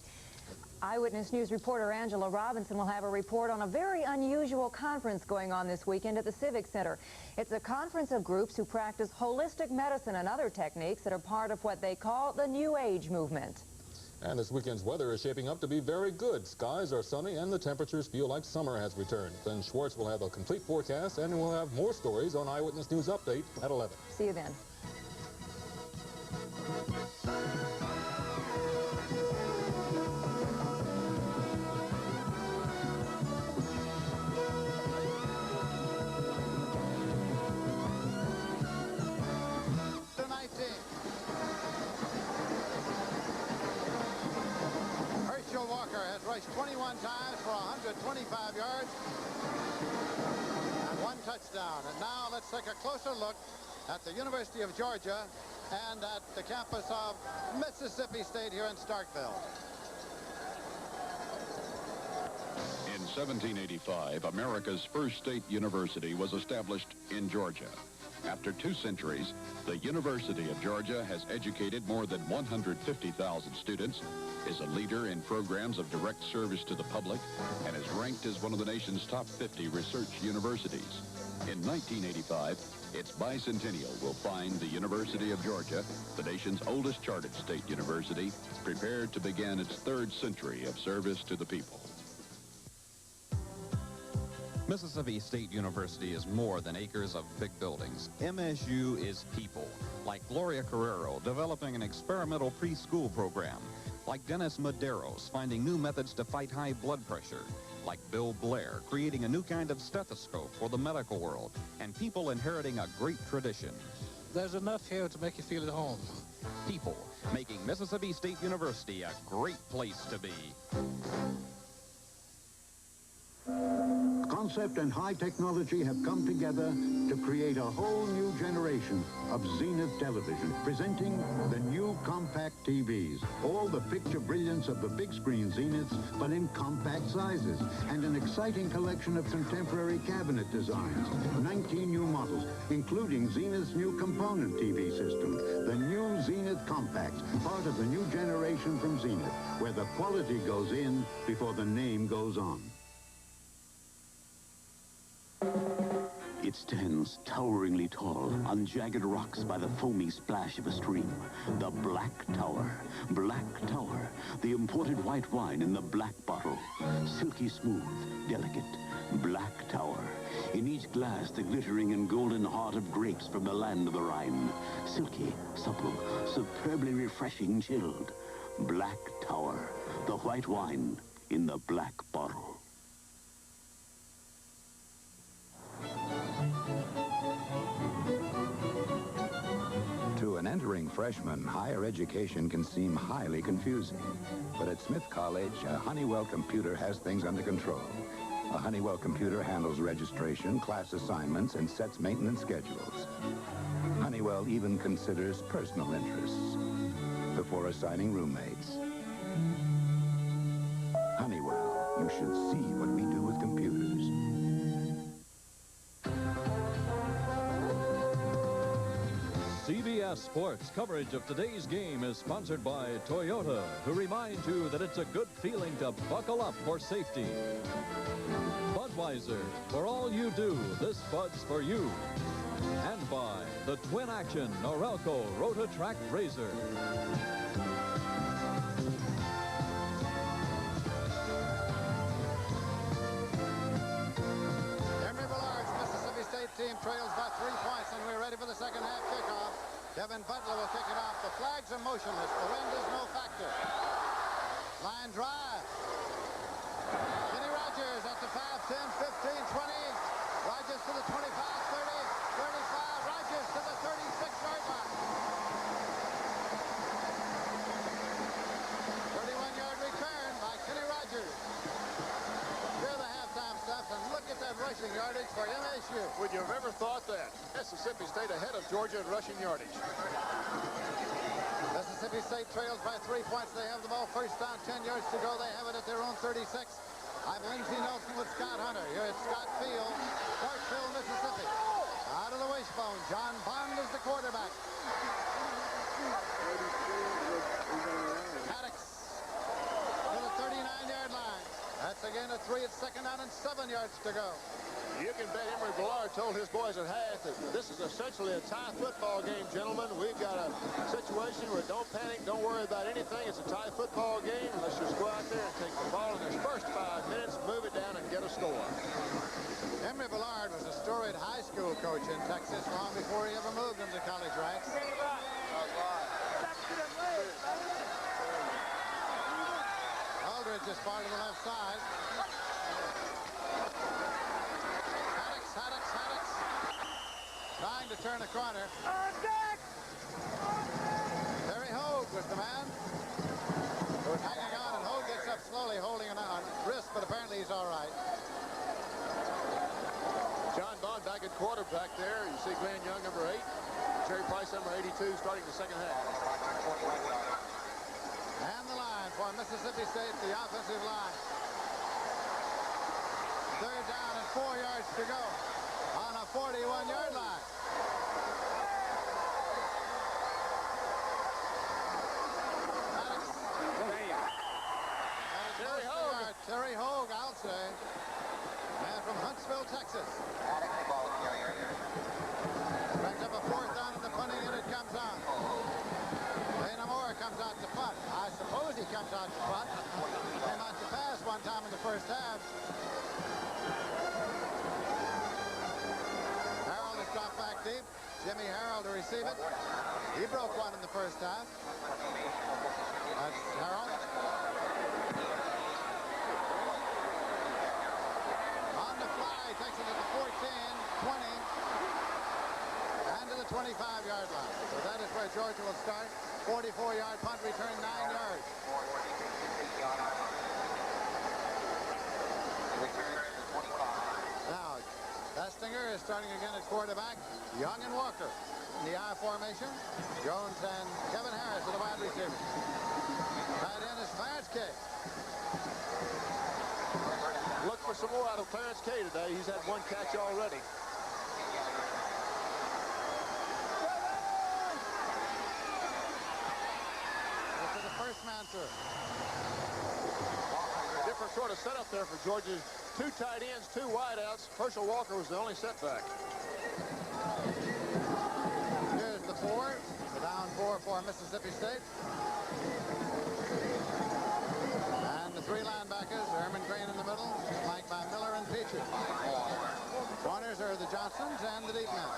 Eyewitness News reporter Angela Robinson will have a report on a very unusual conference going on this weekend at the Civic Center. It's a conference of groups who practice holistic medicine and other techniques that are part of what they call the New Age movement. And this weekend's weather is shaping up to be very good. Skies are sunny and the temperatures feel like summer has returned. Glenn Schwartz will have a complete forecast and we'll have more stories on Eyewitness News Update at 11. See you then. Herschel Walker has rushed 21 times for 125 yards and 1 touchdown. And now let's take a closer look at the University of Georgia and at the campus of Mississippi State here in Starkville. In 1785, America's first state university was established in Georgia. After 2 centuries, the University of Georgia has educated more than 150,000 students, is a leader in programs of direct service to the public, and is ranked as one of the nation's top 50 research universities. In 1985, its bicentennial will find the University of Georgia, the nation's oldest chartered state university, prepared to begin its 3rd century of service to the people. Mississippi State University is more than acres of big buildings. MSU is people, like Gloria Carrero developing an experimental preschool program, like Dennis Medeiros finding new methods to fight high blood pressure, like Bill Blair creating a new kind of stethoscope for the medical world, and people inheriting a great tradition. There's enough here to make you feel at home. People making Mississippi State University a great place to be. Concept and high technology have come together to create a whole new generation of Zenith television, presenting the new compact TVs. All the picture brilliance of the big screen Zeniths, but in compact sizes, and an exciting collection of contemporary cabinet designs. 19 new models, including Zenith's new component TV system, the new Zenith Compact, part of the new generation from Zenith, where the quality goes in before the name goes on. It stands toweringly tall on jagged rocks by the foamy splash of a stream. The Black Tower. Black Tower. The imported white wine in the black bottle. Silky smooth, delicate. Black Tower. In each glass, the glittering and golden heart of grapes from the land of the Rhine. Silky, supple, superbly refreshing, chilled. Black Tower. The white wine in the black bottle. To an entering freshman, higher education can seem highly confusing. But at Smith College, a Honeywell computer has things under control. A Honeywell computer handles registration, class assignments, and sets maintenance schedules. Honeywell even considers personal interests before assigning roommates. Honeywell, you should see what we do with computers. CBS Sports coverage of today's game is sponsored by Toyota, who reminds you that it's a good feeling to buckle up for safety. Budweiser, for all you do, this Bud's for you. And by the twin action Norelco Rotatrack Razor. Emory Villard's Mississippi State team trails by 3 points, and we're ready for the second half kickoff. Kevin Butler will kick it off. The flags are motionless. The wind is no factor. Line drive. Kenny Rogers at the 5, 10, 15, 20. Rogers to the 25, 30, 35. Rogers to the 36-yard line. 31-yard return by Kenny Rogers. Hear the halftime stuff, and look at that rushing yardage for MSU. Would you have ever thought that? Mississippi State ahead of Georgia in rushing yardage. Mississippi State trails by 3 points. They have the ball first down, 10 yards to go. They have it at their own 36. I'm Lindsey Nelson with Scott Hunter. Here at Scott Field, Clarksville, Mississippi. Out of the wishbone, John Bond is the quarterback. Maddox to the 39-yard line. That's again a 3 at second down and 7 yards to go. You can bet Emory Villard told his boys at half that this is essentially a tie football game, gentlemen. We've got a situation where don't panic, don't worry about anything. It's a tie football game. Let's just go out there and take the ball in the first 5 minutes, move it down, and get a score. Emory Villard was a storied high school coach in Texas long before he ever moved into college ranks. Aldridge is far to the left side. Haddix. Trying to turn a corner. Terry Hogue was the man who was hanging on, and Hogue gets up slowly, holding it on wrist, but apparently he's all right. John Bond back at quarterback there. You see Glenn Young, number 8. Jerry Price, number 82, starting the second half. And the line for Mississippi State, the offensive line. Third down and 4 yards to go on a 41-yard line. Terry Hogue, I'll say. Man from Huntsville, Texas. Brings up a fourth down, and the punting unit comes on. Dana Moore comes out to punt. I suppose he comes out to punt. Came out to pass one time in the first half. Harold is dropped back deep. Jimmy Harold to receive it. He broke one in the first half. That's Harold. On the fly, he takes it to the 14, 20, and to the 25-yard line. So that is where Georgia will start. 44-yard punt return, 9 yards. Now, Estinger is starting again at quarterback. Young and Walker in the I formation. Jones and Kevin Harris are the wide receivers. Tight end is Clarence Kay. Look for some more out of Clarence Kay today. He's had 1 catch already. This is the first man through. Different sort of setup there for Georgia. 2 tight ends, 2 wideouts. Herschel Walker was the only setback. Here's the 4. The down 4 for Mississippi State. And the 3 linebackers, Herman Green in the middle, flanked by Miller and Peaches. Corners are the Johnsons and the deep men.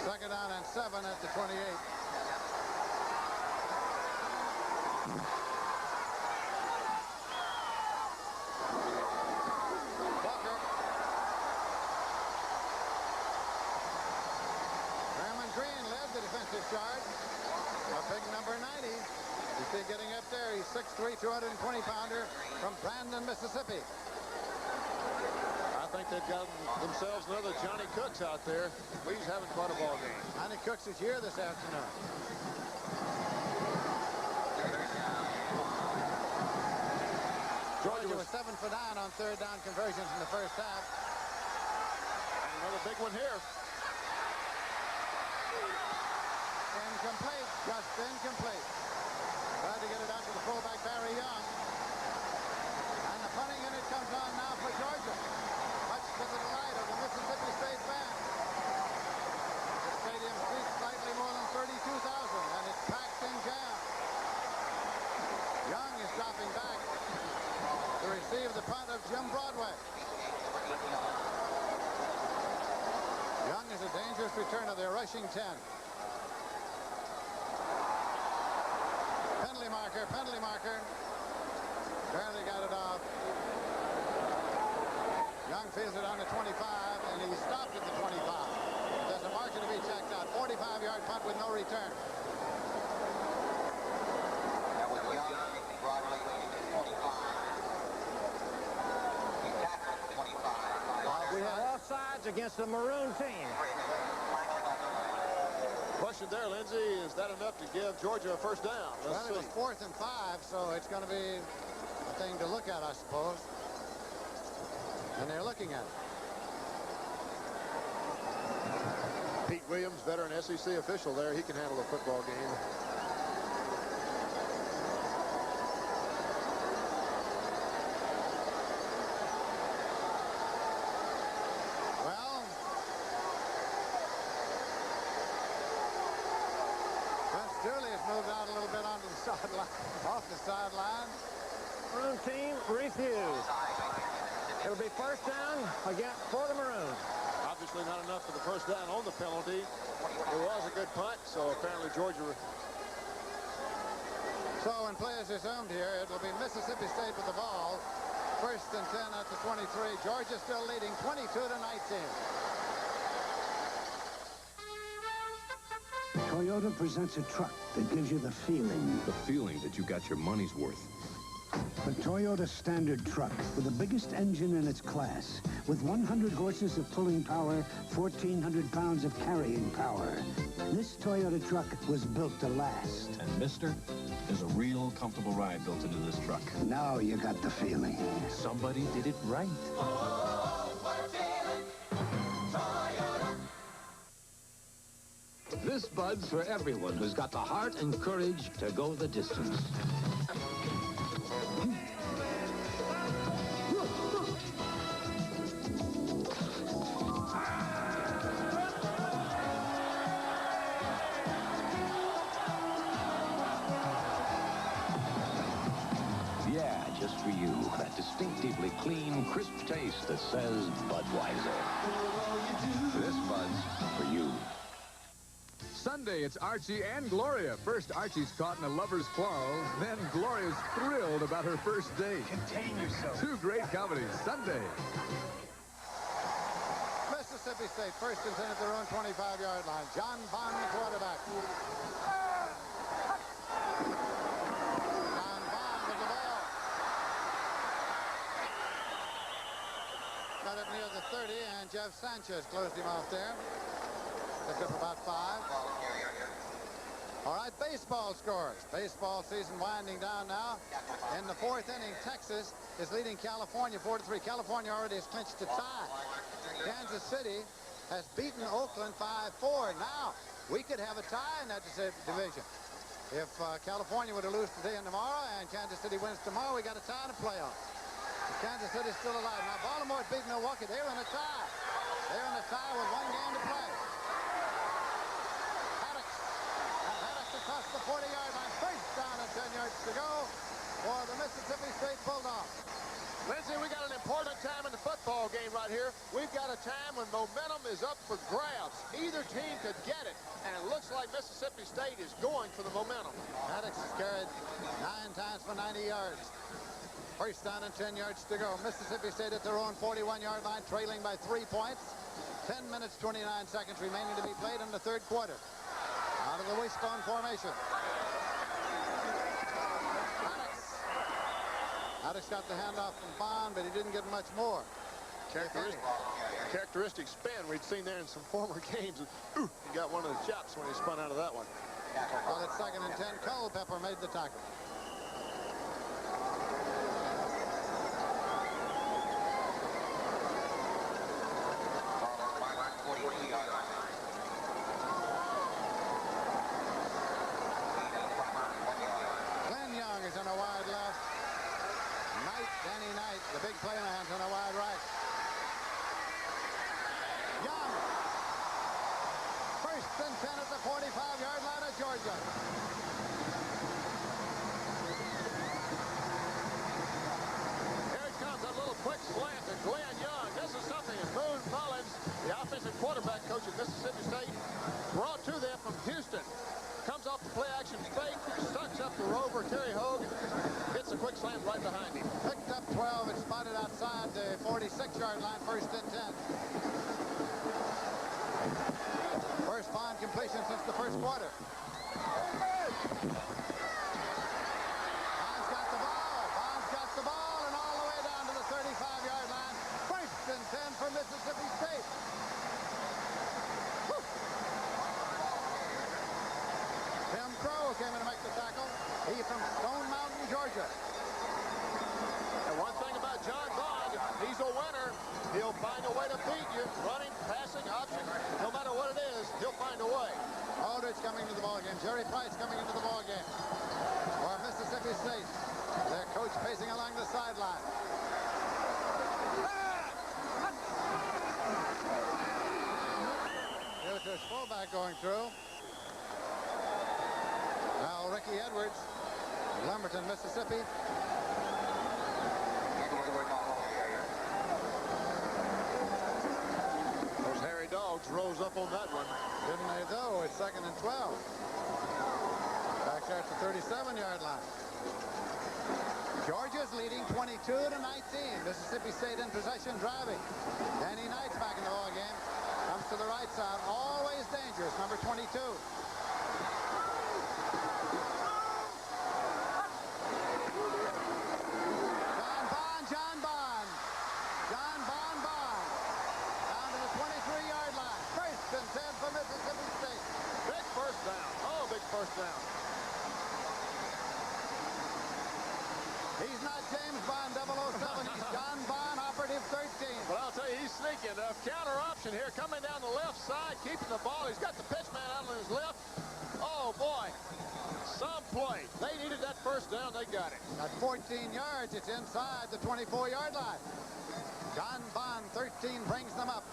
Second down and 7 at the 28. Walker. Herman Green led the defensive charge. A big number 90. You see getting up there, he's 6'3", 220-pounder from Brandon, Mississippi. I think they've got themselves another Johnny Cooks out there. He's having quite a ball game. Johnny Cooks is here this afternoon. Georgia was 7 for 9 on third down conversions in the first half. And another big one here. Incomplete, just incomplete. Tried to get it out to the fullback, Barry Young. And the punting unit comes on now for Georgia. Much to the delight of the Mississippi State fans. The stadium seats slightly more than 32,000, and it's packed and jammed. Young is dropping back to receive the punt of Jim Broadway. Young is a dangerous returner. They're rushing 10. Penalty marker. Barely got it off. Young fields it on the 25, and he stopped at the 25. There's a marker to be checked out. 45-yard punt with no return. That was Young, Broadway, 25. He tackled 25. We have offsides against the maroon team. Question there, Lindsey, is that enough to give Georgia a first down? Let's see. It was 4th and 5, so it's going to be a thing to look at, I suppose. And they're looking at it. Pete Williams, veteran SEC official there, he can handle a football game. Off the sideline. Maroon team refused. It'll be first down again for the Maroons. Obviously not enough for the first down on the penalty. It was a good punt, so apparently Georgia. So when play is resumed here, it will be Mississippi State with the ball. First and 10 at the 23. Georgia still leading 22-19. Toyota presents a truck that gives you the feeling. The feeling that you got your money's worth. The Toyota Standard truck with the biggest engine in its class, with 100 horses of pulling power, 1,400 pounds of carrying power. This Toyota truck was built to last. And mister, there's a real comfortable ride built into this truck. Now you got the feeling. Somebody did it right. This Bud's for everyone who's got the heart and courage to go the distance. Yeah, just for you. That distinctively clean, crisp taste that says Budweiser. This Bud's for you. Sunday, it's Archie and Gloria. First, Archie's caught in a lover's quarrel. Then, Gloria's thrilled about her first date. Contain yourself. Two great comedies, Sunday. Mississippi State, first and 10 at their own 25-yard line. John Bond, the quarterback. John Bond with the ball. Got it near the 30, and Jeff Sanchez closed him off there. Picked up about 5. All right, baseball scores. Baseball season winding down now. In the 4th inning, Texas is leading California 4-3. California already has clinched a tie. Kansas City has beaten Oakland 5-4. Now, we could have a tie in that division. If California were to lose today and tomorrow, and Kansas City wins tomorrow, we got a tie in the playoff. Kansas City's still alive. Now, Baltimore's beating Milwaukee. They're in a tie. They're in a tie with 1 game to play. Across the 40-yard line, first down and 10 yards to go for the Mississippi State Bulldogs. Lindsey, we got an important time in the football game right here. We've got a time when momentum is up for grabs. Either team could get it, and it looks like Mississippi State is going for the momentum. Maddox has carried 9 times for 90 yards. First down and 10 yards to go. Mississippi State at their own 41-yard line, trailing by 3 points. 10 minutes, 29 seconds remaining to be played in the 3rd quarter. Out of the wishbone formation. Maddox got the handoff from Bond, but he didn't get much more. Characteristic spin we'd seen there in some former games. Ooh, he got one of the chops when he spun out of that one. Well, it's 2nd and 10. Culpepper made the tackle. First and 10 at the 45-yard line of Georgia. Here it comes, a little quick slant to Glenn Young. This is something that Boone Mullins, the offensive quarterback coach at Mississippi State, brought to them from Houston. Comes off the play-action fake, sucks up the rover. Terry Hogue hits a quick slant right behind him. Picked up 12 and spotted outside the 46-yard line, first and 10. First Bond completion since the first quarter. Bond's got the ball. Bond's got the ball, and all the way down to the 35-yard line. First and 10 for Mississippi State. Tim Crow came in to make the tackle. He's from Stone Mountain, Georgia. And one thing about John Bond, he's a winner. He'll find a way to beat you. Running, passing, option, no matter what it is, he'll find a way. Aldridge coming into the ballgame. Jerry Price coming into the ballgame for Mississippi State. Their coach pacing along the sideline. Here's his fullback going through. Now Ricky Edwards, Lumberton, Mississippi. Those hairy dogs rose up on that one. Didn't they though? It's second and 12. Back there at the 37-yard line. Georgia's leading 22-19. Mississippi State in possession, driving. Danny Knight's back in the ball game. Comes to the right side. Always dangerous, number 22. First down. He's not James Bond 007. He's John Bond, operative 13. But I'll tell you, he's sneaking. Counter option here, coming down the left side, keeping the ball. He's got the pitch man out on his left. Oh, boy. Some play. They needed that first down. They got it. At 14 yards, it's inside the 24-yard line. John Bond, 13, brings them up.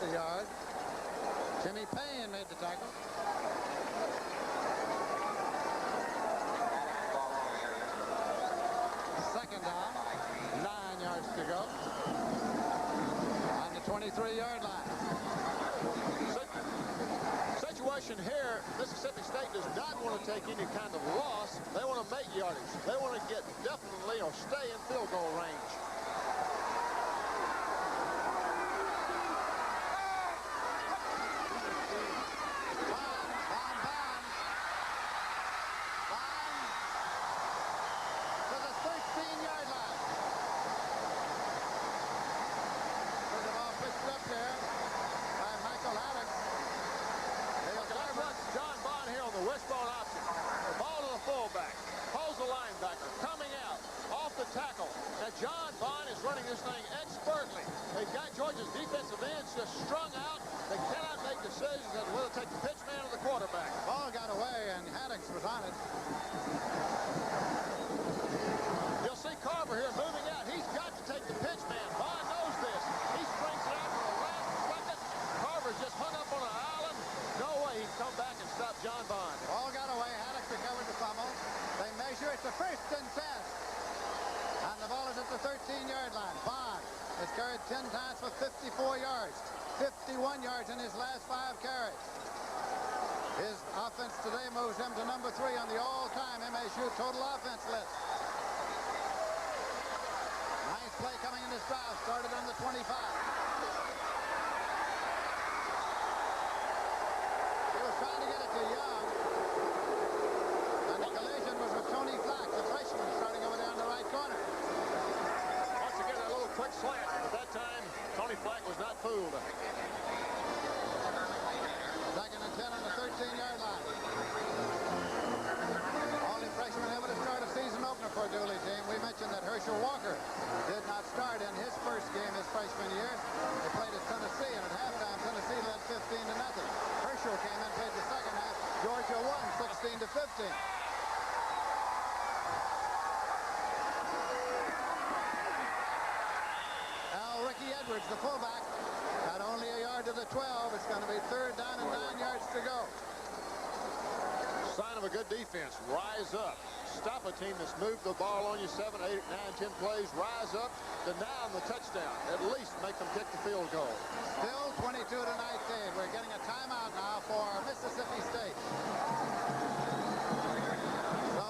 The yard. Jimmy Payne made the tackle. Second down. 9 yards to go. On the 23-yard line. Situation here, Mississippi State does not want to take any kind of loss. They want to make yardage. They want to get definitely or stay in field goal range. John Bond is running this thing expertly. They've got Georgia's defensive ends just strung out. They cannot make decisions as to whether to take the pitch man or the quarterback. Ball got away, and Haddix was on it. You'll see Carver here moving out. He's got to take the pitch man. Bond knows this. He springs it out for the last second. Carver just hung up on an island. No way he can come back and stop John Bond. Ball got away. Haddix recovered the fumble. They measure. It's a first and 10. And the ball is at the 13-yard line. Bond has carried 10 times for 54 yards. 51 yards in his last 5 carries. His offense today moves him to number 3 on the all-time MSU total offense list. Nice play coming in this drive. Started on the 25. He was trying to get it to Young. And the collision was with Tony Flack, the freshman, starting over there on the right corner. Once again, that little quick slant. At that time, Tony Flack was not fooled. Second and 10 on the 13-yard line. Only freshman ever to start a season opener for a Dooley team. We mentioned that Herschel Walker did not start in his first game his freshman year. They played at Tennessee, and at halftime, Tennessee led 15-0. Herschel came in, played the second half. Georgia won 16-15. the fullback. Got only a yard to the 12. It's going to be 3rd down and 9 yards to go. Sign of a good defense. Rise up. Stop a team that's moved the ball on you 7, 8, 9, 10 plays. Rise up. Deny them the touchdown. At least make them kick the field goal. Still 22 to 19. We're getting a timeout now for Mississippi State. So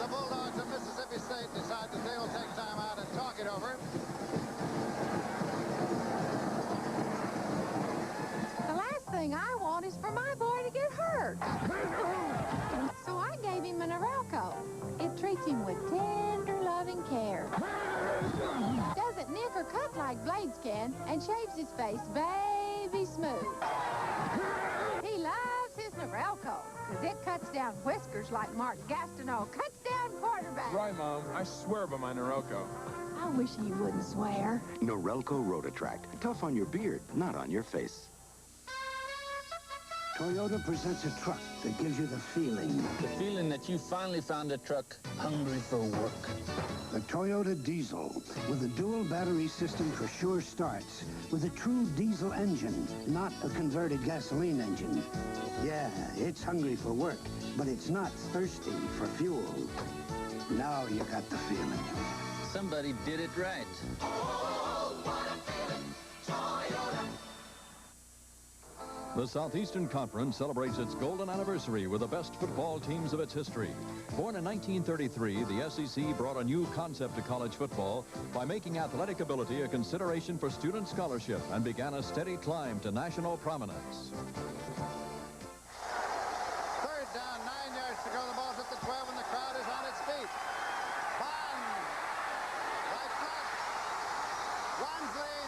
the Bulldogs of Mississippi State decide that they will take time out and talk it over. The last thing I want is for my boy to get hurt. So I gave him an Norelco. It treats him with tender, loving care. Doesn't nick or cut like blades can, and shaves his face baby smooth. He loves his Norelco, because it cuts down whiskers like Mark Gastineau cuts down quarterback. Right, Mom. I swear by my Norelco. I wish he wouldn't swear. Norelco Rotatract. Tough on your beard, not on your face. Toyota presents a truck that gives you the feeling. The feeling that you finally found a truck hungry for work. The Toyota Diesel, with a dual battery system for sure starts, with a true diesel engine, not a converted gasoline engine. Yeah, it's hungry for work, but it's not thirsty for fuel. Now you got the feeling. Somebody did it right. Oh, what a feeling, Toyota. The Southeastern Conference celebrates its golden anniversary with the best football teams of its history. Born in 1933, the SEC brought a new concept to college football by making athletic ability a consideration for student scholarship and began a steady climb to national prominence. 3rd down, 9 yards to go. The ball's at the 12, and the crowd is on its feet. Bond. Right flat. Wansley.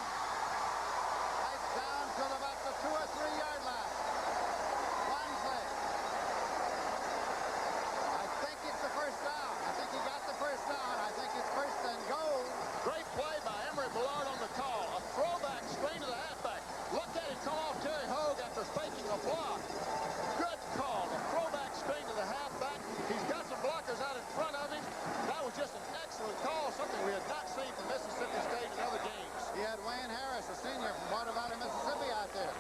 Right down to about the 2 or 3 yard line. Wansley. I think it's the first down. I think he got the first down. I think it's 1st and goal. Great play by Emery Ballard on the call. A throwback straight to the halfback. Look at him come off Terry Hogue after faking a block. Good call. A throwback straight to the halfback. He's got some blockers out in front of him. That was just an excellent call, something we had not seen from Mississippi State in other games. He had Wayne Harris, a senior from Water Valley, Mississippi, out there.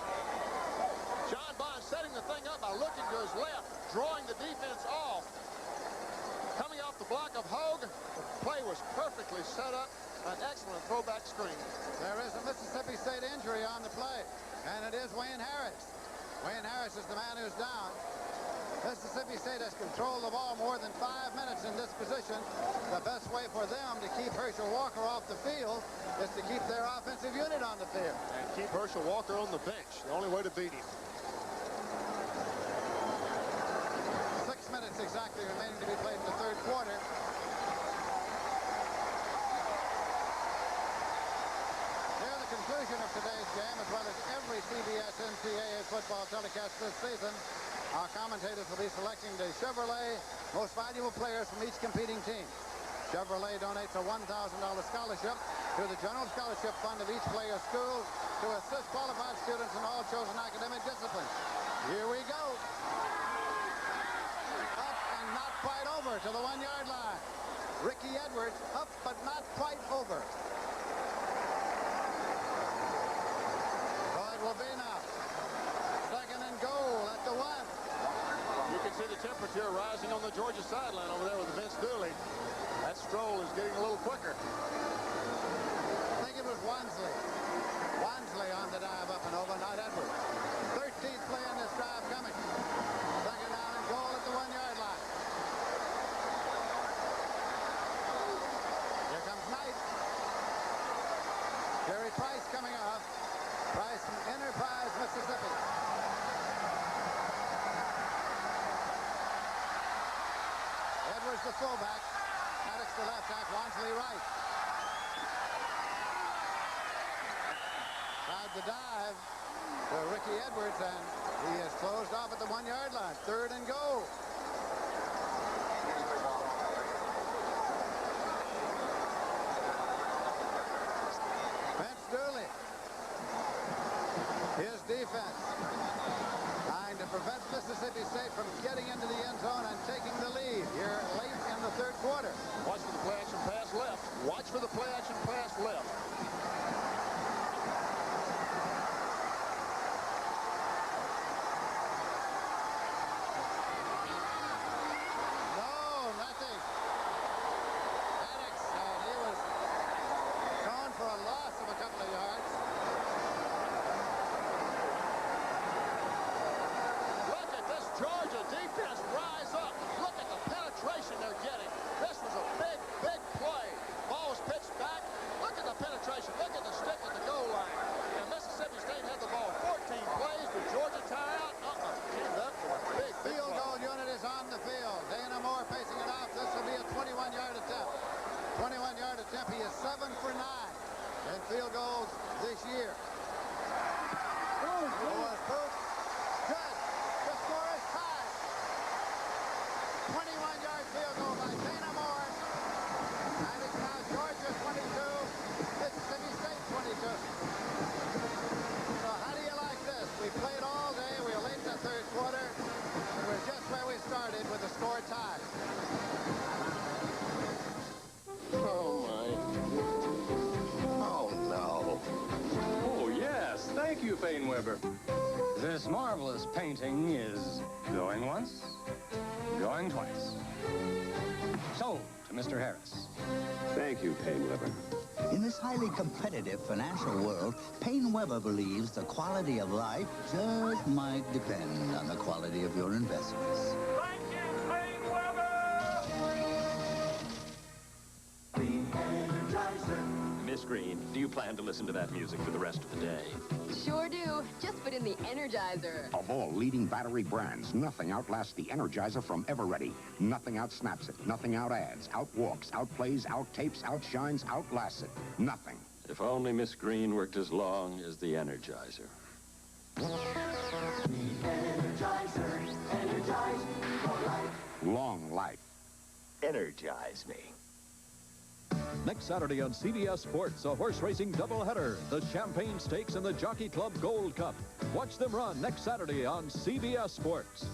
John Bond setting the thing up by looking to his left, drawing the defense off. Coming off the block of Hogue, the play was perfectly set up. An excellent throwback screen. There is a Mississippi State injury on the play, and it is Wayne Harris. Wayne Harris is the man who's down. Mississippi State has controlled the ball more than 5 minutes in this position. The best way for them to keep Herschel Walker off the field is to keep their offensive unit on the field. And keep Herschel Walker on the bench. The only way to beat him. 6 minutes exactly remaining to be played in the 3rd quarter. Near the conclusion of today's game, as well as every CBS NCAA football telecast this season, our commentators will be selecting the Chevrolet most valuable players from each competing team. Chevrolet donates a $1,000 scholarship to the General Scholarship Fund of each player's school to assist qualified students in all chosen academic disciplines. Here we go. Up and not quite over to the 1 yard line. Ricky Edwards up but not quite over. So it will be now. 2nd and goal at the 1. You can see the temperature rising on the Georgia sideline over there with Vince Dooley. That stroll is getting a little quicker. I think it was Wansley. Wansley on the dive up and over, not Edwards. 13th play on this drive coming. 2nd down and goal at the 1 yard line. Here comes Knight. Jerry Price coming off. Price from Enterprise, Mississippi. Edwards the fullback. Maddox the left back. Wansley right. Tried the dive to Ricky Edwards, and he is closed off at the 1 yard line. 3rd and goal. Vince Dooley. His defense trying to prevent Mississippi State from getting into the end zone and taking the lead here late in the 3rd quarter. Watch for the play action pass left. Watch for the play action pass left. Georgia defense rise up. Look at the penetration they're getting. This was a big, big play. Ball was pitched back. Look at the penetration. Look at the stick at the goal line. And Mississippi State had the ball 14 plays. Did Georgia tire out? Came up for a big Field goal unit is on the field. Dana Moore facing it off. This will be a 21-yard attempt. 21-yard attempt. He is 7 for 9 in field goals this year. Good. The score is tied. 21-yard field goal by Dana Moore. And it's now Georgia 22, Mississippi State 22. So how do you like this? We played all day. We were late in the third quarter. And we're just where we started with the score tied. Oh, my. Oh, no. Oh, yes. Thank you, Painweber. This marvelous painting is going once, going twice. Sold to Mr. Harris. Thank you, Painweber. In this highly competitive financial world, Painweber believes the quality of life just might depend on the quality of your investments. Thank you, Painweber! Miss Green, do you plan to listen to that music for the rest of the day? Sure do. Just put in the Energizer. Of all leading battery brands, nothing outlasts the Energizer from Eveready. Nothing outsnaps it. Nothing outadds, outwalks, outplays, outtapes, outshines, outlasts it. Nothing. If only Miss Green worked as long as the Energizer. Energizer, energize your life. Long life. Energize me. Next Saturday on CBS Sports, a horse racing doubleheader, the Champagne Stakes and the Jockey Club Gold Cup. Watch them run next Saturday on CBS Sports.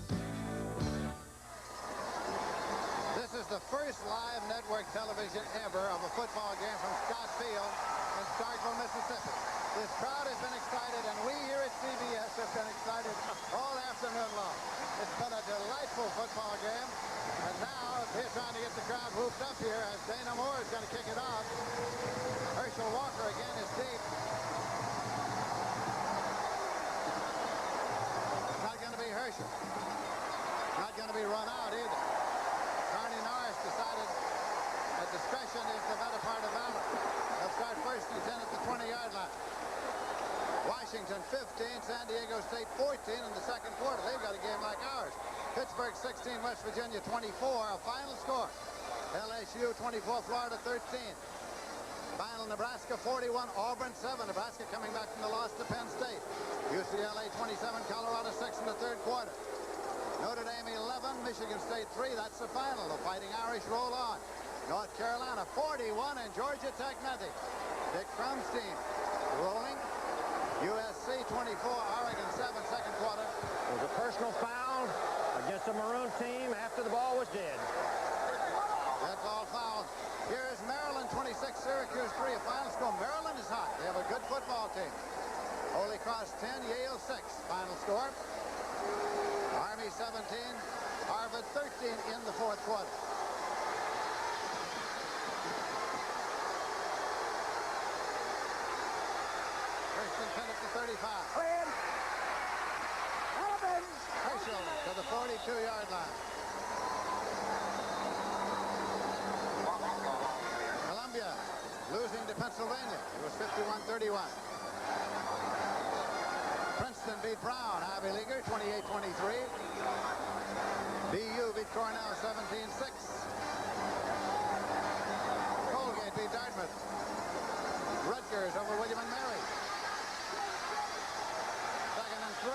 This is the first live network television ever of a football game from Scott Field in Starkville, Mississippi. This crowd has been excited, and we here at CBS have been excited all afternoon long. It's been a delightful football game, and now they're trying to get the crowd whooped up here as Dana Moore is going to kick it off. Herschel Walker again is deep. Not going to be Herschel. Not going to be run out either. Carney Norris decided that discretion is the better part of valor. They'll start first and 10 at the 20-yard line. Washington 15, San Diego State 14 in the second quarter. They've got a game like ours. Pittsburgh 16, West Virginia 24. A final score. LSU 24, Florida 13. Final Nebraska 41, Auburn 7. Nebraska coming back from the loss to Penn State. UCLA 27, Colorado 6 in the third quarter. Notre Dame 11, Michigan State 3. That's the final. The Fighting Irish roll on. North Carolina 41 and Georgia Tech nothing. Dick Crumb's team rolling. USC 24, Oregon 7, second quarter. It was a personal foul against the Maroon team after the ball was dead. That's all fouled. Here is Maryland 26, Syracuse 3. A final score. Maryland is hot. They have a good football team. Holy Cross 10, Yale 6. Final score. Army 17, Harvard 13 in the fourth quarter. First and 10 at the 35. Herschel to the 42-yard line. Columbia losing to Pennsylvania. It was 51-31. Princeton beat Brown, Ivy Leaguer, 28-23. BU beat Cornell, 17-6. Colgate beat Dartmouth. Rutgers over William and Mary. Second and 3.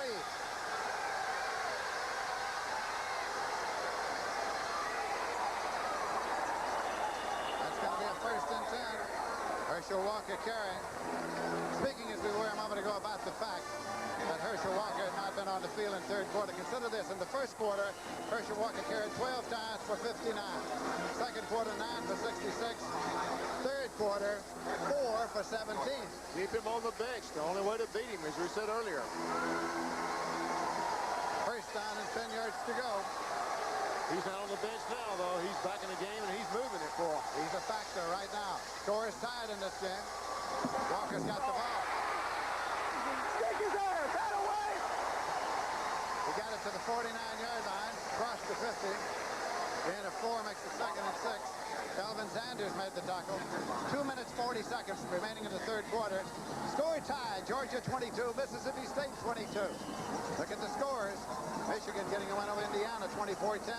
That's going to be a first and 10. Herschel Walker carrying. Speaking as we were a moment ago about the fact that Herschel Walker had not been on the field in third quarter. Consider this. In the first quarter, Herschel Walker carried 12 times for 59. Second quarter, 9 for 66. Third quarter, 4 for 17. Keep him on the bench. The only way to beat him, as we said earlier. First down and 10 yards to go. He's not on the bench now, though. He's back in the game, and he's moving it for him. He's a factor right now. Score is tied in this game. Walker's got the ball. Stick his ass. That away. The got it to the 49-yard line, crossed the 50. Gain of 4 makes it 2nd and 6. Calvin Sanders made the tackle. 2 minutes, 40 seconds remaining in the third quarter. Score tied, Georgia 22, Mississippi State 22. Look at the scores. Michigan getting a win over Indiana, 24-10.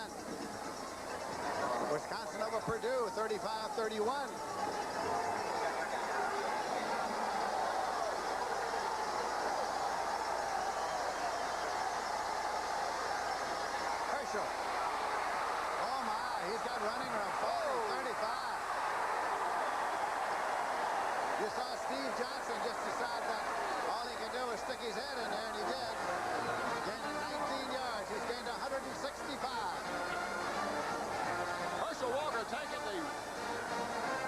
Wisconsin over Purdue, 35-31. Herschel. Oh my, he's got running room. 35. You saw Steve Johnson just decide that all he could do was stick his head in there, and he did. Gaining 19 yards. He's gained 165. Herschel Walker taking the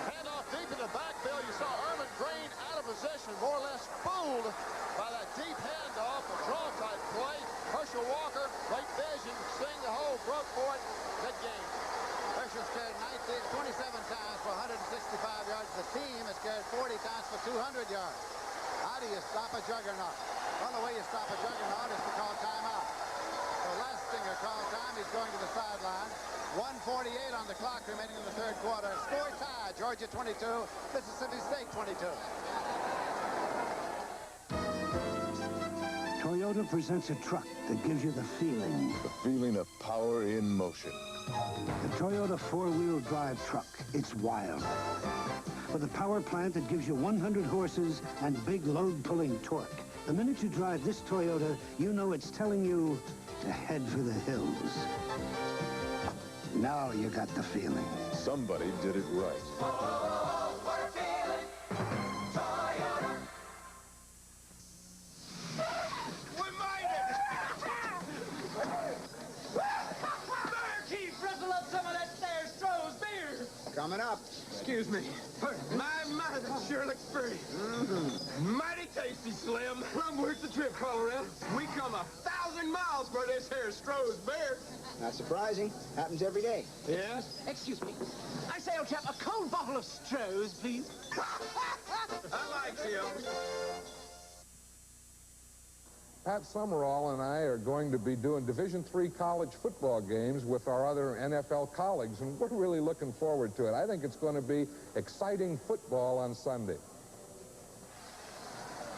handoff deep in the backfield. You saw Erman Green out of position, more or less fooled by that deep handoff, a draw-type play. Herschel Walker, great vision, seeing the hole, broke for it, good game. Herschel's carried 27 times for 165 yards. The team has carried 40 times for 200 yards. How do you stop a juggernaut? Well, the way you stop a juggernaut is to call timeout. So Lastinger called time. He's going to the sideline. 1:48 on the clock remaining in the third quarter. Score tied. Georgia 22, Mississippi State 22. Toyota presents a truck that gives you the feeling. The feeling of power in motion. The Toyota four-wheel drive truck. It's wild. With a power plant that gives you 100 horses and big load-pulling torque. The minute you drive this Toyota, you know it's telling you to head for the hills. Now you got the feeling. Somebody did it right. Oh, what a feeling. Toyota. We made it! Bear Keith, rustle up some of that there Stroh's beer. Coming up. Excuse me. My, that sure looks pretty. Mighty tasty, Slim. I'm worth the trip, Colorado. We come 1,000 miles for this here Stroh's beer. Not surprising. Happens every day. Yeah? Excuse me. I say, old chap, a cold bottle of Stroh's, please. I like him. Pat Summerall and I are going to be doing Division III college football games with our other NFL colleagues, and we're really looking forward to it. I think it's going to be exciting football on Sunday.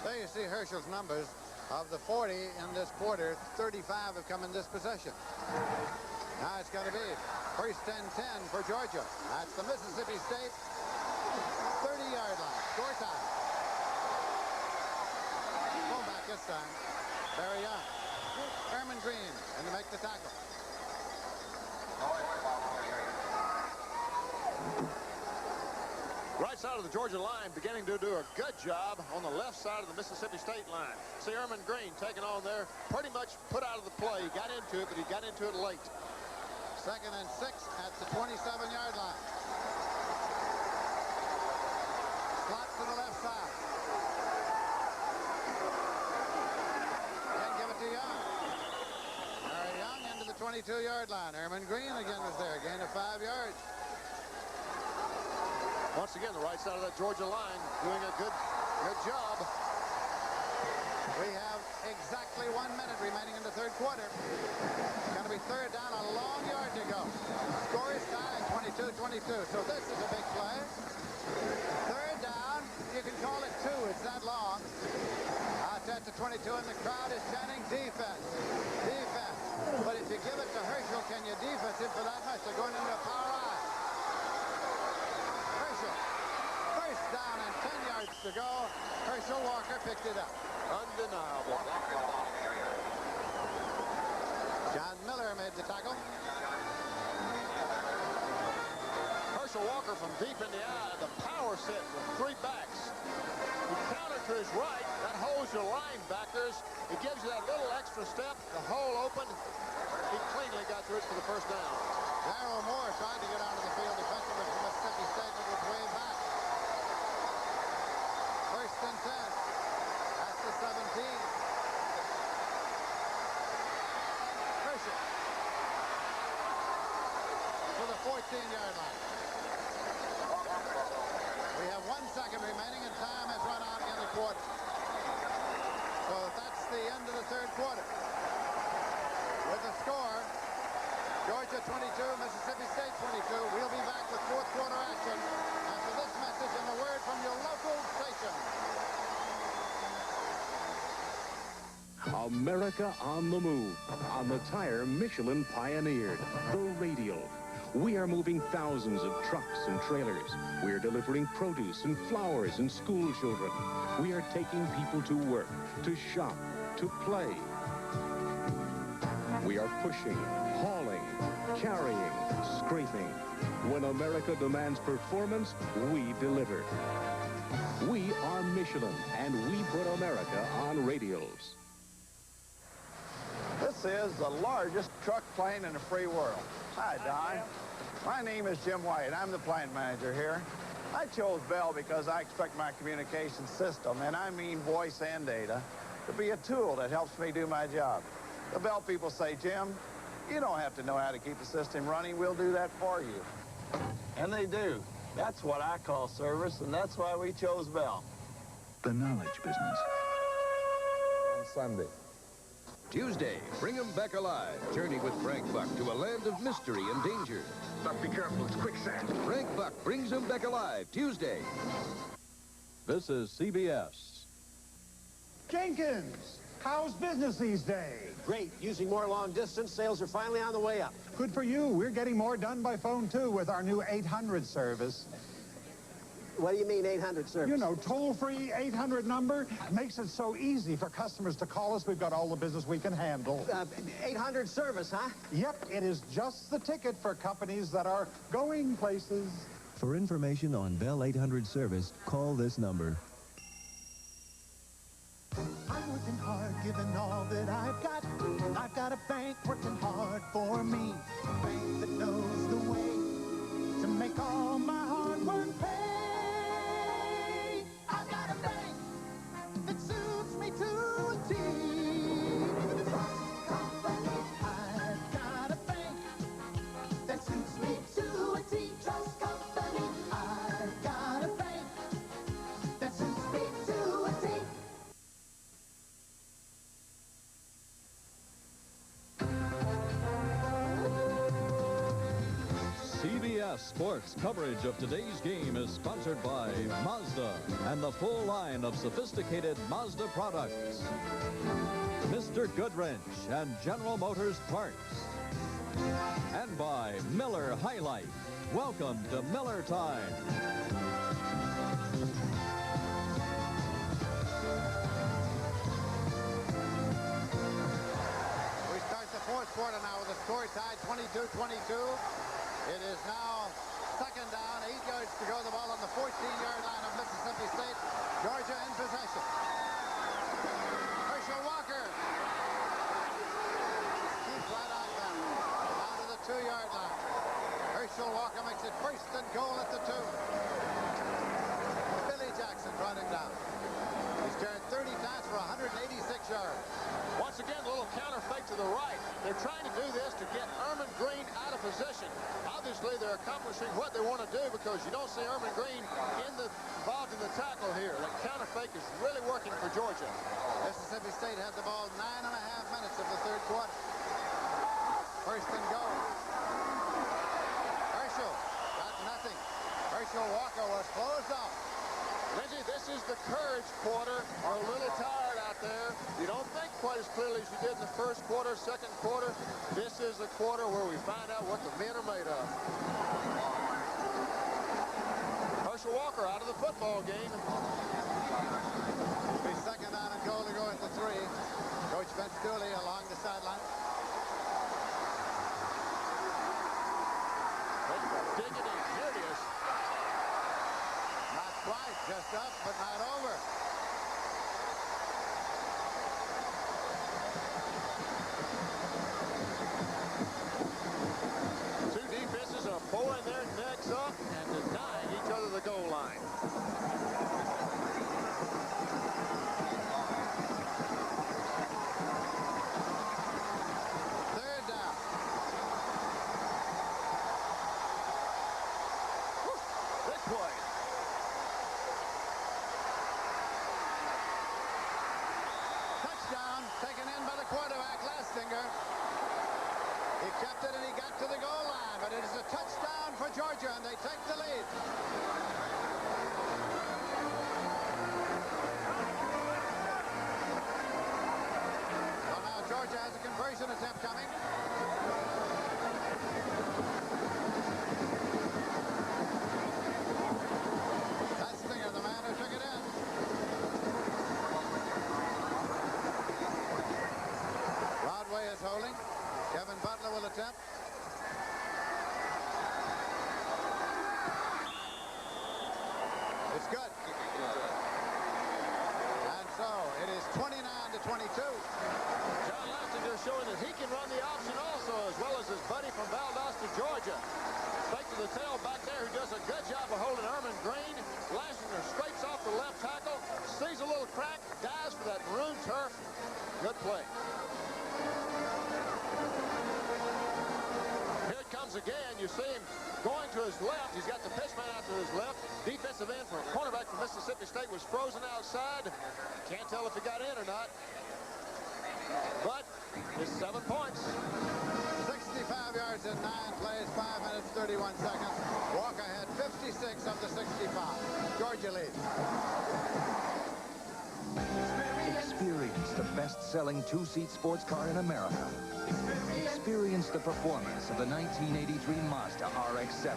There you see Herschel's numbers. Of the 40 in this quarter, 35 have come in this possession. Now it's going to be first and 10 for Georgia. That's the Mississippi State 30-yard line. Score time. Fullback this time. Barry Young. Herman Green, and to make the tackle. Right side of the Georgia line beginning to do a good job on the left side of the Mississippi State line. See Erman Green taking on there, pretty much put out of the play. He got into it, but he got into it late. 2nd and 6 at the 27-yard line. Slot to the left side. Again, give it to Young. Barry Young into the 22-yard line. Erman Green again was there. Gain of 5 yards. Once again, the right side of that Georgia line doing a good job. We have exactly 1 minute remaining in the third quarter. It's going to be third down, a long yard to go. Score is tied, 22-22. So this is a big play. Third down, you can call it 2. It's that long. Out at the 22, and the crowd is chanting defense. Defense. But if you give it to Herschel, can you defense him for that much? They're going into a power line. First down and 10 yards to go. Herschel Walker picked it up. Undeniable. John Miller made the tackle. Herschel Walker from deep in the eye, the power set with 3 backs. He countered to his right. That holds your linebackers. It gives you that little extra step. The hole open. He cleanly got through it for the first down. Darryl Moore tried to get out of the field defensively from Mississippi State, but was way back. First and 10. That's the 17. Herschel to the 14-yard line. We have 1 second remaining, and time has run out in the quarter. So that's the end of the third quarter. Georgia 22, Mississippi State 22. We'll be back with fourth quarter action after this message and the word from your local station. America on the move. On the tire Michelin pioneered, the Radial. We are moving thousands of trucks and trailers. We are delivering produce and flowers and school children. We are taking people to work, to shop, to play. We are pushing, hauling, carrying, scraping. When America demands performance, we deliver. We are Michelin, and we put America on radials. This is the largest truck plane in the free world. Hi, Don. My name is Jim White. I'm the plant manager here. I chose Bell because I expect my communication system, and I mean voice and data, to be a tool that helps me do my job. The Bell people say, Jim, you don't have to know how to keep the system running. We'll do that for you. And they do. That's what I call service, and that's why we chose Bell. The knowledge business. On Sunday. Tuesday, bring 'em back alive. Journey with Frank Buck to a land of mystery and danger. Buck, be careful. It's quicksand. Frank Buck brings 'em back alive. Tuesday. This is CBS. Jenkins, how's business these days? Great. Using more long distance, sales are finally on the way up. Good for you. We're getting more done by phone, too, with our new 800 service. What do you mean 800 service? You know, toll-free 800 number makes it so easy for customers to call us. We've got all the business we can handle. 800 service, huh? Yep, it is just the ticket for companies that are going places. For information on Bell 800 service, call this number. I'm working hard, giving all that I've got. I've got a bank working hard for me. A bank that knows the way to make all my hard work pay. I've got a bank that suits me to a T. I've got a bank that suits me to a T. Trust Company. I've got a bank that suits me to a T. CBS Sports coverage of today's game is sponsored by Mazda and the full line of sophisticated Mazda products. Mr. Goodwrench and General Motors Parts. And by Miller High Life. Welcome to Miller Time. We start the fourth quarter now with a score tied 22-22. It is now second down, 8 yards to go. The ball on the 14-yard line of Mississippi State. Georgia in possession. Herschel Walker. Keeps right on them. Down to the 2-yard line. Herschel Walker makes it first and goal at the 2. Billy Jackson brought him down. He's carried 30 times for 186 yards. Once again, a little counter fake to the right. They're trying to do this to get Erman Green out of position. Obviously, they're accomplishing what they want to do because you don't see Erman Green involved in the tackle here. The counter fake is really working for Georgia. Mississippi State had the ball 9.5 minutes of the third quarter. First and goal. Herschel got nothing. Herschel Walker was closed off. Lindsey, this is the courage quarter. Are a little tired out there. You don't think quite as clearly as you did in the first quarter, second quarter. This is the quarter where we find out what the men are made of. Herschel Walker out of the football game. It'll be second down and goal to go at the 3. Coach Vince Dooley along the sideline. Diggity, here it is. Not quite, just up, but not over. Two defenses are pulling their necks up and denying each other the goal line. He kept it and he got to the goal line, but it is a touchdown for Georgia, and they take the lead. Well, now Georgia has a conversion attempt coming. That's Stinger, the man who took it in. Broadway is holding. Kevin Butler will attempt. It's good. And so it is 29-22. John Lastinger showing that he can run the option also, as well as his buddy from Valdosta, Georgia. Fake to the tail back there, who does a good job of holding Erman Green. Lastinger scrapes off the left tackle, sees a little crack, dives for that maroon turf. Good play. Here it comes again. You see him going to his left. He's got the pitch man out to his left. Defensive end from cornerback from Mississippi State was frozen outside. Can't tell if he got in or not. But it's 7 points. 65 yards in 9 plays, 5 minutes, 31 seconds. Walker had 56 of the 65. Georgia leads. Experience the best-selling two-seat sports car in America. Experience the performance of the 1983 Mazda RX-7.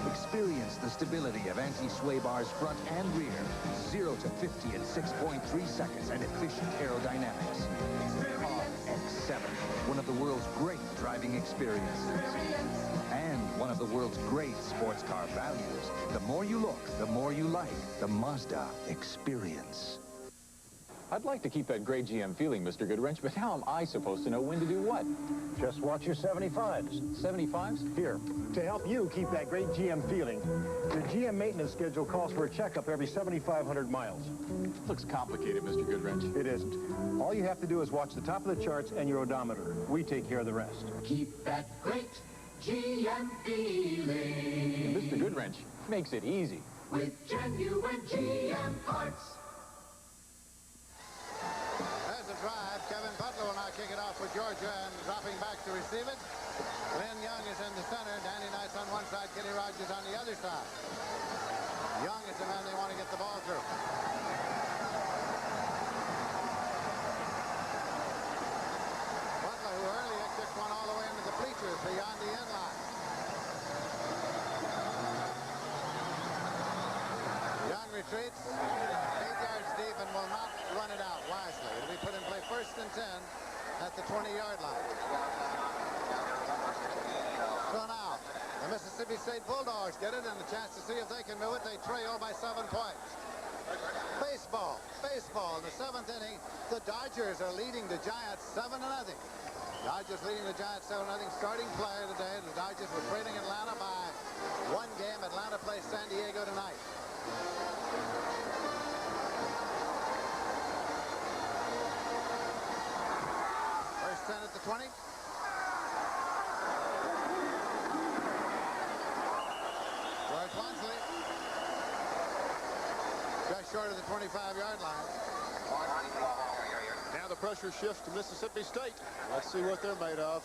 Experience the stability of anti-sway bars front and rear. 0 to 50 in 6.3 seconds and efficient aerodynamics. RX-7, one of the world's great driving experiences. And one of the world's great sports car values. The more you look, the more you like. The Mazda Experience. I'd like to keep that great GM feeling, Mr. Goodwrench, but how am I supposed to know when to do what? Just watch your 75s. 75s? Here, to help you keep that great GM feeling, your GM maintenance schedule calls for a checkup every 7,500 miles. Looks complicated, Mr. Goodwrench. It isn't. All you have to do is watch the top of the charts and your odometer. We take care of the rest. Keep that great GM feeling. And Mr. Goodwrench makes it easy. With genuine GM parts. Drive. Kevin Butler will now kick it off for Georgia and dropping back to receive it. Lynn Young is in the center. Danny Knights on one side, Kenny Rogers on the other side. Young is the man they want to get the ball through. Butler, who earlier kicked one all the way into the bleachers beyond the end line. Young retreats, 8 yards deep, and will not run it out wisely. It'll be put in play 1st and 10 at the 20-yard line. So now, the Mississippi State Bulldogs get it, and a chance to see if they can move it. They trail by 7 points. Baseball in the 7th inning. The Dodgers are leading the Giants 7-0. Dodgers leading the Giants 7-0. Starting player today. The Dodgers were trailing Atlanta by 1 game. Atlanta plays San Diego tonight. First 10 at the 20. George Wansley. Just short of the 25-yard line. Now the pressure shifts to Mississippi State. Let's see what they're made of.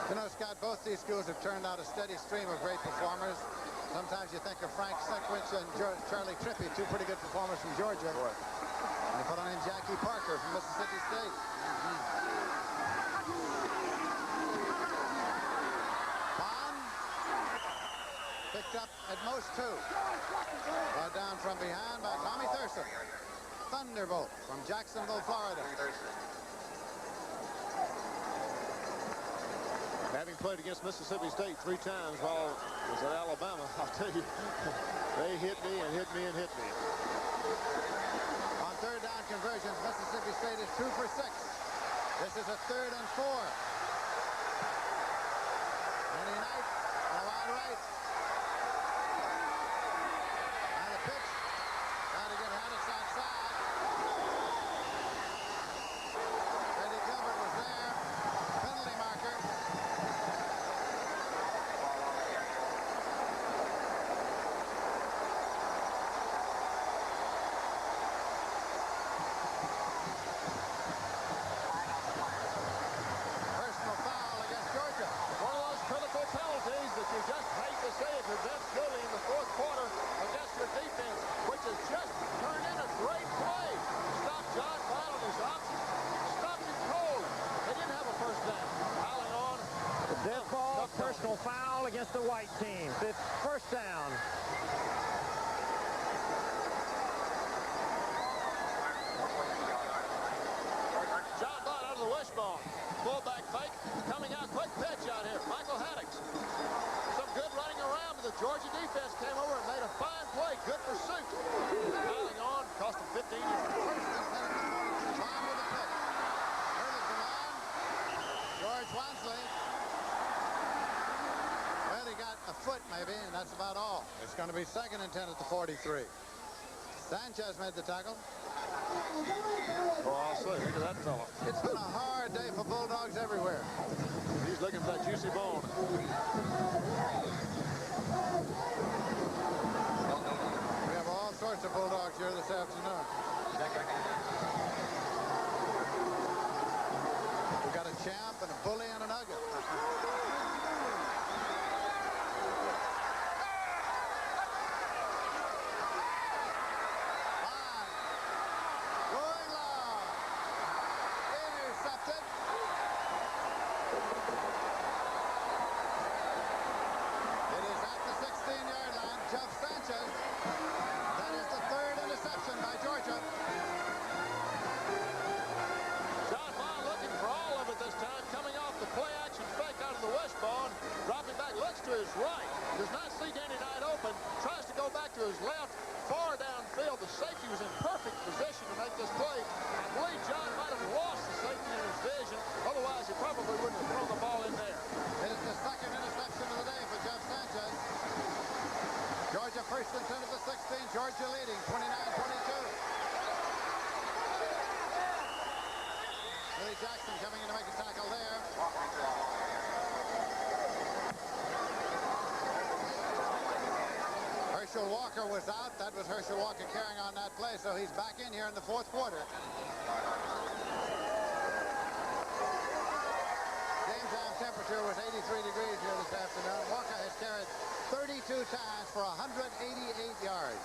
You know, Scott, both these schools have turned out a steady stream of great performers. Sometimes you think of Frank Seckwich and Charlie Trippi, 2 pretty good performers from Georgia. And they put on in Jackie Parker from Mississippi State. Bond picked up at most 2. Brought down from behind by Tommy Thurston. Thunderbolt from Jacksonville, Florida. Having played against Mississippi State 3 times while I was at Alabama, I'll tell you, they hit me and hit me and hit me. On 3rd down conversions, Mississippi State is 2 for 6. This is a 3rd and 4. Danny Knight, a wide right. And the pitch. Trying to get Hannes outside. Eddie Gilbert was there. Penalty marker. personal foul against the white team. It's first down. John Bond out of the wishbone. Fullback fake. Coming out, quick pitch out here. Michael Haddix. Some good running around. The Georgia defense came over and made a fine play. Good pursuit. Piling on, cost him 15 yards. George Wansley. Well, he got a foot maybe, and that's about all. It's going to be 2nd and 10 at the 43. Sanchez made the tackle. Oh, I'll say, look at that fella. It's been a hard day for Bulldogs everywhere. He's looking for that juicy bone. We have all sorts of Bulldogs here this afternoon. We've got a champ and a bully and a nugget. First and 10 of the 16. Georgia leading 29-22. Willie Jackson coming in to make a tackle there. Herschel Walker was out. That was Herschel Walker carrying on that play, so he's back in here in the 4th quarter. Game time temperature was 83 degrees here this afternoon. Walker has carried 32 times for 188 yards.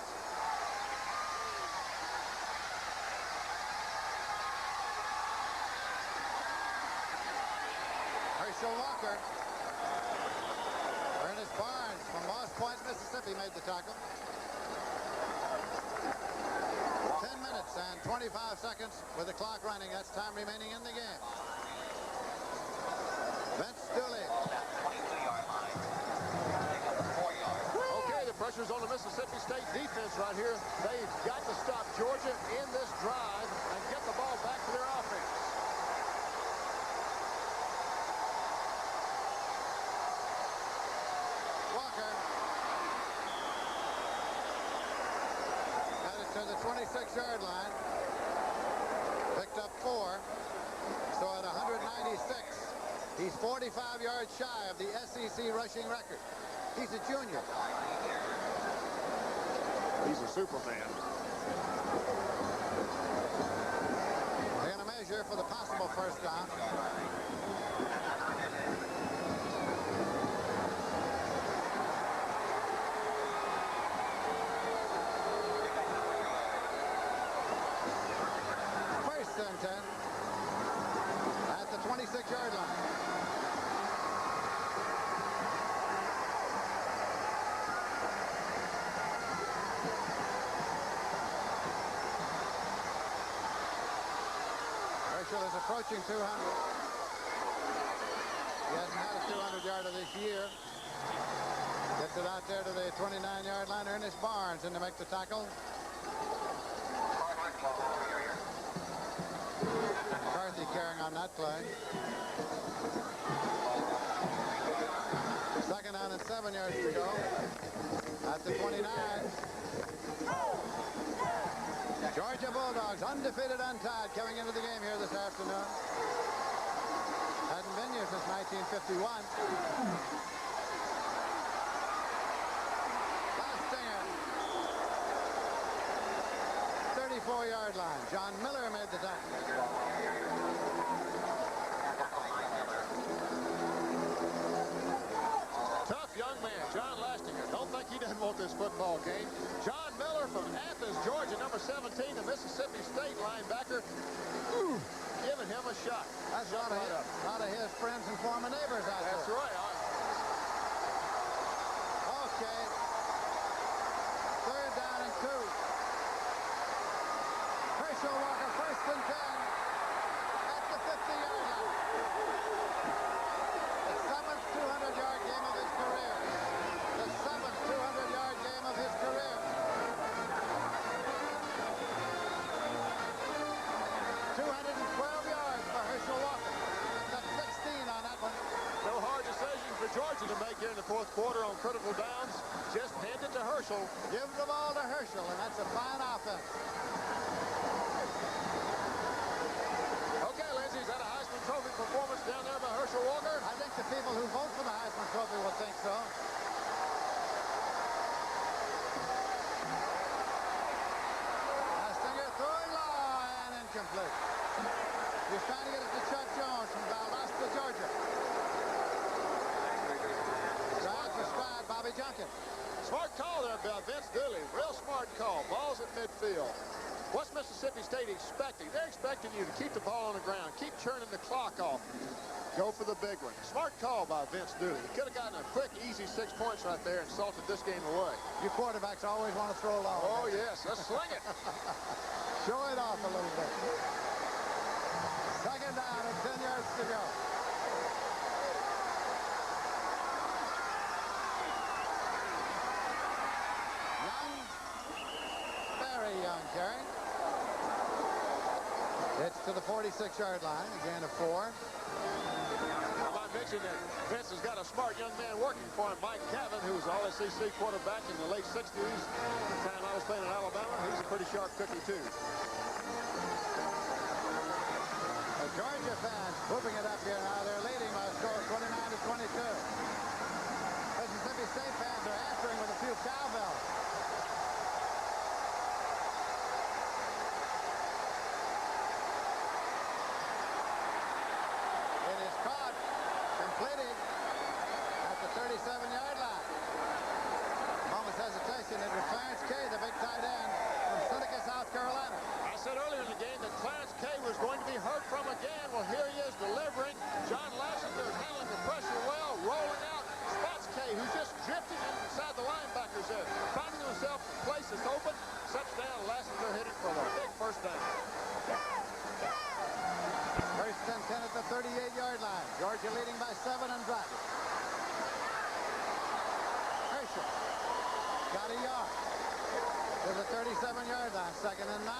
Herschel Walker. Ernest Barnes from Moss Point, Mississippi made the tackle. 10 minutes and 25 seconds with the clock running. That's time remaining in the game. Vince Dooley. Pressure's on the Mississippi State defense right here. They've got to stop Georgia in this drive and get the ball back to their offense. Walker. Got it to the 26-yard line. Picked up 4. So at 196, he's 45 yards shy of the SEC rushing record. He's a junior. He's a Superman. They're going to measure for the possible first down. First and 10 at the 26-yard line. Is approaching 200. He hasn't had a 200-yarder this year. Gets it out there to the 29-yard line. Ernest Barnes in to make the tackle. McCarthy carrying on that play. 2nd down and 7 yards to go. At the 29. Georgia Bulldogs, undefeated, untied, coming into the game here this afternoon. Hadn't been here since 1951. Last stinger. 34-yard line. John Miller made the tackle. Tough young man, John Lastinger. Don't think he doesn't want this football game. John Miller from Athens, Georgia, number 17, the Mississippi State linebacker. Ooh, giving him a shot. That's a lot of his friends and former neighbors out there. That's right. fourth quarter on critical downs. Just hand it to Herschel. Give the ball to Herschel, and that's a fine offense. Okay, Lindsey, is that a Heisman Trophy performance down there by Herschel Walker? I think the people who vote for the Heisman Trophy will think so. Hastinger throwing low and incomplete. He's trying to get it to Chuck Jones from Valdosta, Georgia. Stride for stride, Bobby Junkin. Smart call there by Vince Dooley. Real smart call. Ball's at midfield. What's Mississippi State expecting? They're expecting you to keep the ball on the ground, keep churning the clock off. Go for the big one. Smart call by Vince Dooley. He could have gotten a quick, easy 6 points right there and salted this game away. You quarterbacks always want to throw long. Oh, yes. Let's sling it. Show it off a little bit. Second down and 10 yards to go. Young. Very young, Kerry. It's to the 46-yard line. A gain of 4. I mentioned that Vince has got a smart young man working for him, Mike Cavin, who was all SEC quarterback in the late 60s. The time I was playing in Alabama, he's a pretty sharp cookie, too. The Georgia fans whooping it up here now. They're leading by a score of 29-22. Mississippi State fans are answering with a few cowbells. It is caught, completed at the 37-yard line. Moment's hesitation. It was Clarence Kay, the big tight end from Seneca, South Carolina. I said earlier in the game that Clarence Kay was going to be heard from again. Well, here he is delivering. John Lassiter is handling the pressure well, rolling out. Spots Kay, who just drifted inside the linebackers there, finding himself a place that's open, sets down. Lassiter hit it for the big first down. First and 10 at the 38-yard line. Georgia leading by 7 and driving. Herschel got a yard to the 37-yard line. Second and 9.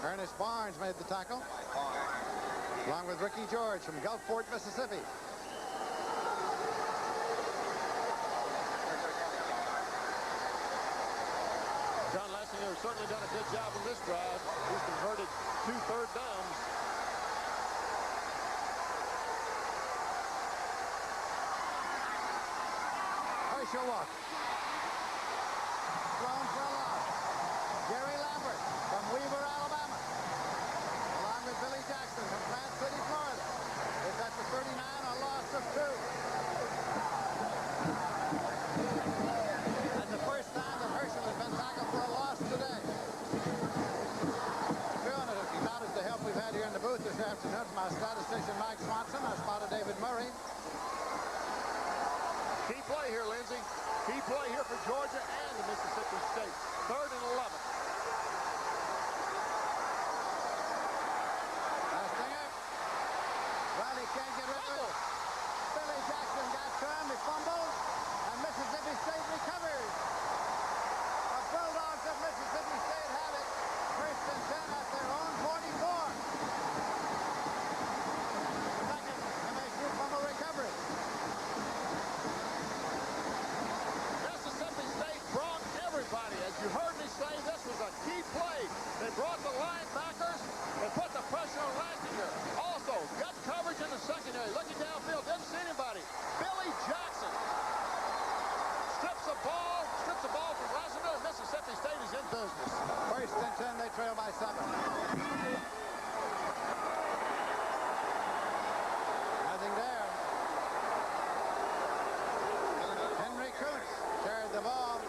Ernest Barnes made the tackle, along with Ricky George from Gulfport, Mississippi. John Lassiter has certainly done a good job on this drive. He's converted 2 third downs. Herschel Walker. Thrown for a loss. Gary Lambert from Weaver, Alabama. Along with Billy Jackson from Plant City, Florida. They've got the 39, a loss of 2. And the first time that Herschel has been tackled for a loss today. Feeling it, acknowledge the help we've had here in the booth this afternoon from our statistician Mike Swanson, our spotter David Murray. Key play here, Lindsey. Key play here for Georgia and the Mississippi State. 3rd and 11. Hastinger. Well, he can't get rid of it. Billy Jackson got to him. He fumbled. And Mississippi State recovers. The Bulldogs of Mississippi State have it. First and 10 at their own 44. Second MSU fumble recovery. Mississippi State brought everybody. As you heard me say, this was a key play. They brought the linebackers. They put the pressure on Lassiter. Also, got coverage in the secondary. Looking downfield, didn't see anybody. Billy Jackson strips the ball from Lassiter, and Mississippi State is in business. First and 10, they trail by 7. Nothing there. Henry Kuntz carried the ball.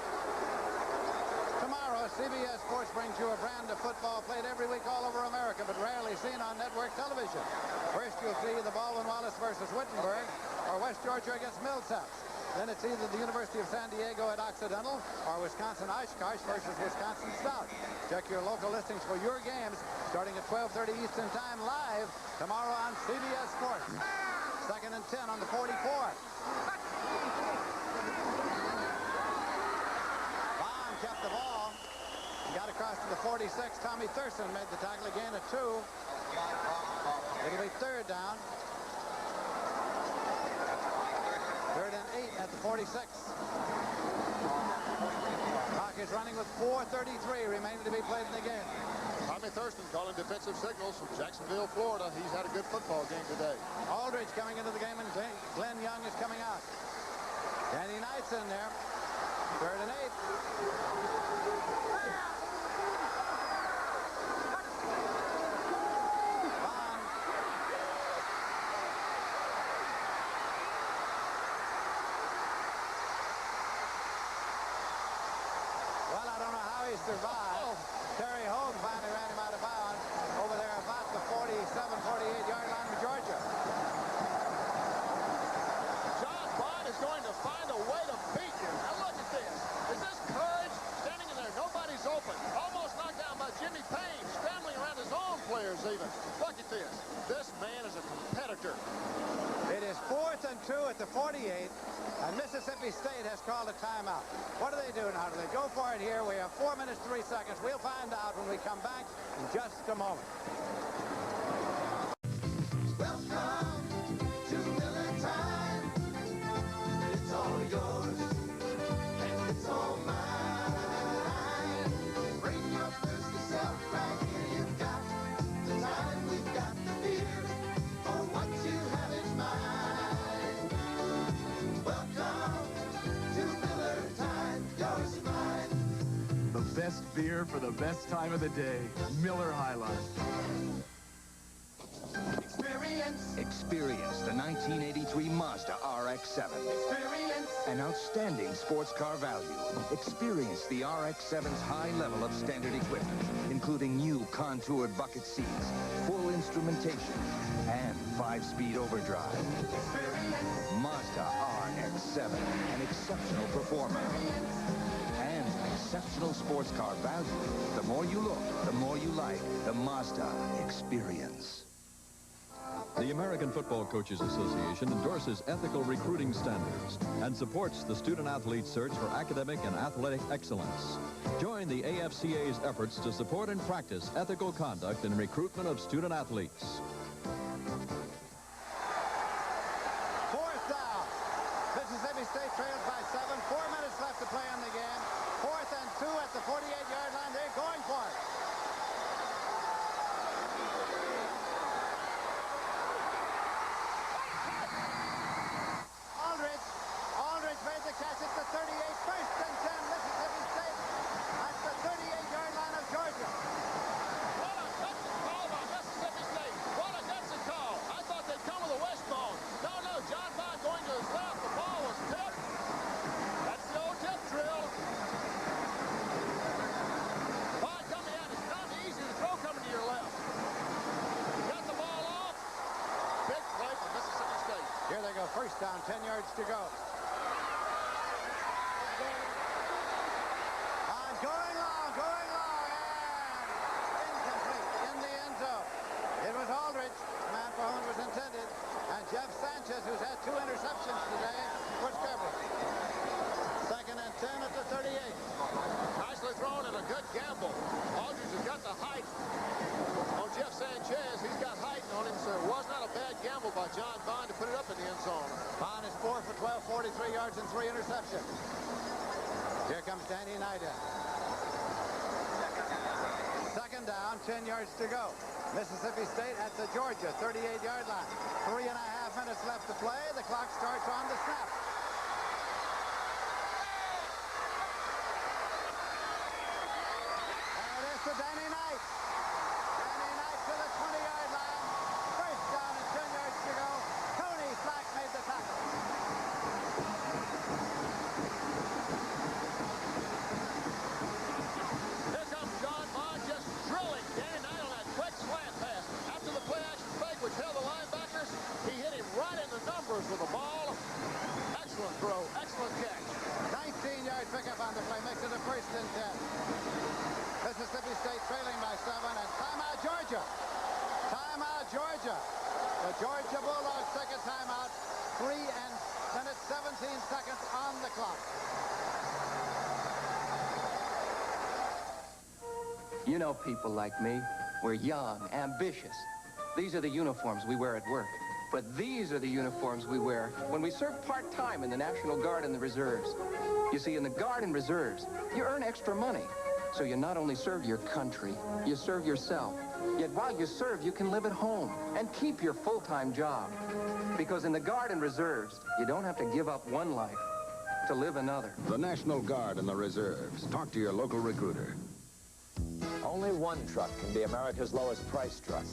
Tomorrow, CBS Sports brings you a brand of football played every week all over America, but rarely seen on network television. First, you'll see the Baldwin-Wallace versus Wittenberg, or West Georgia against Millsaps. Then it's either the University of San Diego at Occidental or Wisconsin Oshkosh versus Wisconsin Stout. Check your local listings for your games starting at 12:30 Eastern Time live tomorrow on CBS Sports. Second and 10 on the 44. Bond kept the ball. Got across to the 46. Tommy Thurston made the tackle, again at 2. It'll be 3rd down. 46. Clock is running with 4:33 remaining to be played in the game. Tommy Thurston calling defensive signals from Jacksonville, Florida. He's had a good football game today. Aldridge coming into the game, and Glenn Young is coming out. Danny Knight's in there. 3rd and 8. Bond. Well, I don't know how he survived. Terry Hogue finally ran him out of bounds over there about the 47, 48-yard line of Georgia. John Bond is going to find a way to beat you. Now look at this. Is this courage? Standing in there, nobody's open. Almost knocked down by Jimmy Payne, scrambling around his own players even. Look at this. This man is a competitor. It is 4th and 2 at the 48, and Mississippi State has called a timeout. What do they do now? Do they go for it here? We have 4 minutes, 3 seconds. We'll find out when we come back in just a moment. Welcome to Miller Time. It's all yours, and it's all mine. Bring your thirsty self right here. You've got the time, we've got the beer, for what you have in mind. Welcome to Miller Time, yours and mine. The best beer for the best time of the day. Miller High Life. Experience the 1983 Mazda RX-7. Experience. An outstanding sports car value. Experience the RX-7's high level of standard equipment, including new contoured bucket seats, full instrumentation, and 5-speed overdrive. Mazda RX-7, an exceptional performer. And an exceptional sports car value. The more you look, the more you like the Mazda Experience. The American Football Coaches Association endorses ethical recruiting standards and supports the student-athlete search for academic and athletic excellence. Join the AFCA's efforts to support and practice ethical conduct in recruitment of student-athletes. 4th down. Mississippi State trails by 7. 4 minutes left to play in the game. 4th and 2 at the 48-yard line. They're going for it. Aldridge made the catch at the 38. 1st and 10, Mississippi State at the 38-yard line of Georgia. What a gutsy call by Mississippi State. What a gutsy call. I thought they'd come with a wishbone. No, John Bond going to his left. The ball was tipped. That's the old tip drill. Bond coming out. It's not easy to throw coming to your left. Got the ball off. Big play for Mississippi State. Here they go. 1st down, 10 yards to go. Going long, and incomplete in the end zone. It was Aldridge, the man for whom it was intended, and Jeff Sanchez, who's had 2 interceptions today, was covered. 2nd and 10 at the 38. Nicely thrown and a good gamble. Aldridge has got the height on Jeff Sanchez. He's got height on him, so it was not a bad gamble by John Bond to put it up in the end zone. Bond is 4 for 12, 43 yards and 3 interceptions. Here comes Danny Knight in. 2nd down, 10 yards to go. Mississippi State at the Georgia 38-yard line. 3.5 minutes left to play. The clock starts on the snap. And it is to Danny Knight. Danny Knight to the 20-yard line. 1st down and 10 yards to go. Tony Flack made the tackle. Here comes John Bond just drilling Danny Knight on that quick slant pass. After the play-action fake, which held the linebackers, he hit him right in the numbers with the ball. Excellent throw, excellent catch. 19-yard pickup on the play, makes it a 1st and 10. Mississippi State trailing by 7, and timeout Georgia. Timeout Georgia. The Georgia Bulldogs take a timeout. 3 minutes, 17 seconds on the clock. You know people like me. We're young, ambitious. These are the uniforms we wear at work. But these are the uniforms we wear when we serve part-time in the National Guard and the Reserves. You see, in the Guard and Reserves, you earn extra money. So you not only serve your country, you serve yourself. Yet while you serve, you can live at home and keep your full-time job. Because in the Guard and Reserves, you don't have to give up one life to live another. The National Guard and the Reserves. Talk to your local recruiter. Only one truck can be America's lowest price truck.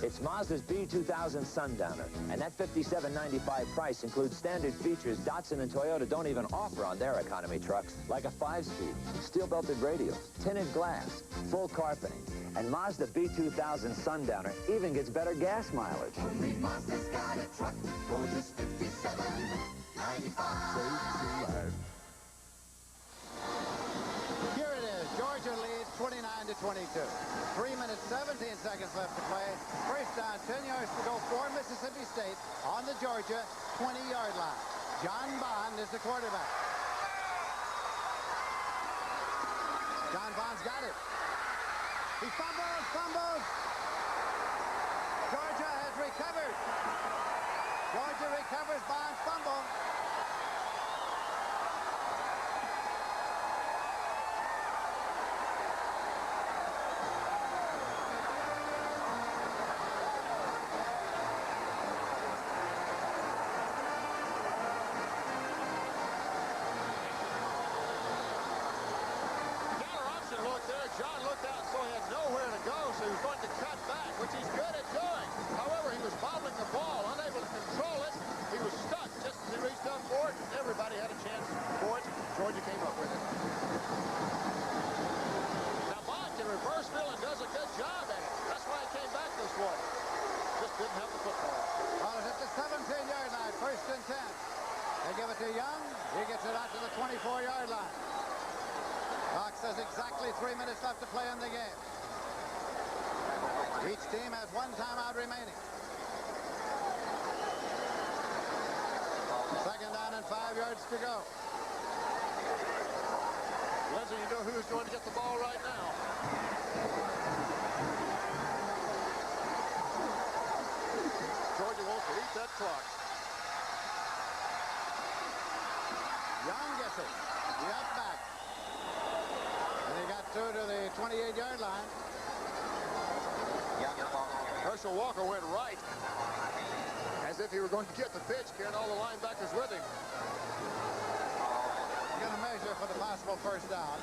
It's Mazda's B2000 Sundowner, and that $57.95 price includes standard features Datsun and Toyota don't even offer on their economy trucks, like a 5-speed, steel-belted radials, tinted glass, full carpeting, and Mazda B2000 Sundowner even gets better gas mileage. Only Mazda's got a truck for just $57.95. Here it is. Georgia leads 29-22. 3 minutes, 17 seconds left to play. First down, 10 yards to go for Mississippi State on the Georgia 20-yard line. John Bond is the quarterback. John Bond's got it. He fumbles. Georgia has recovered. Georgia recovers Bond's fumble. Georgia came up with it. Now Bond can reverse fill and does a good job at it. That's why he came back this way. Just didn't have the football. Ball is at the 17-yard line, 1st and 10. They give it to Young. He gets it out to the 24-yard line. Clock says exactly 3 minutes left to play in the game. Each team has one timeout remaining. 2nd down and 5 yards to go. Leslie, you know who's going to get the ball right now. Georgia wants to eat that clock. Young gets it. Yep, back. And he got through to the 28-yard line. Herschel Walker went right. As if he were going to get the pitch, carrying all the linebackers with him. Going to measure for the possible first down.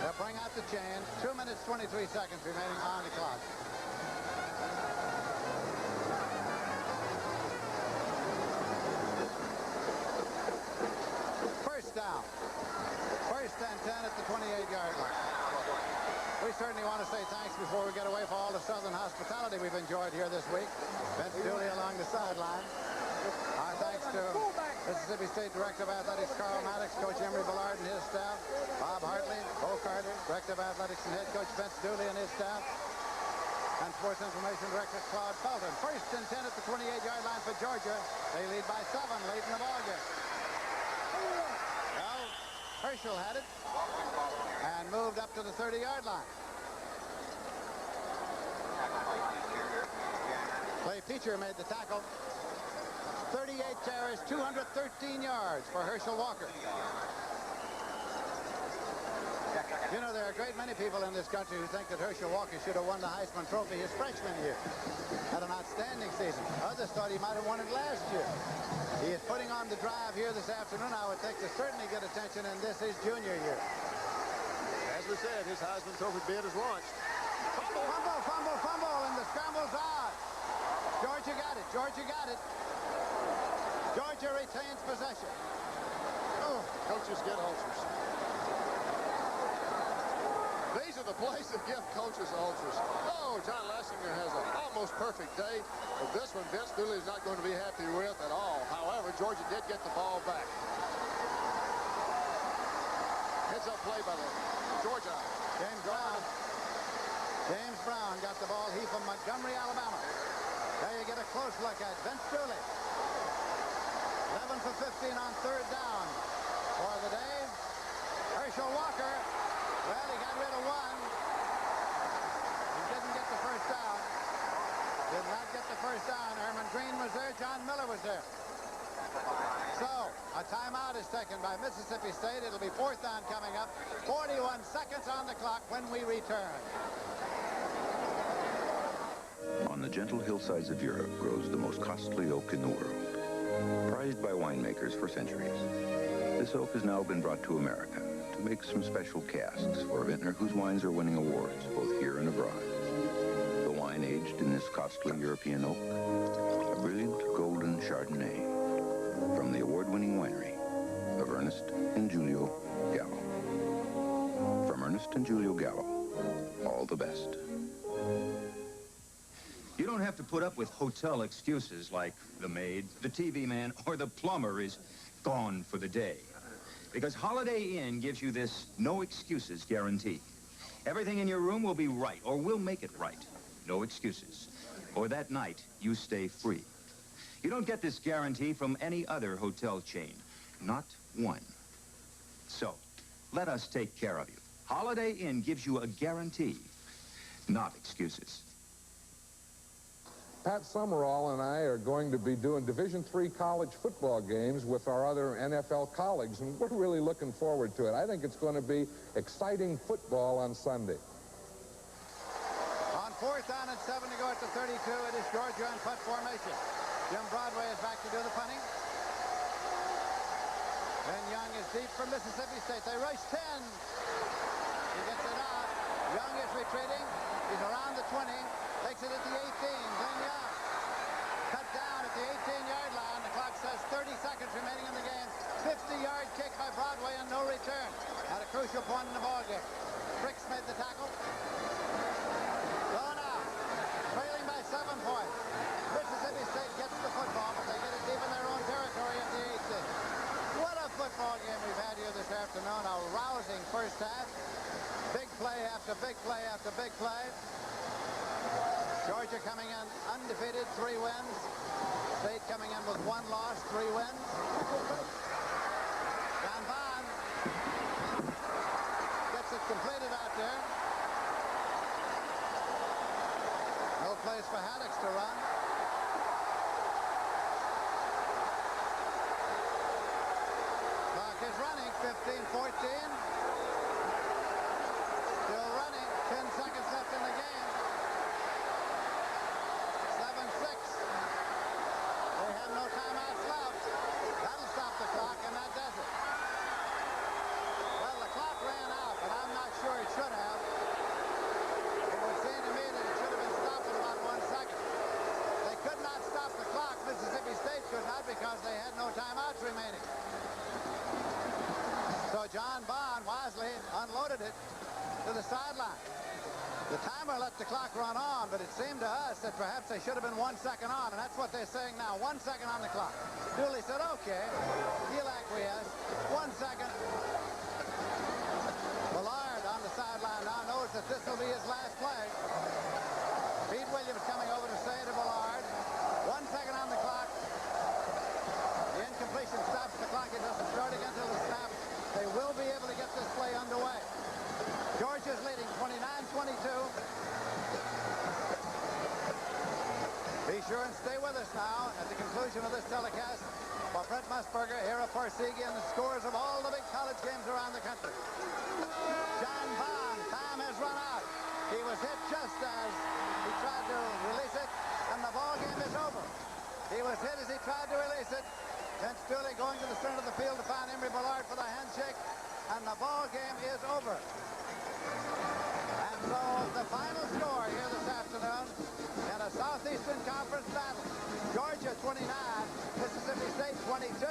They'll bring out the chain. 2 minutes, 23 seconds remaining on the clock. First down. 1st and 10 at the 28-yard line. We certainly want to say thanks before we get away for all the Southern hospitality we've enjoyed here this week. Vince Dooley along the sideline. Our thanks to Mississippi State Director of Athletics Carl Maddox, Coach Emery Ballard and his staff, Bob Hartley, Bo Carter, Director of Athletics and Head Coach Vince Dooley and his staff, and Sports Information Director Claude Felton. 1st and 10 at the 28-yard line for Georgia. They lead by 7 late in the ballgame. Well, Herschel had it and moved up to the 30-yard line. Clay Peacher made the tackle. 38 carries, 213 yards for Herschel Walker. You know, there are a great many people in this country who think that Herschel Walker should have won the Heisman Trophy his freshman year. Had an outstanding season. Others thought he might have won it last year. He is putting on the drive here this afternoon, I would think, to certainly get attention in this his junior year. As we said, his Heisman Trophy bid is launched. Fumble, and the scramble's out. Georgia got it. Georgia retains possession. Oh, coaches get ulcers. These are the plays that give coaches ulcers. Oh, John Lassinger has an almost perfect day. But this one, Vince Dooley is not going to be happy with at all. However, Georgia did get the ball back. Heads-up play by the Georgia. James Brown got the ball. He from Montgomery, Alabama. There you get a close look at Vince Dooley. 11 for 15 on 3rd down for the day. Herschel Walker, well, he got rid of one. by Mississippi State. It'll be fourth down coming up. 41 seconds on the clock when we return. On the gentle hillsides of Europe grows the most costly oak in the world, prized by winemakers for centuries. This oak has now been brought to America to make some special casks for a vintner whose wines are winning awards both here and abroad. The wine aged in this costly European oak, a brilliant golden Chardonnay from the award-winning winery of Ernest and Julio Gallo. From Ernest and Julio Gallo, all the best. You don't have to put up with hotel excuses like the maid, the TV man, or the plumber is gone for the day. Because Holiday Inn gives you this no excuses guarantee. Everything in your room will be right, or we'll make it right. No excuses. Or that night, you stay free. You don't get this guarantee from any other hotel chain. Not one. So, let us take care of you. Holiday Inn gives you a guarantee, not excuses. Pat Summerall and I are going to be doing Division III college football games with our other NFL colleagues, and we're really looking forward to it. I think it's going to be exciting football on Sunday. On fourth down and 7 to go at the 32, it is Georgia in punt formation. Jim Broadway is back to do the punting. Ben Young is deep for Mississippi State. They rush 10. He gets it out. Young is retreating. He's around the 20. Takes it at the 18. Glenn Young cut down at the 18-yard line. The clock says 30 seconds remaining in the game. 50-yard kick by Broadway and no return. At a crucial point in the ballgame. Bricks made the tackle. Going out. Trailing by 7 points. Mississippi State gets the football, but they get it deep in their own territory at the 18. What a football game we've had here this afternoon. A rousing first half. Big play after big play after big play. Georgia coming in undefeated, 3 wins. State coming in with 1 loss, 3 wins. John Bond gets it completed out there. No place for Haddix to run. Clock is running, 15-14. Still running, 10 seconds left in the game. 7-6. They have no timeouts left. That'll stop the clock, and that does it. Well, the clock ran out, but I'm not sure it should have. It would seem to me that it should have been stopped in about 1 second. They could not stop the clock. Mississippi State could not because they had no timeouts remaining. So John Bond wisely unloaded it to the sideline. The timer let the clock run on, but it seemed to us that perhaps they should have been 1 second on, and that's what they're saying now. 1 second on the clock. Dooley said, okay. He'll acquiesce. 1 second. Millard on the sideline now knows that this will be his last play. Pete Williams coming over to say to Millard, 1 second on the clock. The incompletion stops the clock. It doesn't start again until the snap. They will be able to get this play underway. Georgia's leading 29-22. Be sure and stay with us now at the conclusion of this telecast for Brent Musburger, Hira Parseghi, and the scores of all the big college games around the country. John Bond, time has run out. He was hit just as he tried to release it, and the ball game is over. He was hit as he tried to release it. Vince Dooley going to the center of the field to find Emory Millard for the handshake, and the ball game is over. And so the final score here this afternoon in a Southeastern Conference battle. Georgia 29, Mississippi State 22.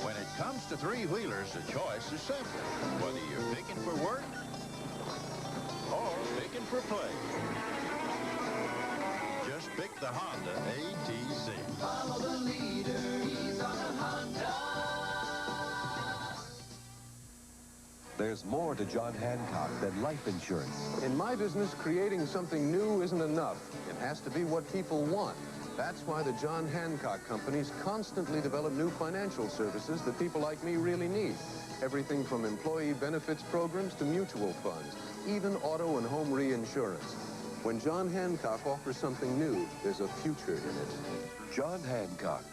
When it comes to three-wheelers, the choice is simple. Whether you're picking for work or picking for play. Just pick the Honda ATZ. Follow the leader, he's on a Honda. There's more to John Hancock than life insurance. In my business, creating something new isn't enough. It has to be what people want. That's why the John Hancock companies constantly develop new financial services that people like me really need. Everything from employee benefits programs to mutual funds, even auto and home reinsurance. When John Hancock offers something new, there's a future in it. John Hancock.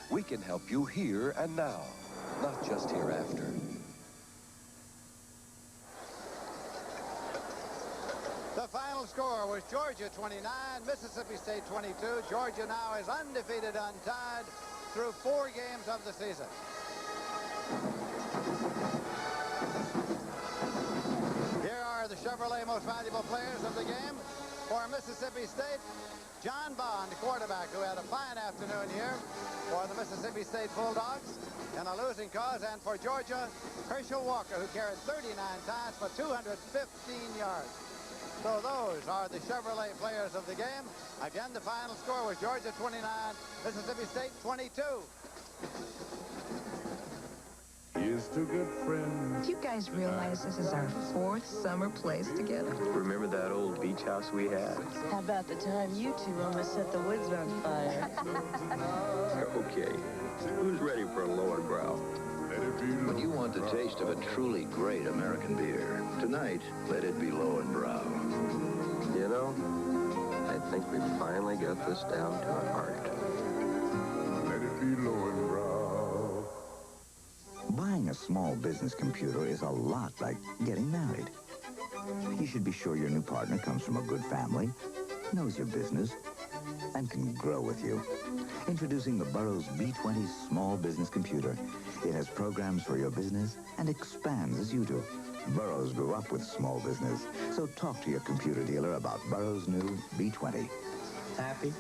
We can help you here and now, not just hereafter. The final score was Georgia 29, Mississippi State 22. Georgia now is undefeated, untied through 4 games of the season. Here are the Chevrolet most valuable players of the game. For Mississippi State, John Bond, quarterback, who had a fine afternoon here for the Mississippi State Bulldogs in a losing cause. And for Georgia, Herschel Walker, who carried 39 times for 215 yards. So those are the Chevrolet players of the game. Again, the final score was Georgia 29, Mississippi State 22. Here's to good friends. Do you guys realize this is our 4th summer place together? Remember that old beach house we had? How about the time you two almost set the woods on fire? Okay. Who's ready for a lower brow? When you want the taste of a truly great American beer, tonight, let it be Lowenbrau. You know, I think we finally got this down to an art. Let it be Lowenbrau. Buying a small business computer is a lot like getting married. You should be sure your new partner comes from a good family, knows your business, and can grow with you. Introducing the Burroughs B20 small business computer. It has programs for your business and expands as you do. Burroughs grew up with small business, so talk to your computer dealer about Burroughs' new B20. Happy?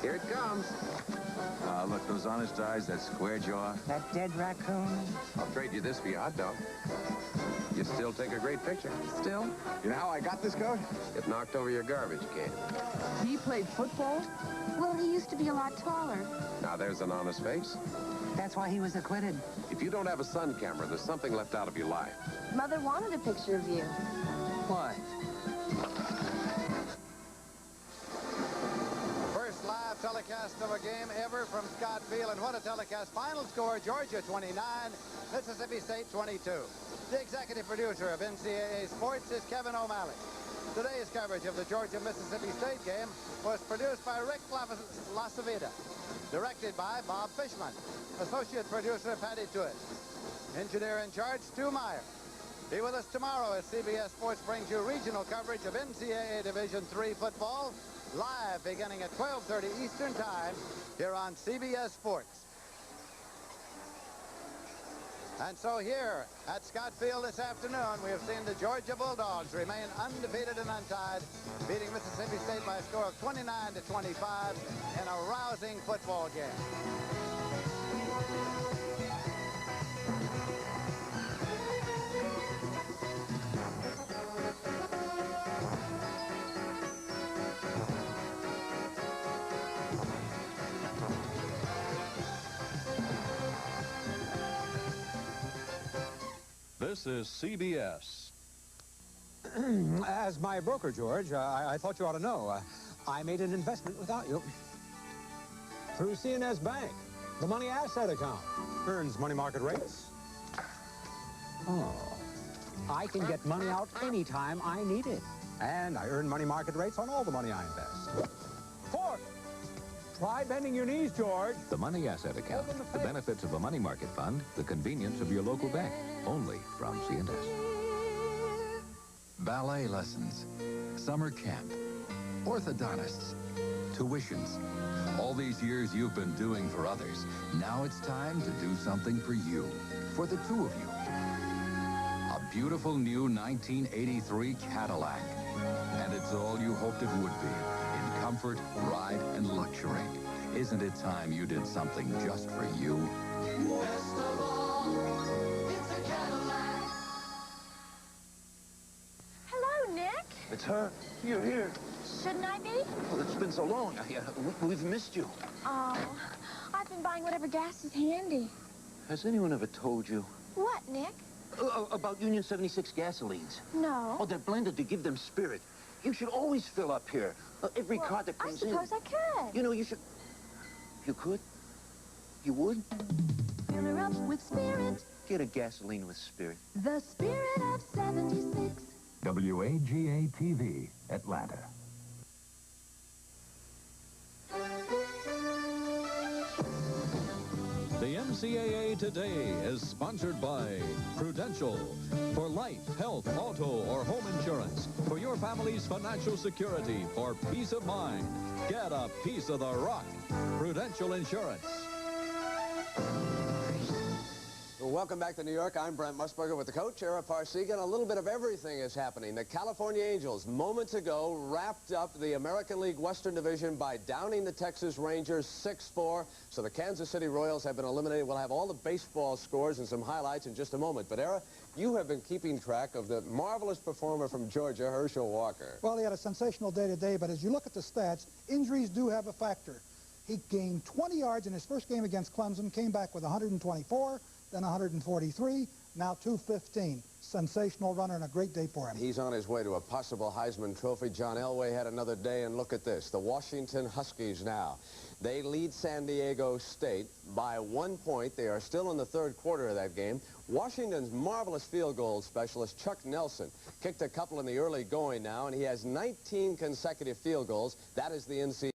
Here it comes. Look, those honest eyes, that square jaw. That dead raccoon? I'll trade you this for your hot dog. You still take a great picture. Still? You know how I got this coat? It knocked over your garbage can. He played football? Well, he used to be a lot taller. Now there's an honest face. That's why he was acquitted. If you don't have a sun camera, there's something left out of your life. Mother wanted a picture of you. Why? First live telecast of a game ever from Scott Field, and what a telecast. Final score, Georgia 29, Mississippi State 22. The executive producer of NCAA Sports is Kevin O'Malley. Today's coverage of the Georgia-Mississippi State game was produced by Rick Lasavita, directed by Bob Fishman, associate producer Patty Tuitt, engineer in charge Stu Meyer. Be with us tomorrow as CBS Sports brings you regional coverage of NCAA Division III football, live beginning at 12:30 Eastern Time here on CBS Sports. And so here at Scott Field this afternoon, we have seen the Georgia Bulldogs remain undefeated and untied, beating Mississippi State by a score of 29-25 in a rousing football game. This is CBS. As my broker, George, I thought you ought to know. I made an investment without you. Through C&S Bank. The money asset account. Earns money market rates. Oh. I can get money out anytime I need it. And I earn money market rates on all the money I invest. 4. Try bending your knees, George. The Money Asset Account. The benefits of a money market fund. The convenience of your local bank. Only from C&S. Ballet lessons, summer camp, orthodontists, tuitions. All these years you've been doing for others. Now it's time to do something for you, for the two of you. A beautiful new 1983 Cadillac. And it's all you hoped it would be. In comfort, pride, and luxury. Isn't it time you did something just for you? Best of all, it's a Cadillac. Hello, Nick. It's her. You're here. Shouldn't I be? Well, it's been so long. We've missed you. Oh, I've been buying whatever gas is handy. Has anyone ever told you What, Nick? About Union 76 gasolines. No. Oh, they're blended to give them spirit. You should always fill up here. Every car that comes in. I suppose I could. You know, you should... You could? You would? Fill her up with spirit. Get a gasoline with spirit. The spirit of 76. WAGA-TV, Atlanta. The NCAA Today is sponsored by Prudential. For life, health, auto, or home insurance. For your family's financial security. For peace of mind. Get a piece of the rock. Prudential Insurance. Well, welcome back to New York. I'm Brent Musburger with the coach, Ara Parseghian. A little bit of everything is happening. The California Angels, moments ago, wrapped up the American League Western Division by downing the Texas Rangers 6-4. So the Kansas City Royals have been eliminated. We'll have all the baseball scores and some highlights in just a moment. But, Ara, you have been keeping track of the marvelous performer from Georgia, Herschel Walker. Well, he had a sensational day today, but as you look at the stats, injuries do have a factor. He gained 20 yards in his first game against Clemson, came back with 124, then 143, now 215. Sensational runner and a great day for him. He's on his way to a possible Heisman Trophy. John Elway had another day, and look at this. The Washington Huskies now. They lead San Diego State by 1 point. They are still in the third quarter of that game. Washington's marvelous field goal specialist, Chuck Nelson, kicked a couple in the early going now, and he has 19 consecutive field goals. That is the NCAA.